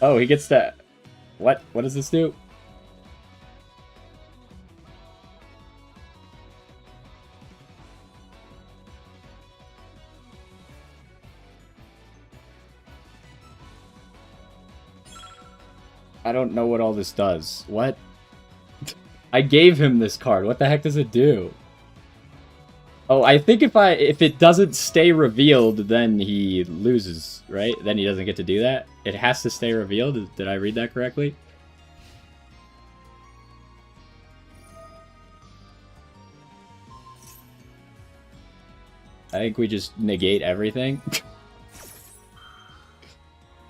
Oh, he gets to... What? What does this do? I don't know what all this does. What? I gave him this card. What the heck does it do? Oh, I think if it doesn't stay revealed, then he loses, right? Then he doesn't get to do that? It has to stay revealed? Did I read that correctly? I think we just negate everything.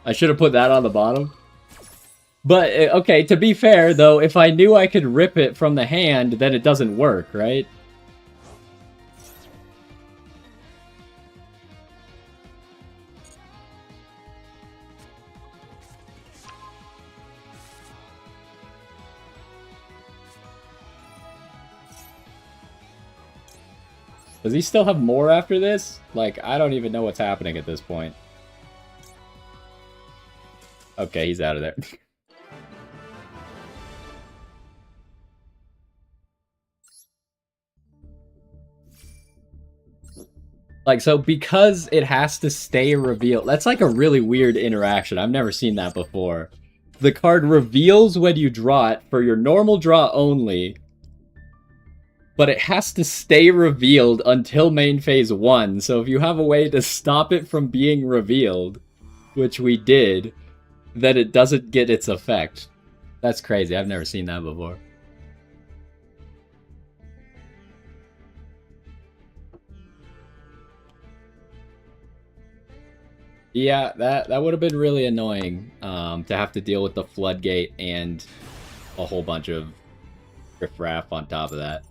I should have put that on the bottom. But, okay, to be fair, though, if I knew I could rip it from the hand, then it doesn't work, right? Does he still have more after this? Like, I don't even know what's happening at this point. Okay, he's out of there. Like, so because it has to stay revealed, that's like a really weird interaction. I've never seen that before. The card reveals when you draw it for your normal draw only, but it has to stay revealed until main phase 1. So if you have a way to stop it from being revealed, which we did, then it doesn't get its effect. That's crazy. I've never seen that before. Yeah, that would have been really annoying to have to deal with the floodgate and a whole bunch of riffraff on top of that.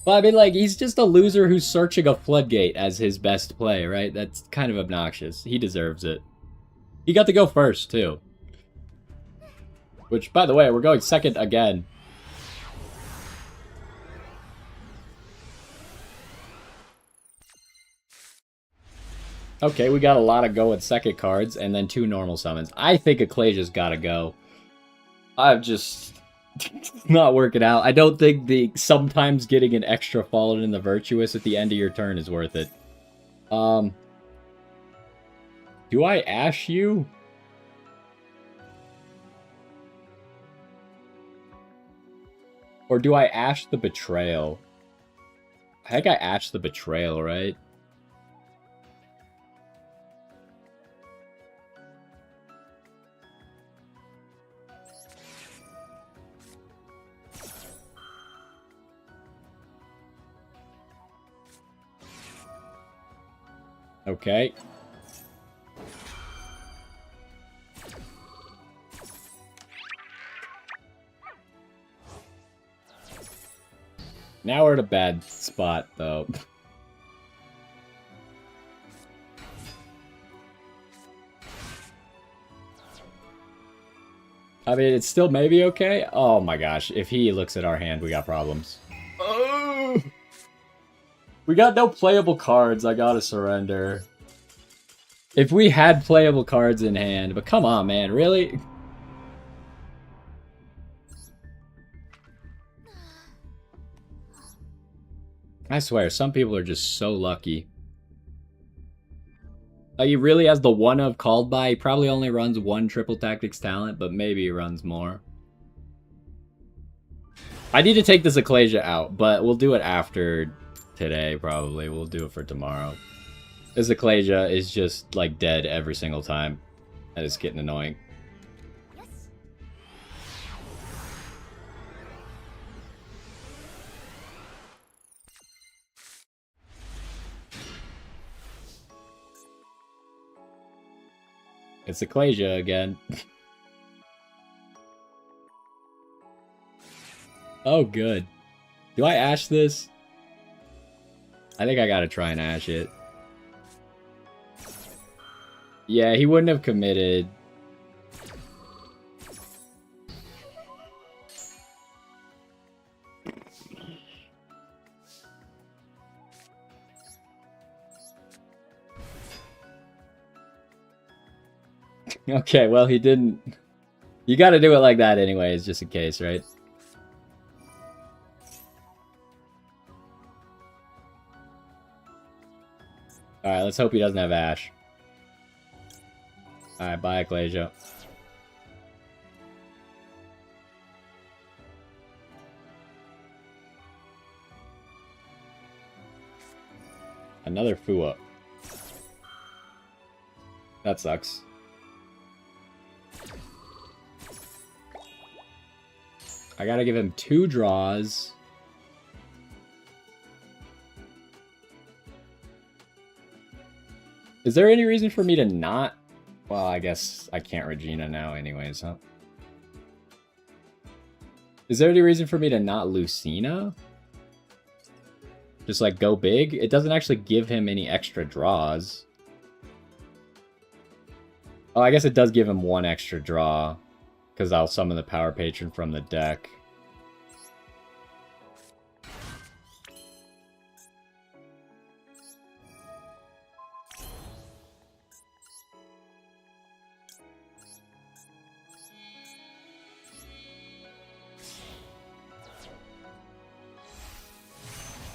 But I mean, like, he's just a loser who's searching a floodgate as his best play, right? That's kind of obnoxious. He deserves it. He got to go first, too. Which, by the way, we're going second again. Okay, we got a lot of go at second cards, and then 2 normal summons. I think Ecclesia's gotta go. I'm just not working out. I don't think the sometimes getting an extra Fallen in the Virtuous at the end of your turn is worth it. Do I Ash you? Or do I Ash the Betrayal? I think I Ash the Betrayal, right? Okay. Now we're in a bad spot, though. I mean, it's still maybe okay. Oh my gosh, if he looks at our hand, we got problems. Oh! We got no playable cards, I gotta surrender. If we had playable cards in hand, but come on, man, really? I swear, some people are just so lucky. He really has the one of called by. He probably only runs one triple tactics talent, but maybe he runs more. I need to take this Ecclesia out, but we'll do it after today, probably. We'll do it for tomorrow. This Ecclesia is just, like, dead every single time. That is getting annoying. It's Ecclesia again. Oh, good. Do I Ash this? I think I gotta try and Ash it. Yeah, he wouldn't have committed. Okay, well, he didn't. You gotta do it like that anyways, just in case, right? Alright, let's hope he doesn't have Ash. Alright, bye, Ecclesia. Another Fua. That sucks. I gotta give him 2 draws. Is there any reason for me to not? Well, I guess I can't Regina now anyways, huh? Is there any reason for me to not Lucina? Just like go big? It doesn't actually give him any extra draws. Oh, I guess it does give him 1 extra draw. Because I'll summon the Power Patron from the deck.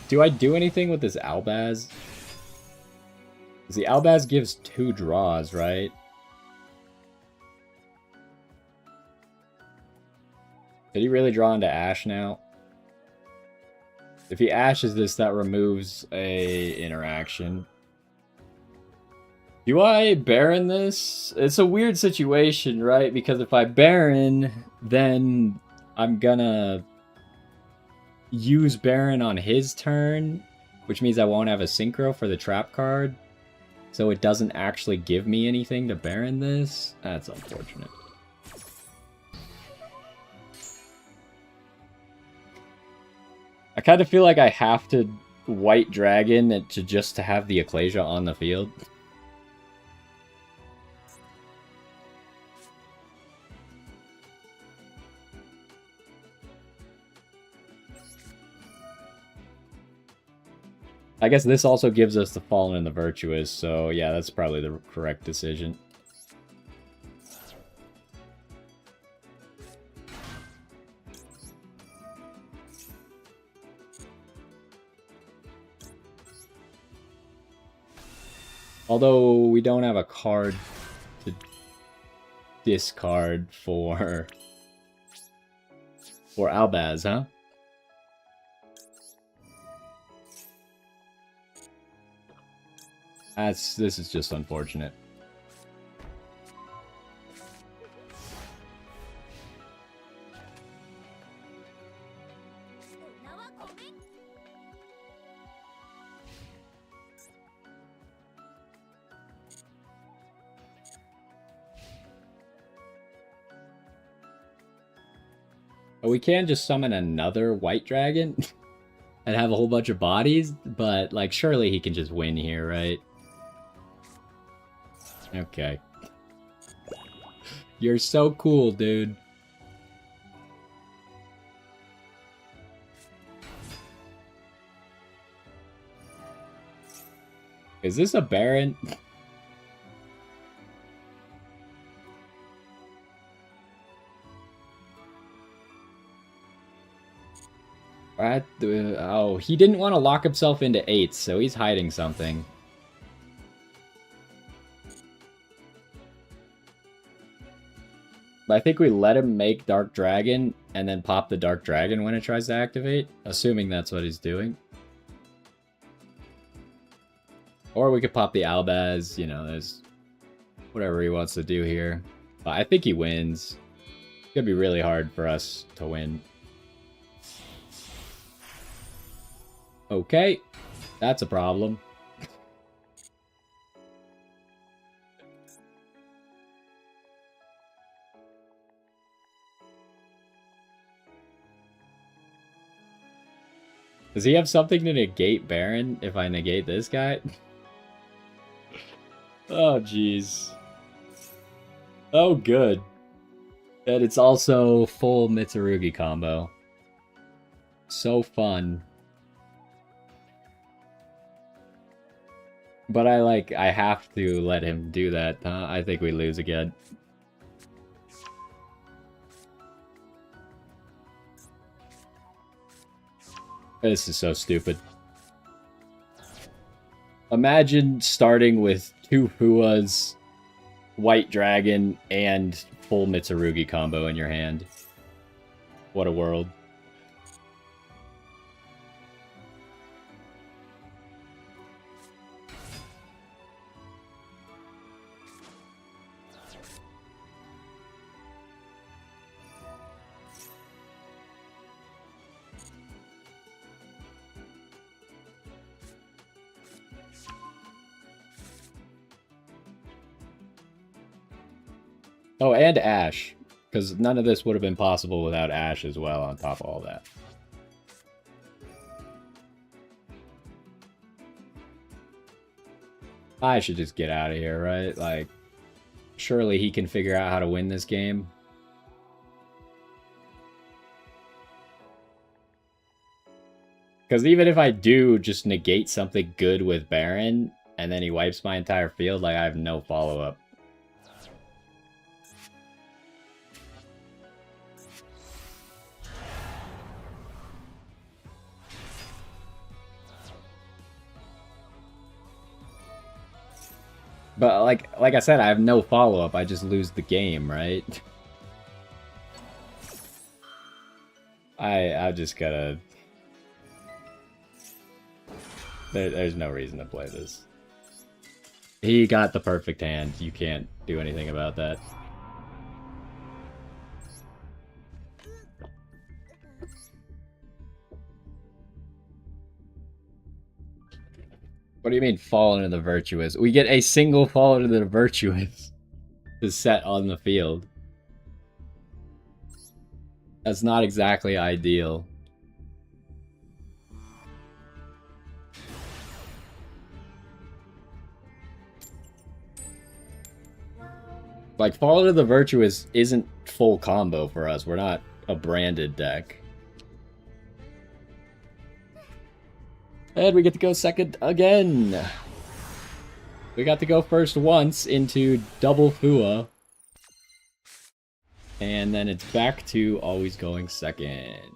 Do I do anything with this Albaz? Because the Albaz gives 2 draws, right? Did he really draw into Ash now? If he Ashes this, that removes a interaction. Do I Baron this? It's a weird situation, right? Because if I Baron, then I'm gonna use Baron on his turn, which means I won't have a Synchro for the trap card. So it doesn't actually give me anything to Baron this. That's unfortunate. I kind of feel like I have to White Dragon to just to have the Ecclesia on the field. I guess this also gives us the Fallen and the Virtuous, so yeah, that's probably the correct decision. Although we don't have a card to discard for Albaz, huh? This is just unfortunate. But we can just summon another White Dragon and have a whole bunch of bodies, but like surely he can just win here, right? Okay. You're so cool, dude. Is this a Baron? Oh, he didn't want to lock himself into 8s, so he's hiding something. But I think we let him make Dark Dragon and then pop the Dark Dragon when it tries to activate, assuming that's what he's doing. Or we could pop the Albaz, you know, there's whatever he wants to do here. But I think he wins. It's gonna be really hard for us to win. Okay, that's a problem. Does he have something to negate Baron if I negate this guy? Oh, jeez. Oh, good. And it's also full Mitsurugi combo. So fun. But I have to let him do that, huh? I think we lose again. This is so stupid. Imagine starting with 2 Fuas, White Dragon, and full Mitsurugi combo in your hand. What a world. Oh, and Ash. Because none of this would have been possible without Ash as well on top of all that. I should just get out of here, right? Like, surely he can figure out how to win this game. Because even if I do just negate something good with Baron, and then he wipes my entire field, like, I have no follow-up. But like I said, I have no follow-up. I just lose the game, right? I just gotta... There's no reason to play this. He got the perfect hand. You can't do anything about that. What do you mean fall into the virtuous? We get a single fall into the virtuous to set on the field. That's not exactly ideal. Like, fall into the virtuous isn't full combo for us. We're not a branded deck. And we get to go second again. We got to go first once into double Fua. And then it's back to always going second.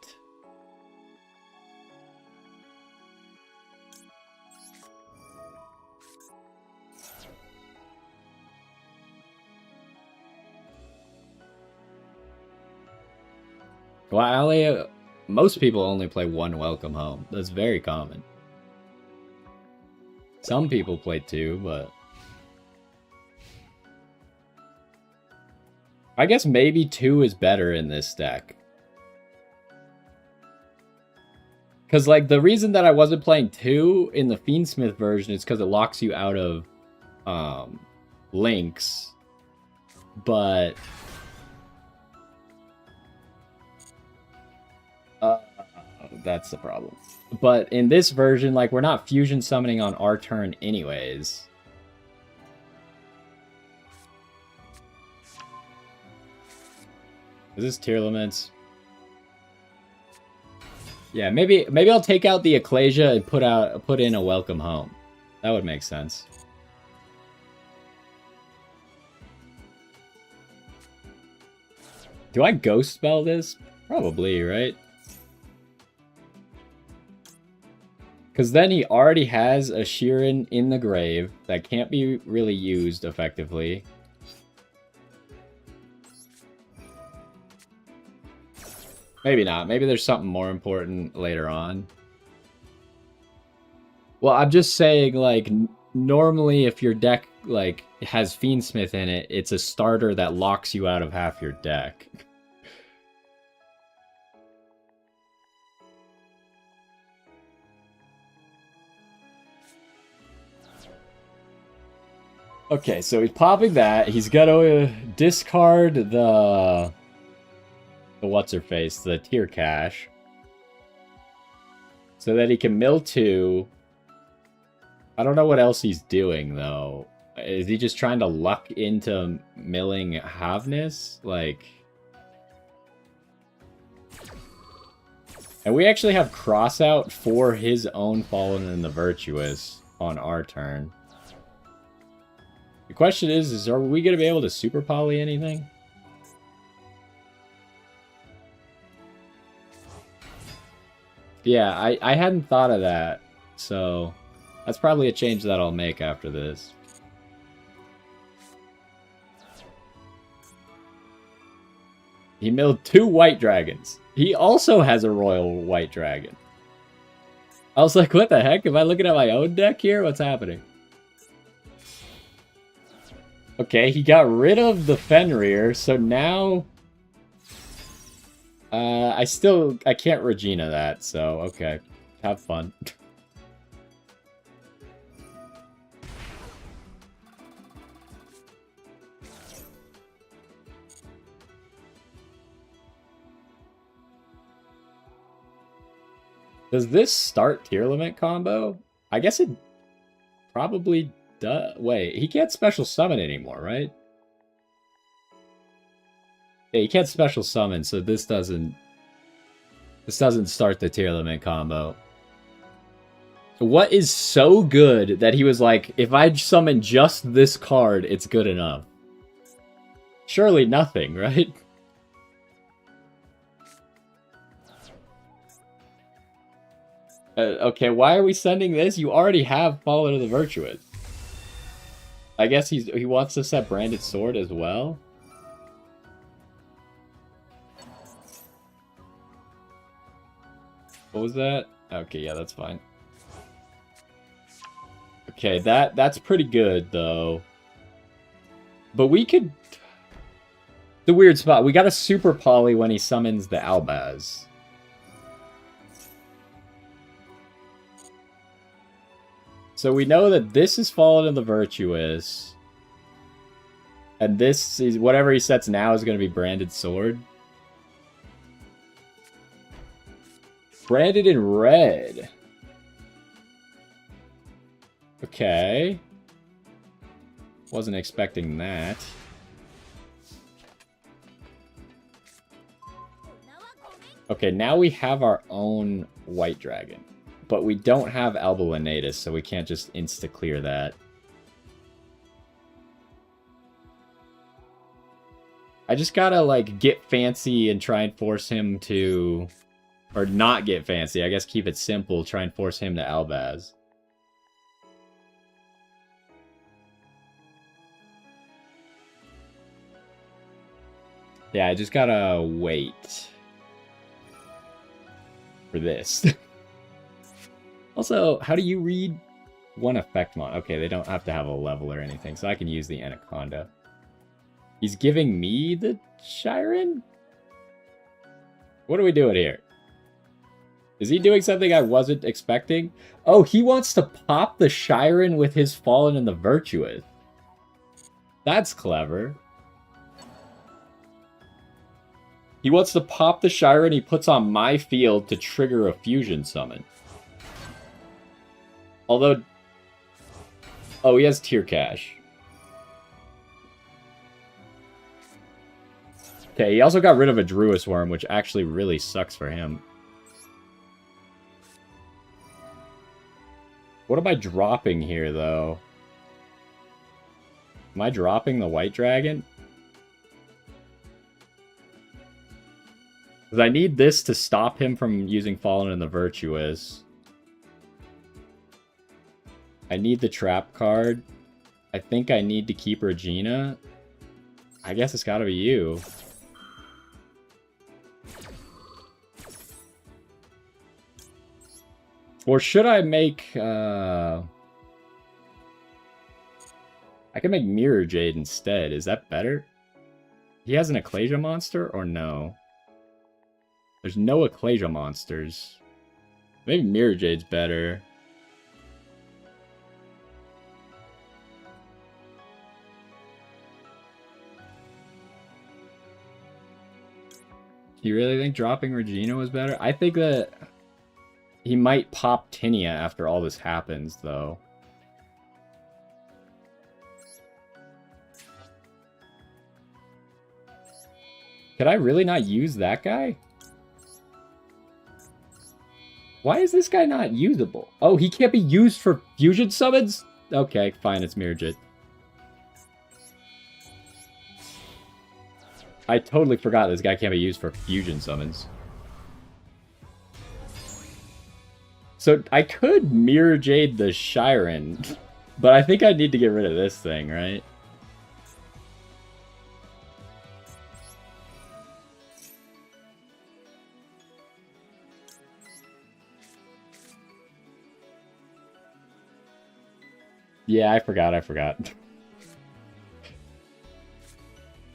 Well, most people only play one Welcome Home. That's very common. Some people play 2, but... I guess maybe 2 is better in this deck. Because, like, the reason that I wasn't playing 2 in the Fiendsmith version is because it locks you out of links. But... that's the problem. But in this version, like, we're not fusion summoning on our turn anyways. Is this tier limits? Yeah, maybe I'll take out the Ecclesia and put in a Welcome Home. That would make sense. Do I ghost spell this? Probably, right? Because then he already has a Sheeran in the grave that can't be really used effectively. Maybe not. Maybe there's something more important later on. Well, I'm just saying, like, normally if your deck, like, has Fiendsmith in it, it's a starter that locks you out of half your deck. Okay, so he's popping that. He's got to discard the what's-her-face, the tier cash. So that he can mill 2. I don't know what else he's doing, though. Is he just trying to luck into milling Havness? Like... And we actually have crossout for his own Fallen and the Virtuous on our turn. The question is are we going to be able to super poly anything? Yeah, I hadn't thought of that, so that's probably a change that I'll make after this. He milled 2 white dragons. He also has a royal white dragon. I was like, what the heck? Am I looking at my own deck here? What's happening? Okay, he got rid of the Fenrir, so now... I can't Regina that, so okay. Have fun. Does this start tier limit combo? I guess it probably does. Wait, he can't special summon anymore, right? Yeah, he can't special summon, so this doesn't start the tier limit combo. What is so good that he was like, if I summon just this card, it's good enough? Surely nothing, right? Okay, why are we sending this? You already have Fallen of the Virtuous. I guess he wants to set Branded Sword as well. What was that? Okay, yeah, that's fine. Okay, that's pretty good, though. But we could... The weird spot. We got a Super Poly when he summons the Albaz. So we know that this is Fallen in the Virtuous. And this is... Whatever he sets now is going to be Branded Sword. Branded in red. Okay. Wasn't expecting that. Okay, now we have our own white dragon. But we don't have Alba Lenatus, so we can't just insta-clear that. I just gotta, like, get fancy and try and force him to... Or not get fancy, I guess keep it simple, try and force him to Albaz. Yeah, I just gotta wait for this. Also, how do you read one effect mod? Okay, they don't have to have a level or anything, so I can use the Anaconda. He's giving me the Shiren? What are we doing here? Is he doing something I wasn't expecting? Oh, he wants to pop the Shiren with his Fallen in the Virtuous. That's clever. He wants to pop the Shiren he puts on my field to trigger a fusion summon. Although... Oh, he has tier cash. Okay, he also got rid of a Druis Worm, which actually really sucks for him. What am I dropping here, though? Am I dropping the white dragon? Because I need this to stop him from using Fallen and the Virtuous. I need the trap card. I think I need to keep Regina. I guess it's gotta be you. Or should I make, I can make Mirror Jade instead. Is that better? He has an Ecclesia monster, or no? There's no Ecclesia monsters. Maybe Mirror Jade's better. You really think dropping Regina was better? I think that he might pop Tinia after all this happens, though. Could I really not use that guy? Why is this guy not usable? Oh, he can't be used for fusion summons? Okay, fine, it's Mirror Jade. I totally forgot this guy can't be used for fusion summons. So I could Mirror Jade the Shiren, but I think I need to get rid of this thing, right? Yeah, I forgot.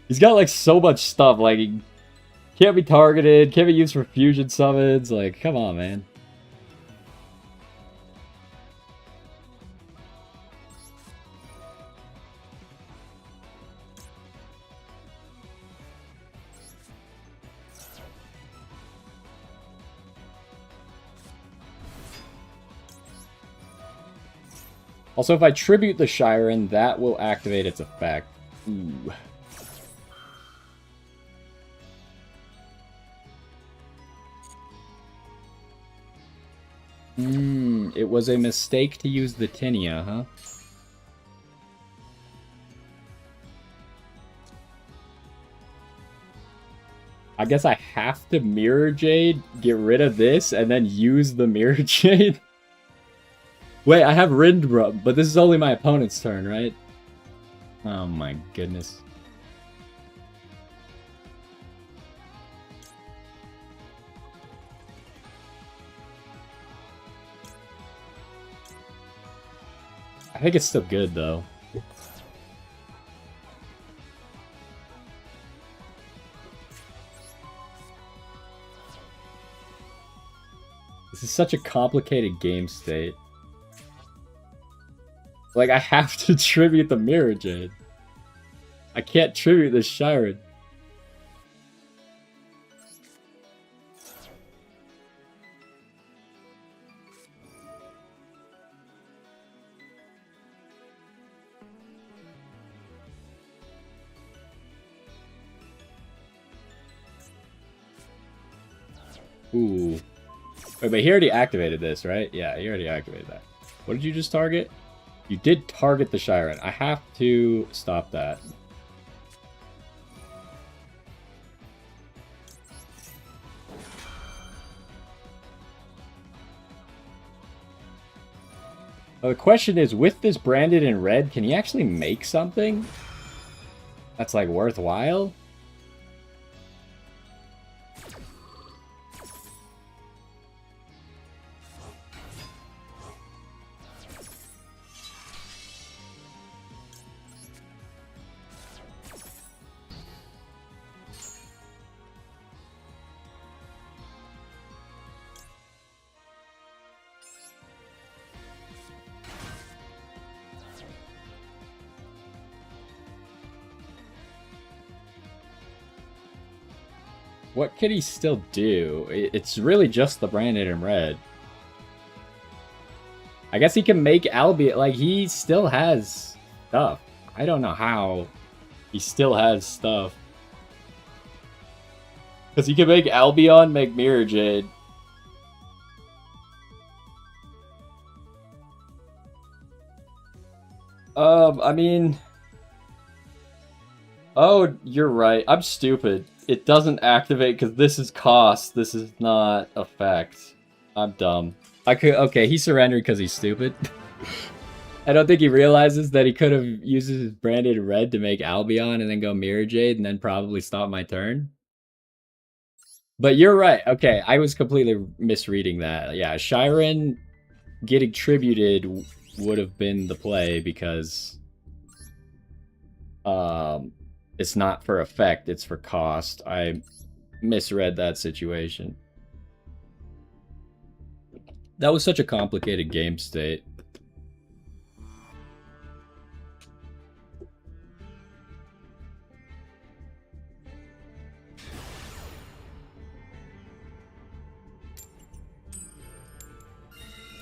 He's got, like, so much stuff, like, he can't be targeted, can't be used for fusion summons, like, come on, man. Also, if I tribute the Shiren, that will activate its effect. Ooh. It was a mistake to use the Tinia, huh? I guess I have to Mirror Jade, get rid of this, and then use the Mirror Jade? Wait, I have Rindrub, but this is only my opponent's turn, right? Oh my goodness. I think it's still good, though. This is such a complicated game state. Like, I have to tribute the Mirror Jade. I can't tribute this Shiren. Ooh. Wait, but he already activated this, right? Yeah, he already activated that. What did you just target? You did target the Shiren. I have to stop that. Well, the question is, with this branded in red, can he actually make something that's, like, worthwhile? What could he still do? It's really just the branded in red. I guess he can make Albion, like, he still has stuff. I don't know how he still has stuff. Because he can make Albion, make Mirror Jade. I mean... Oh, you're right. I'm stupid. It doesn't activate because this is cost. This is not effect. I'm dumb. Okay, he surrendered because he's stupid. I don't think he realizes that he could have used his branded red to make Albion and then go Mirror Jade and then probably stop my turn. But you're right. Okay, I was completely misreading that. Yeah, Shiren getting tributed would have been the play because it's not for effect, it's for cost. I misread that situation. That was such a complicated game state.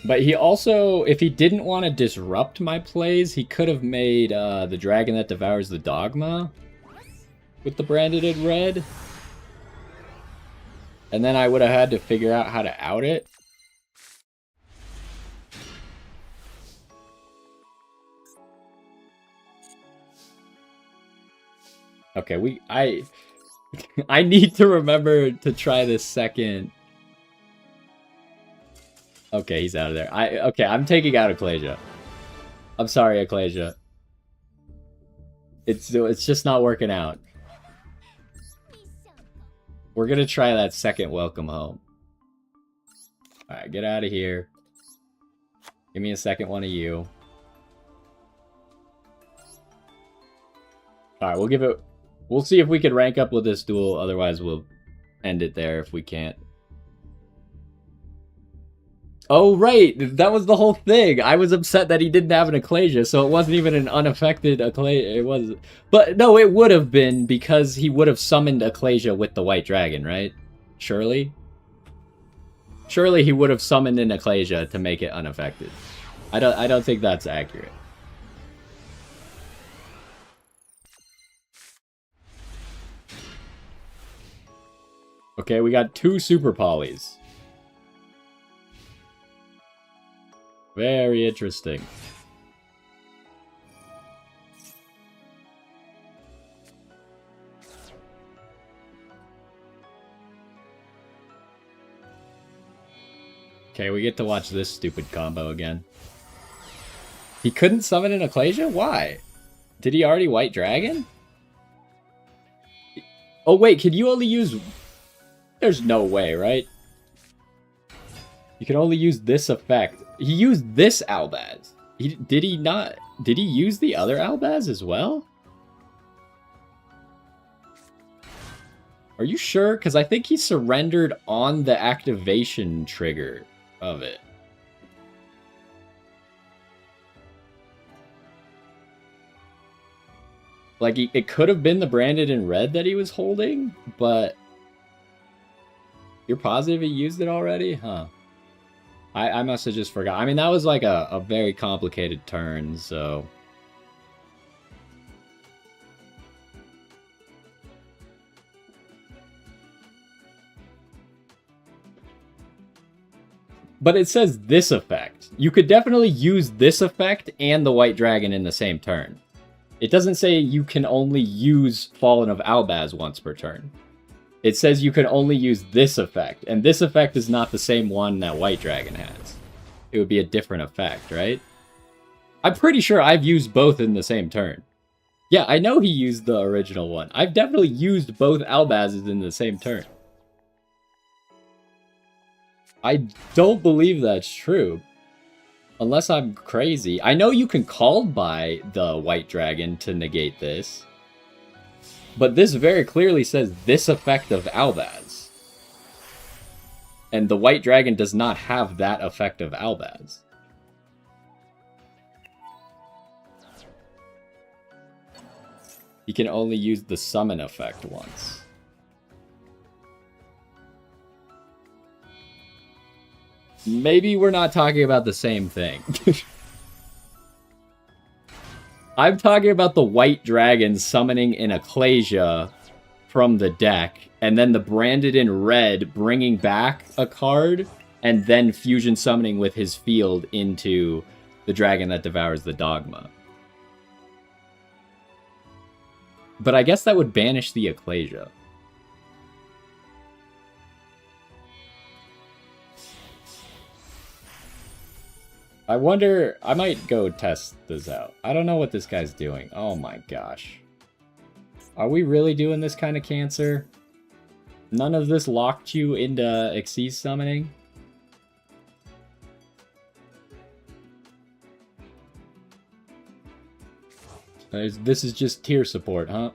But he also, if he didn't want to disrupt my plays, he could have made the Dragon that Devours the Dogma with the branded in red. And then I would have had to figure out how to out it. Okay, I need to remember to try this second. Okay, he's out of there. Okay, I'm taking out Ecclesia. I'm sorry, Ecclesia. It's just not working out. We're gonna try that second welcome home. Alright, get out of here. Give me a second one of you. Alright, we'll give it... We'll see if we can rank up with this duel, otherwise we'll end it there if we can't. Oh, right! That was the whole thing! I was upset that he didn't have an Ecclesia, so it wasn't even an unaffected Ecclesia. It was... But, no, it would have been, because he would have summoned Ecclesia with the White Dragon, right? Surely? Surely he would have summoned an Ecclesia to make it unaffected. I don't think that's accurate. Okay, we got 2 Super Polys. Very interesting. Okay, we get to watch this stupid combo again. He couldn't summon an Ecclesia? Why? Did he already White Dragon? Oh wait, can you only use... There's no way, right? You can only use this effect. He used this Albaz. Did he not? Did he use the other Albaz as well? Are you sure? Because I think he surrendered on the activation trigger of it. Like, it could have been the branded in red that he was holding, but... You're positive he used it already? Huh. I must have just forgot. I mean, that was like a very complicated turn, so... But it says this effect. You could definitely use this effect and the White Dragon in the same turn. It doesn't say you can only use Fallen of Albaz once per turn. It says you can only use this effect, and this effect is not the same one that White Dragon has. It would be a different effect, right? I'm pretty sure I've used both in the same turn. Yeah, I know he used the original one. I've definitely used both Albazes in the same turn. I don't believe that's true. Unless I'm crazy. I know you can call by the White Dragon to negate this. But this very clearly says this effect of Albaz. And the White Dragon does not have that effect of Albaz. He can only use the summon effect once. Maybe we're not talking about the same thing. I'm talking about the White Dragon summoning an Ecclesia from the deck, and then the branded in red bringing back a card, and then fusion summoning with his field into the Dragon that Devours the Dogma. But I guess that would banish the Ecclesia. I wonder... I might go test this out. I don't know what this guy's doing. Oh my gosh. Are we really doing this kind of cancer? None of this locked you into Xyz summoning? This is just tier support, huh?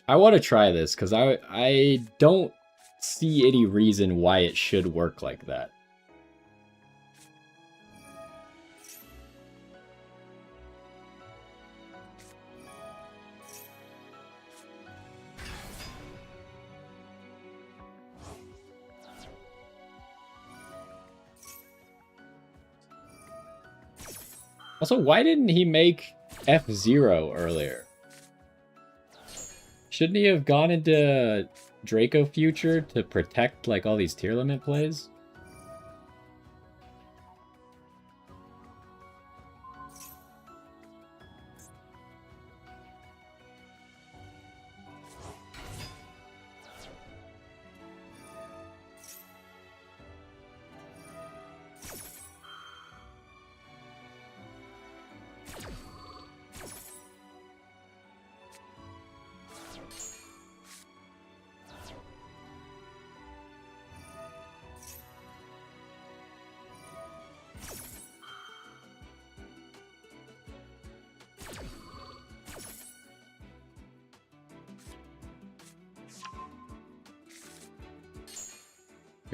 I want to try this, because I don't see any reason why it should work like that. Also, why didn't he make F0 earlier? Shouldn't he have gone into Draco Future to protect, like, all these tier limit plays?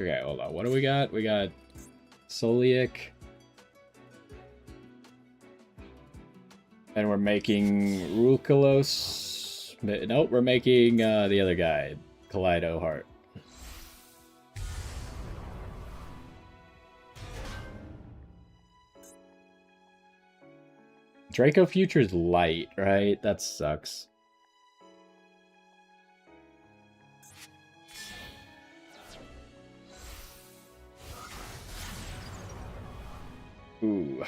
Okay, hold on. What do we got? We got Solic. And we're making Rukalos. Nope, we're making the other guy, Kaleido Heart. Draco Future's light, right? That sucks. Ooh.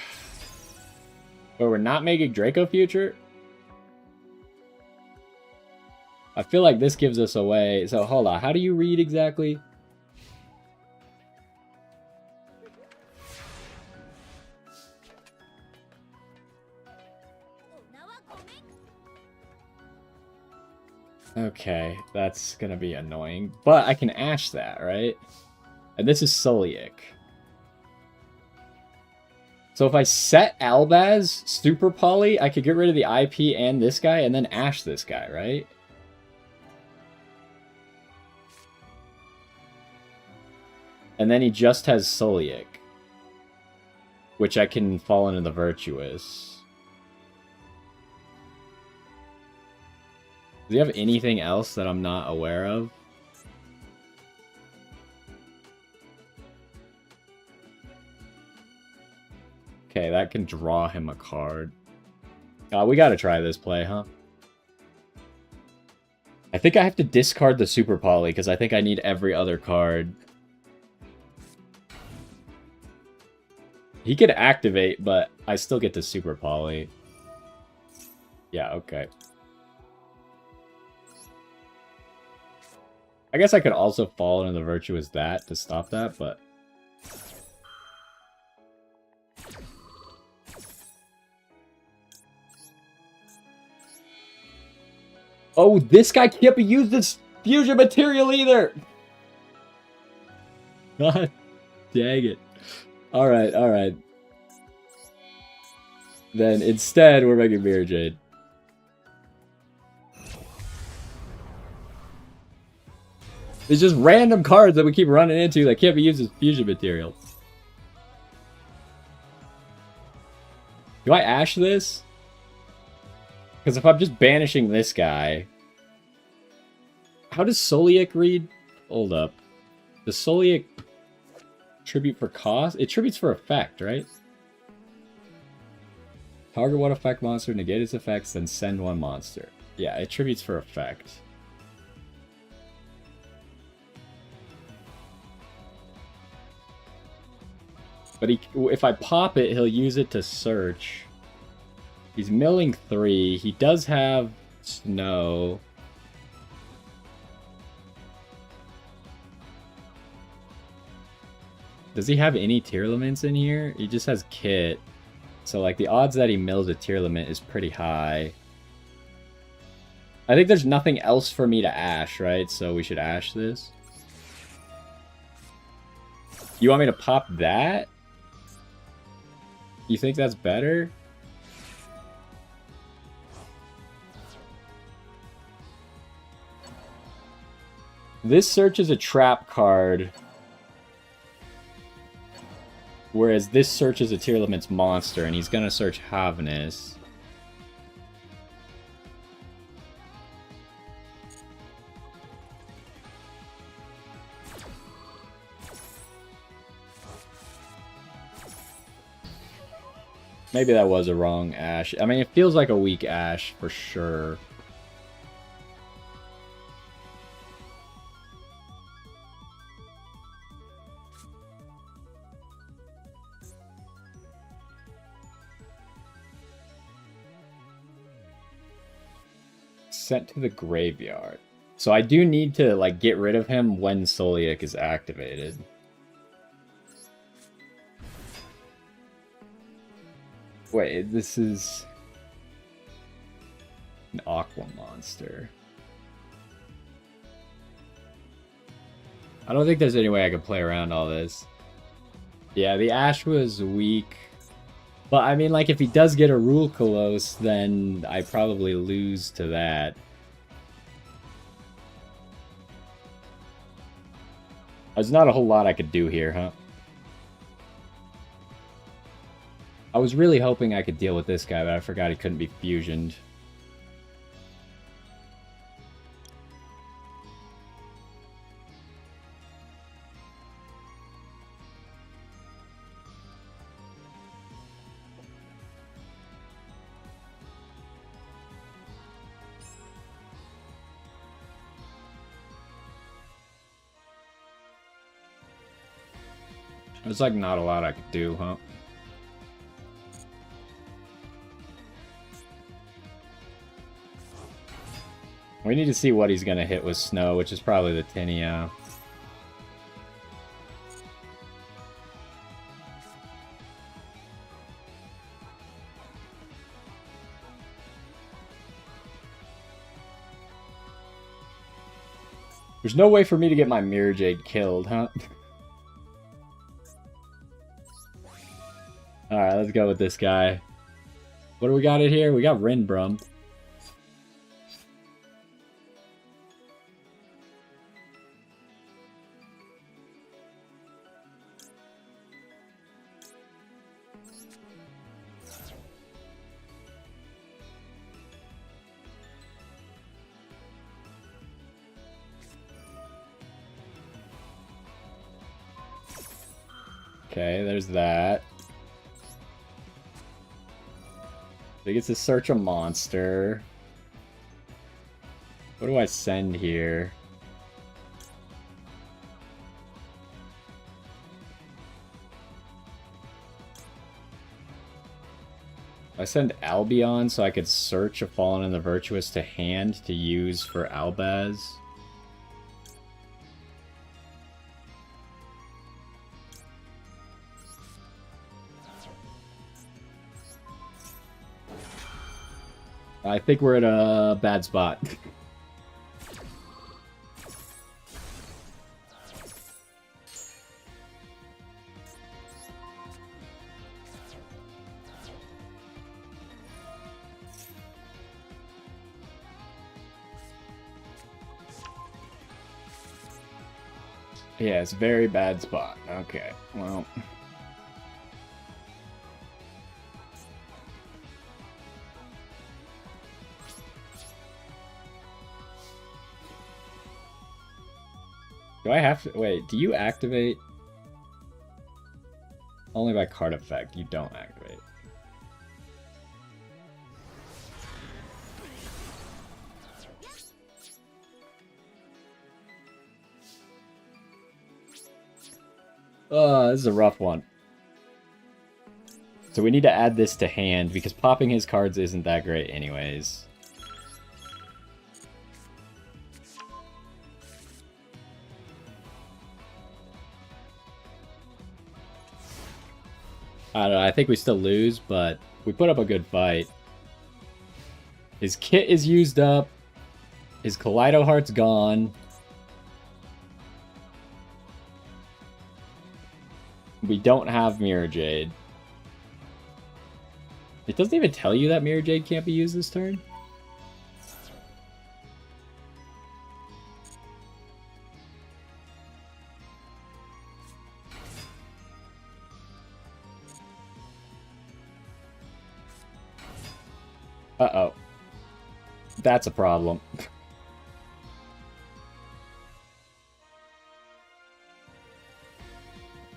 Oh, we're not making Draco Future? I feel like this gives us away. So, hold on. How do you read exactly? Okay, that's gonna be annoying. But I can Ash that, right? And this is Solic. So if I set Albaz, Super Poly, I could get rid of the IP and this guy, and then Ash this guy, right? And then he just has Solic, which I can fall into the Virtuous. Does he have anything else that I'm not aware of? Okay, that can draw him a card. We gotta try this play, huh? I think I have to discard the Super Poly, because I think I need every other card. He could activate, but I still get the Super Poly. Yeah, okay. I guess I could also fall into the Virtuous that to stop that, but... Oh, this guy can't be used as fusion material either! God dang it. Alright, alright. Then instead, we're making Mirror Jade. It's just random cards that we keep running into that can't be used as fusion material. Do I Ash this? Because if I'm just banishing this guy... How does Solic read? Hold up. Does Solic tribute for cost? It tributes for effect, right? Target one effect monster, negate its effects, then send one monster. Yeah, it tributes for effect. But if I pop it, he'll use it to search. He's milling 3. He does have snow. Does he have any Tearlaments in here? He just has Kit. So, like, the odds that he mills a Tearlament is pretty high. I think there's nothing else for me to Ash, right? So we should Ash this. You want me to pop that? You think that's better? This search is a trap card. Whereas this search is a Tearlament's monster, and he's gonna search Havnus. Maybe that was a wrong Ash. I mean, it feels like a weak Ash, for sure. Sent to the graveyard. So I do need to, like, get rid of him when Soliak is activated. Wait, this is an Aqua monster. I don't think there's any way I could play around all this. Yeah, the Ash was weak. But, I mean, like, if he does get a Rule Colossus, then I probably lose to that. There's not a whole lot I could do here, huh? I was really hoping I could deal with this guy, but I forgot he couldn't be fusioned. There's like not a lot I could do, huh? We need to see what he's gonna hit with snow, which is probably the Tinea. There's no way for me to get my Mirror Jade killed, huh? Alright, let's go with this guy. What do we got in here? We got Rinbrum. Okay, there's that. He gets to search a monster. What do I send here? I send Albion so I could search a Fallen and the Virtuous to hand to use for Albaz. I think we're at a bad spot. Yeah, it's a very bad spot. Okay, well... Do I have to... Wait, do you activate? Only by card effect. You don't activate. This is a rough one. So we need to add this to hand, because popping his cards isn't that great anyways. I don't know, I think we still lose, but we put up a good fight. His kit is used up. His Kaleido Heart's gone. We don't have Mirror Jade. It doesn't even tell you that Mirror Jade can't be used this turn. Uh-oh. That's a problem.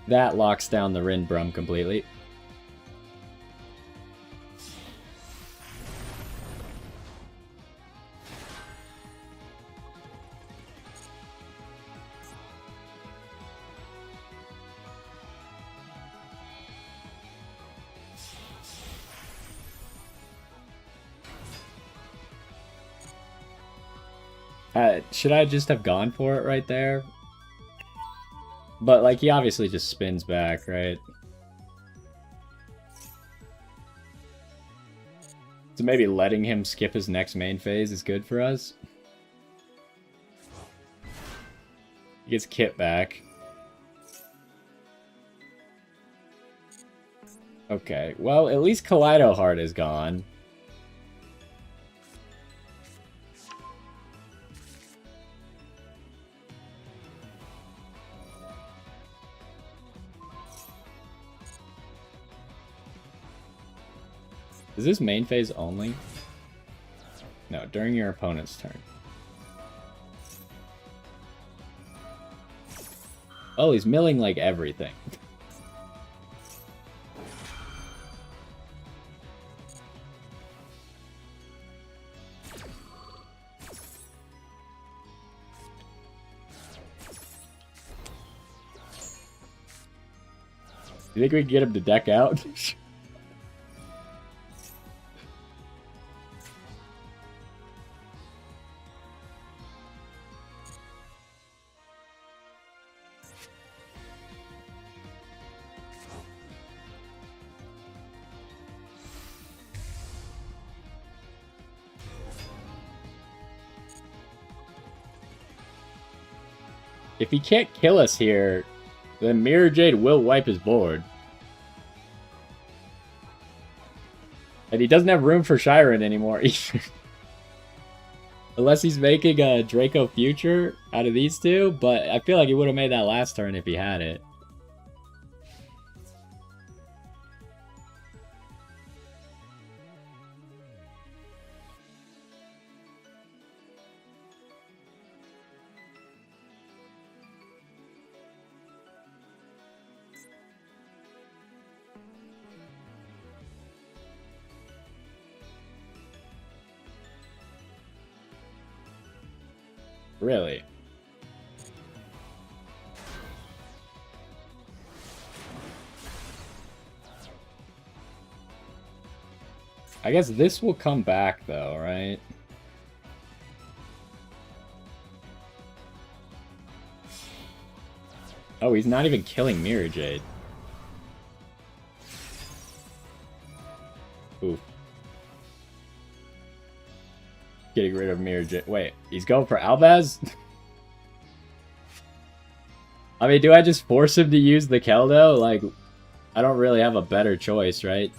That locks down the Rinbrum completely. Should I just have gone for it right there? But, like, he obviously just spins back, right? So maybe letting him skip his next main phase is good for us. He gets Kit back. Okay, well, at least Kaleido Heart is gone. Is this main phase only? No, during your opponent's turn. Oh, he's milling like everything. You think we can get him to deck out? If he can't kill us here, then Mirror Jade will wipe his board. And he doesn't have room for Shyren anymore either. Unless he's making a Draco Future out of these two, but I feel like he would have made that last turn if he had it. Really? I guess this will come back though, right? Oh, he's not even killing Mirror Jade. Oof. Getting rid of Mirror Jade. Wait, he's going for Albaz? I mean, do I just force him to use the Keldo? Like, I don't really have a better choice, right?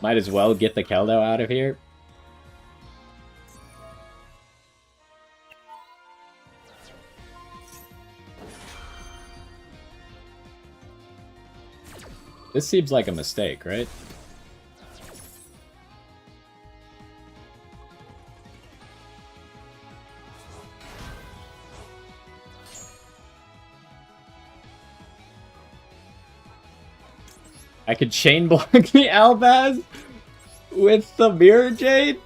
Might as well get the Keldo out of here. This seems like a mistake, right? I could chain block the Albaz with the Mirror Jade?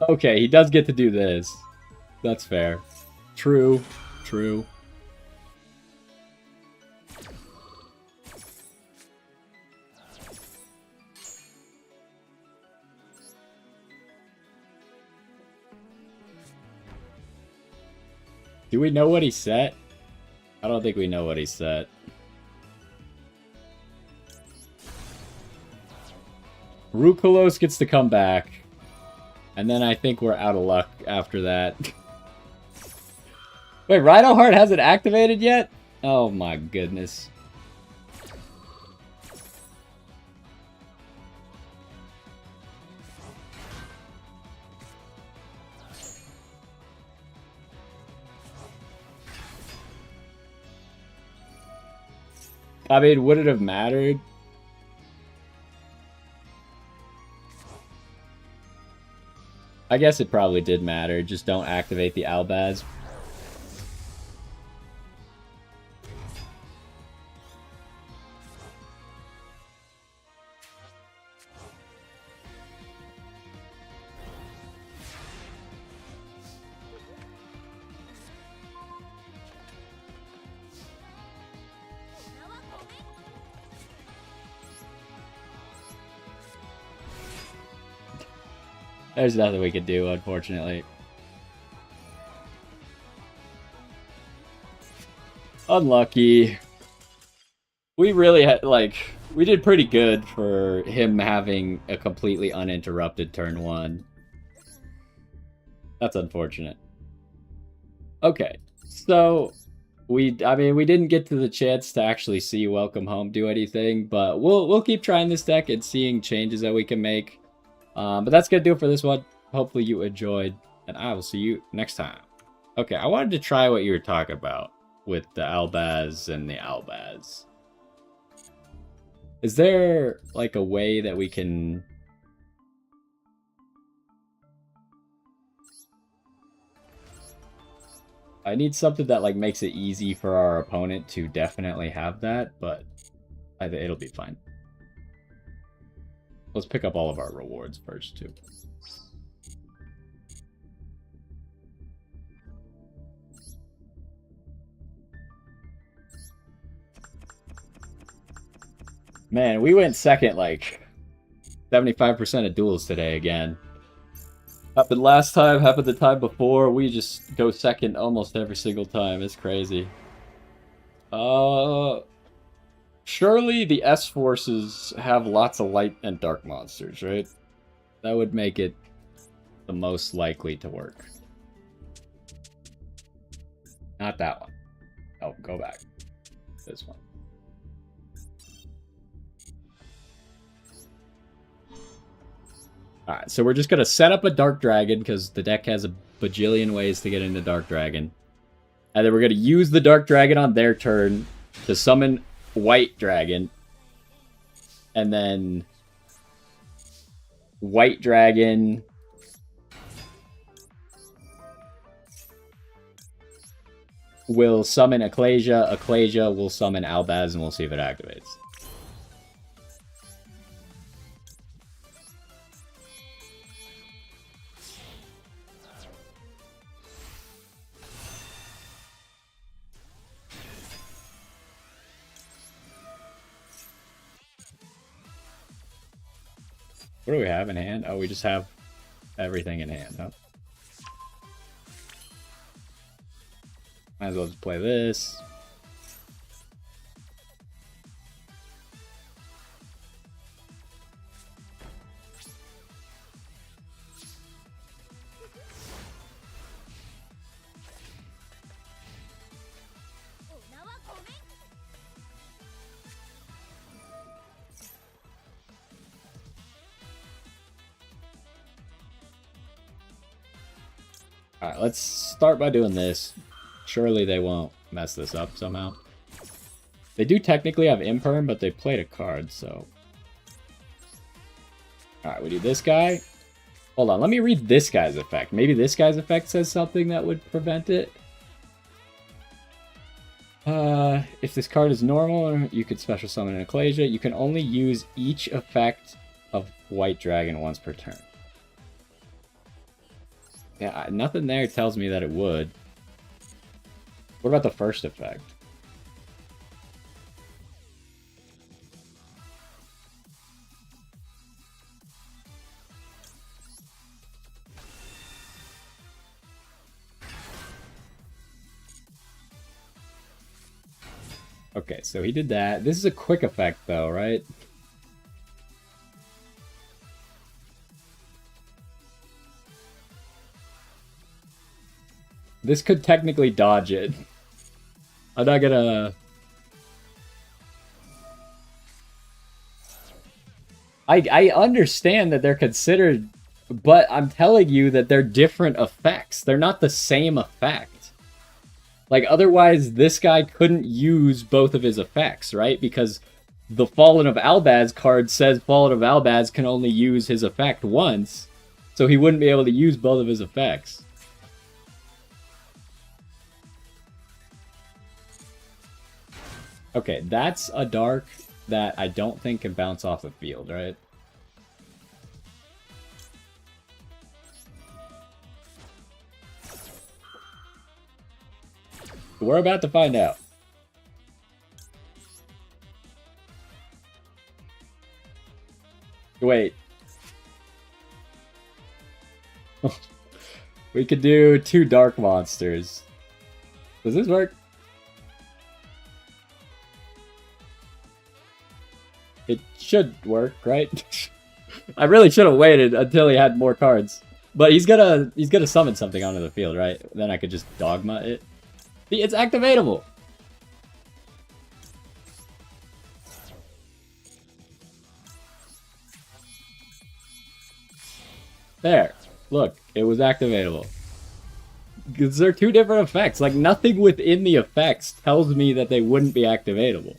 Okay, he does get to do this. That's fair. True. True. Do we know what he set? I don't think we know what he set. Rukulos gets to come back. And then I think we're out of luck after that. Wait, Rhino Heart hasn't activated yet? Oh my goodness. I mean, would it have mattered? I guess it probably did matter. Just don't activate the Albaz. There's nothing we could do, unfortunately. Unlucky. We really had, like, we did pretty good for him having a completely uninterrupted turn 1. That's unfortunate. Okay, so I mean, we didn't get to the chance to actually see Welcome Home do anything, but we'll keep trying this deck and seeing changes that we can make. But that's gonna do it for this one. Hopefully you enjoyed, and I will see you next time. Okay, I wanted to try what you were talking about with the Albaz and the Albaz. Is there, like, a way that we can... I need something that, like, makes it easy for our opponent to definitely have that, but it'll be fine. Let's pick up all of our rewards first, too. Man, we went second, like, 75% of duels today again. Happened last time, happened the time before. We just go second almost every single time. It's crazy. Surely the S-Forces have lots of light and dark monsters, right? That would make it the most likely to work. Not that one. Oh, go back. This one. Alright, so we're just going to set up a Dark Dragon, because the deck has a bajillion ways to get into Dark Dragon. And then we're going to use the Dark Dragon on their turn to summon White Dragon. And then White Dragon will summon Ecclesia. Ecclesia will summon Albaz, and we'll see if it activates. What do we have in hand? Oh, we just have everything in hand, huh? Might as well just play this. Alright, let's start by doing this. Surely they won't mess this up somehow. They do technically have Imperm, but they played a card, so... Alright, we do this guy. Hold on, let me read this guy's effect. Maybe this guy's effect says something that would prevent it. If this card is normal, you could special summon an Ecclesia. You can only use each effect of White Dragon once per turn. Yeah, nothing there tells me that it would. What about the first effect? Okay, so he did that. This is a quick effect, though, right? This could technically dodge it. I'm not gonna... I understand that they're considered, but I'm telling you that they're different effects. They're not the same effect. Like, otherwise, this guy couldn't use both of his effects, right? Because the Fallen of Albaz card says Fallen of Albaz can only use his effect once, so he wouldn't be able to use both of his effects. Okay, that's a dark that I don't think can bounce off the field, right? We're about to find out. Wait. We could do 2 dark monsters. Does this work? It should work, right? I really should have waited until he had more cards. But he's gonna summon something onto the field, right? Then I could just dogma it. See, it's activatable! There. Look, it was activatable. Because they're 2 different effects. Like, nothing within the effects tells me that they wouldn't be activatable.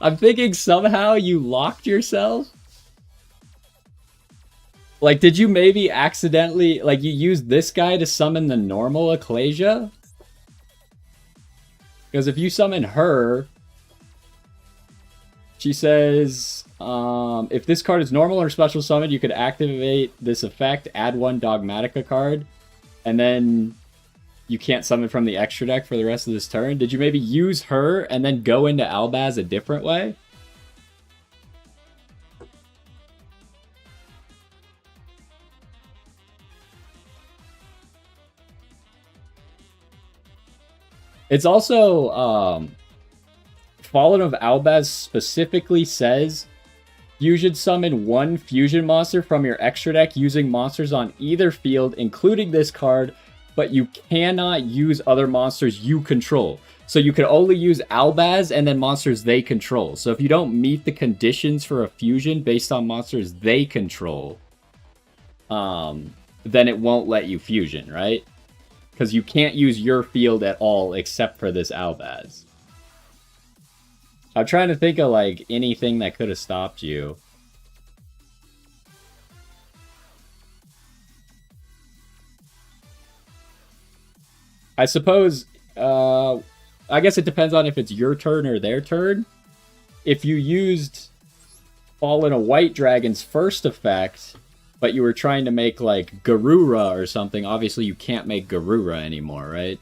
I'm thinking somehow you locked yourself? Like, did you maybe accidentally... Like, you used this guy to summon the normal Ecclesia? Because if you summon her... She says... if this card is normal or special summon, you could activate this effect, add 1 Dogmatica card, and then... You can't summon from the extra deck for the rest of this turn. Did you maybe use her and then go into Albaz a different way? It's also, Fallen of Albaz specifically says you should summon 1 fusion monster from your extra deck using monsters on either field, including this card, but you cannot use other monsters you control. So you can only use Albaz and then monsters they control. So if you don't meet the conditions for a fusion based on monsters they control, then it won't let you fusion, right? Because you can't use your field at all except for this Albaz. I'm trying to think of, like, anything that could have stopped you. I suppose, I guess it depends on if it's your turn or their turn. If you used Fallen a White Dragon's first effect, but you were trying to make, like, Garura or something, obviously you can't make Garura anymore, right?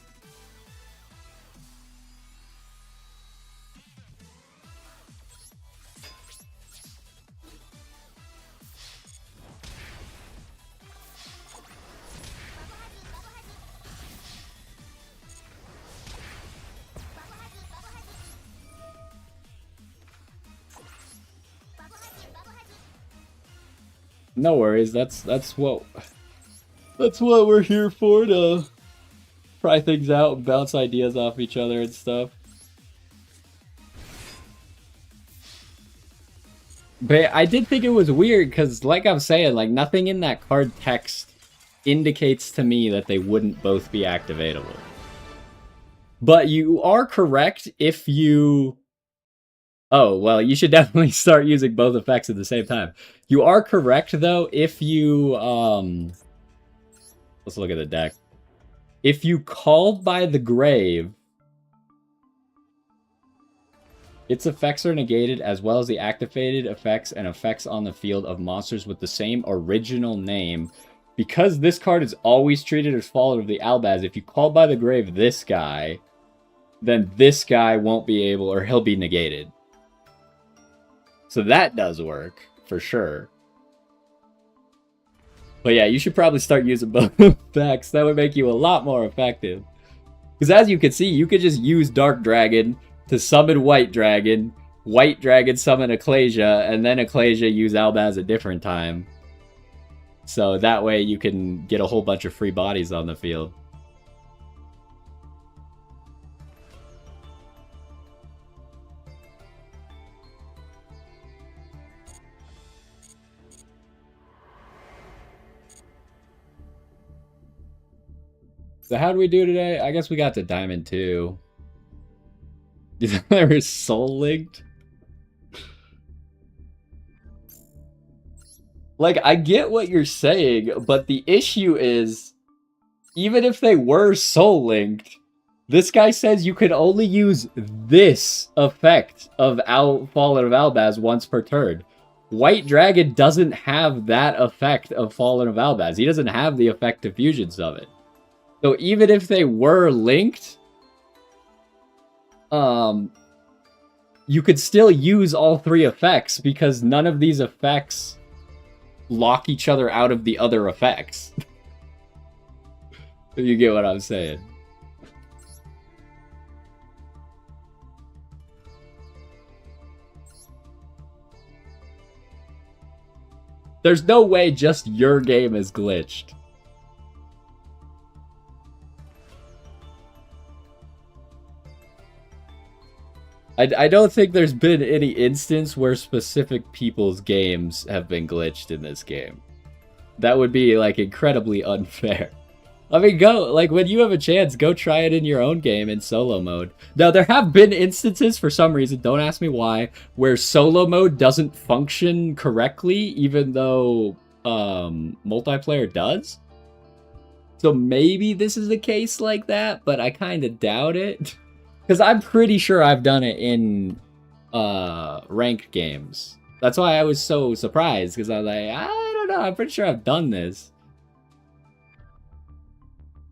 No worries, that's what we're here for, to try things out and bounce ideas off each other and stuff. But I did think it was weird because, like I'm saying, like, nothing in that card text indicates to me that they wouldn't both be activatable. But you are correct if you Oh, well, you should definitely start using both effects at the same time. You are correct, though, if you, let's look at the deck. If you called by the grave, its effects are negated as well as the activated effects and effects on the field of monsters with the same original name. Because this card is always treated as Fallen of the Albaz, if you call by the grave this guy, then this guy won't be able, or he'll be negated. So that does work, for sure. But yeah, you should probably start using both effects. That would make you a lot more effective. Because as you can see, you could just use Dark Dragon to summon White Dragon summon Ecclesia, and then Ecclesia use Albaz a different time. So that way you can get a whole bunch of free bodies on the field. So how do we do today? I guess we got to Diamond 2. There is Soul Linked. Like, I get what you're saying, but the issue is, even if they were Soul Linked, this guy says you can only use this effect of Fallen of Albaz once per turn. White Dragon doesn't have that effect of Fallen of Albaz. He doesn't have the effect of Fusion Summon. So even if they were linked, you could still use all three effects because none of these effects lock each other out of the other effects. If you get what I'm saying. There's no way just your game is glitched. I don't think there's been any instance where specific people's games have been glitched in this game. That would be, like, incredibly unfair. I mean, go, like, when you have a chance, go try it in your own game in solo mode. Now, there have been instances, for some reason, don't ask me why, where solo mode doesn't function correctly, even though multiplayer does. So maybe this is a case like that, but I kind of doubt it. Because I'm pretty sure I've done it in ranked games. That's why I was so surprised, because I was like, I don't know, I'm pretty sure I've done this.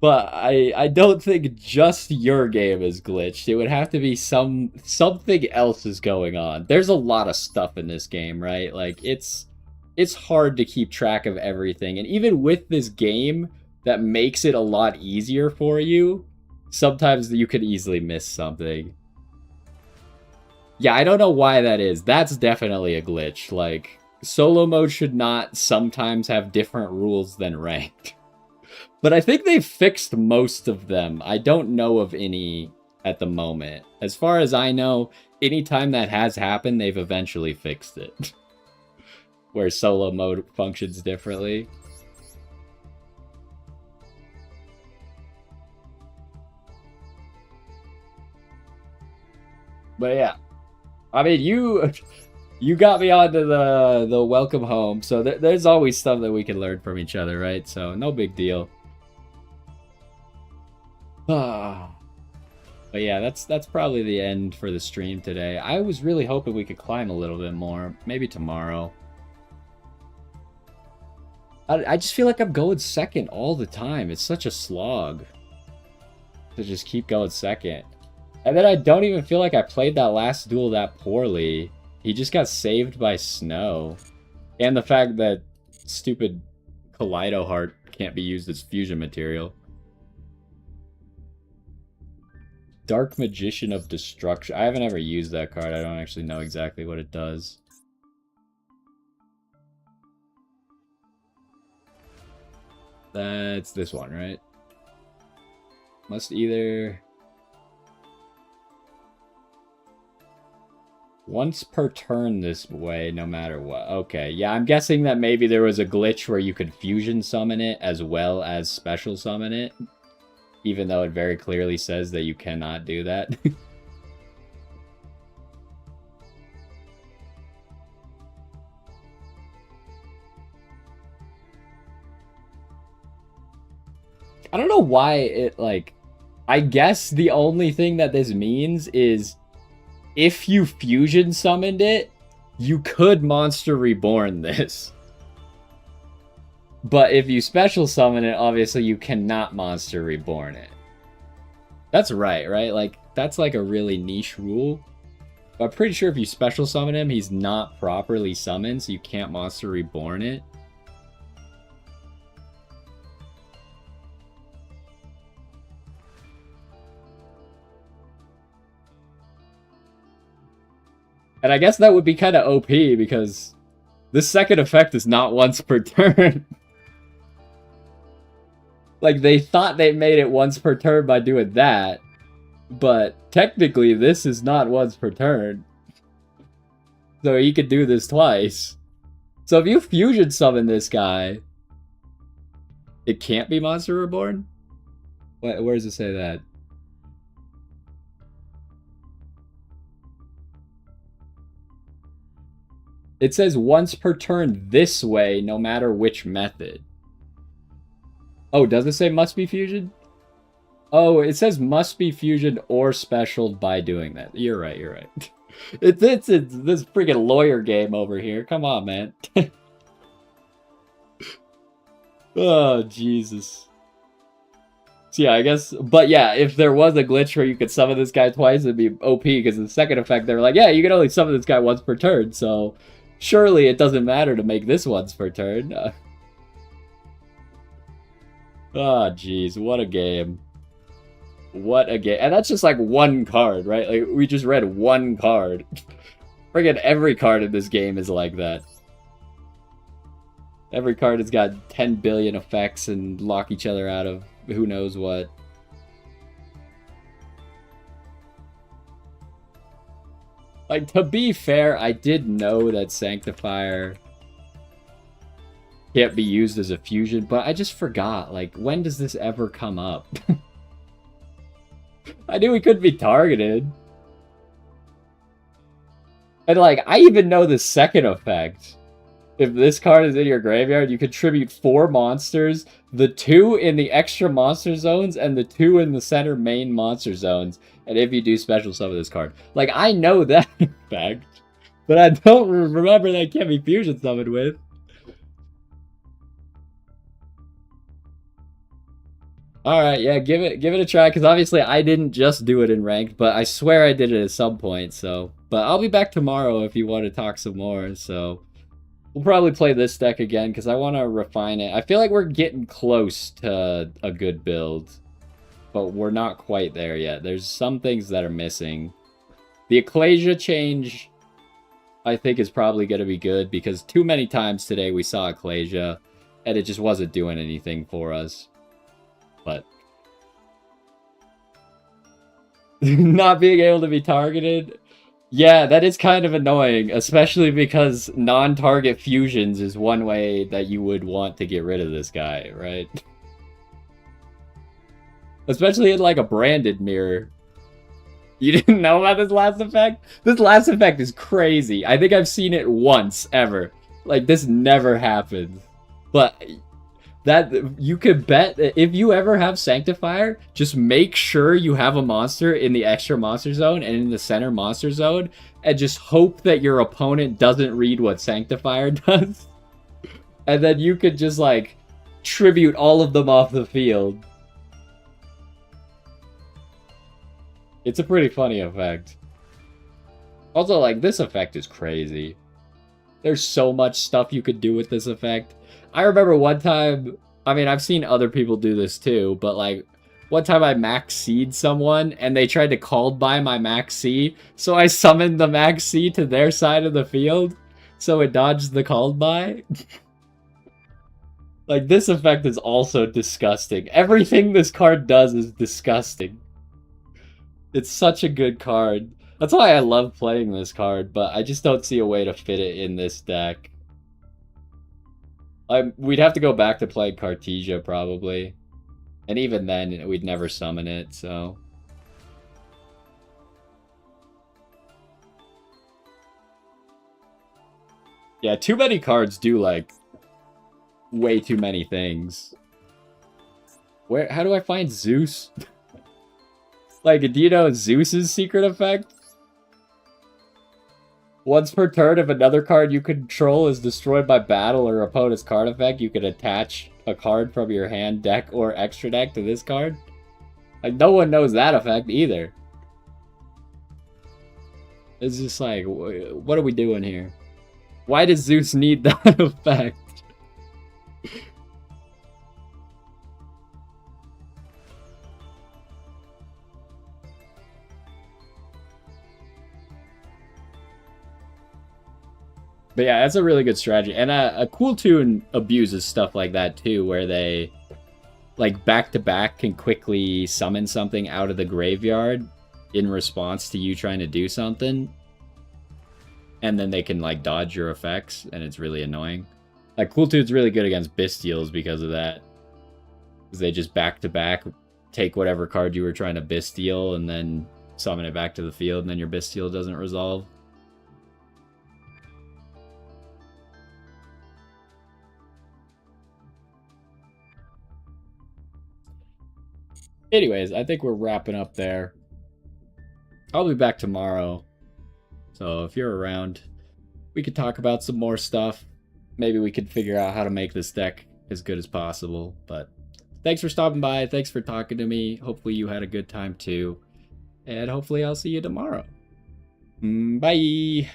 But I don't think just your game is glitched. It would have to be something else is going on. There's a lot of stuff in this game, right? Like, it's hard to keep track of everything. And even with this game that makes it a lot easier for you, sometimes you could easily miss something. Yeah, I don't know why that is. That's definitely a glitch. Like, solo mode should not sometimes have different rules than ranked. But I think they've fixed most of them. I don't know of any at the moment. As far as I know, anytime that has happened, they've eventually fixed it. Where solo mode functions differently. But yeah, I mean, you got me onto the welcome home, so there's always stuff that we can learn from each other, right? So no big deal. But yeah, that's probably the end for the stream today. I was really hoping we could climb a little bit more, maybe tomorrow. I just feel like I'm going second all the time. It's such a slog to just keep going second. And then I don't even feel like I played that last duel that poorly. He just got saved by snow. And the fact that stupid Kaleido Heart can't be used as fusion material. Dark Magician of Destruction. I haven't ever used that card. I don't actually know exactly what it does. That's this one, right? Must either... Once per turn this way, no matter what. Okay, yeah, I'm guessing that maybe there was a glitch where you could fusion summon it as well as special summon it. Even though it very clearly says that you cannot do that. I don't know why it, like... I guess the only thing that this means is if you fusion summoned it, you could Monster Reborn this. But if you special summon it, obviously you cannot Monster Reborn it. That's right? Like, that's like a really niche rule. But I'm pretty sure if you special summon him, he's not properly summoned, so you can't Monster Reborn it. And I guess that would be kind of OP, because this second effect is not once per turn. Like, they thought they made it once per turn by doing that, but technically this is not once per turn. So he could do this twice. So if you fusion summon this guy, it can't be Monster Reborn? Where does it say that? It says once per turn this way, no matter which method. Oh, does it say must be fusion? Oh, it says must be fusioned or specialed by doing that. You're right, you're right. It's this freaking lawyer game over here. Come on, man. Oh, Jesus. So yeah, I guess... But yeah, if there was a glitch where you could summon this guy twice, it'd be OP, because the second effect, they're like, yeah, you can only summon this guy once per turn, so... Surely it doesn't matter to make this once per turn. Oh, jeez, what a game. What a game. And that's just like one card, right? Like, we just read one card. Friggin' every card in this game is like that. Every card has got 10 billion effects and lock each other out of who knows what. Like, to be fair, I did know that Sanctifier can't be used as a fusion, but I just forgot. Like, when does this ever come up? I knew he couldn't be targeted. And, like, I even know the second effect. If this card is in your graveyard, you contribute 4 monsters, the 2 in the extra monster zones, and the 2 in the center main monster zones. And if you do special summon this card. Like, I know that fact, but I don't remember that can't be fusion summoned with. Alright, yeah, give it a try, because obviously I didn't just do it in ranked, but I swear I did it at some point, so... But I'll be back tomorrow if you want to talk some more, so... We'll probably play this deck again, because I want to refine it. I feel like we're getting close to a good build, but we're not quite there yet. There's some things that are missing. The Ecclesia change, I think, is probably going to be good, because too many times today we saw Ecclesia, and it just wasn't doing anything for us. But not being able to be targeted, yeah, that is kind of annoying, especially because non-target fusions is one way that you would want to get rid of this guy, right? Especially in like a branded mirror. You didn't know about this last effect? This last effect is crazy. I think I've seen it once ever. Like, this never happens. But that you could bet that if you ever have Sanctifier, just make sure you have a monster in the extra monster zone and in the center monster zone, and just hope that your opponent doesn't read what Sanctifier does. And then you could just, like, tribute all of them off the field. It's a pretty funny effect. Also, like, this effect is crazy. There's so much stuff you could do with this effect. I remember one time, I mean, I've seen other people do this too, but like, one time I max C'd someone, and they tried to call by my max C, so I summoned the max C to their side of the field, so it dodged the called by. Like, this effect is also disgusting. Everything this card does is disgusting. It's such a good card. That's why I love playing this card, but I just don't see a way to fit it in this deck. We'd have to go back to playing Cartesia, probably. And even then, we'd never summon it, so... Yeah, too many cards do, like, way too many things. How do I find Zeus? Like, do you know Zeus's secret effect? Once per turn, if another card you control is destroyed by battle or opponent's card effect, you can attach a card from your hand, deck, or extra deck to this card. Like, no one knows that effect either. It's just like, what are we doing here? Why does Zeus need that effect? But yeah, that's a really good strategy. And a cool tune abuses stuff like that too, where they, like, back-to-back can quickly summon something out of the graveyard in response to you trying to do something. And then they can, like, dodge your effects, and it's really annoying. Like, Cool Tune's really good against Bystials because of that. Because they just back-to-back take whatever card you were trying to Bystial and then summon it back to the field, and then your Bystial doesn't resolve. Anyways, I think we're wrapping up there. I'll be back tomorrow. So if you're around, we could talk about some more stuff. Maybe we could figure out how to make this deck as good as possible. But thanks for stopping by. Thanks for talking to me. Hopefully you had a good time too. And hopefully I'll see you tomorrow. Bye.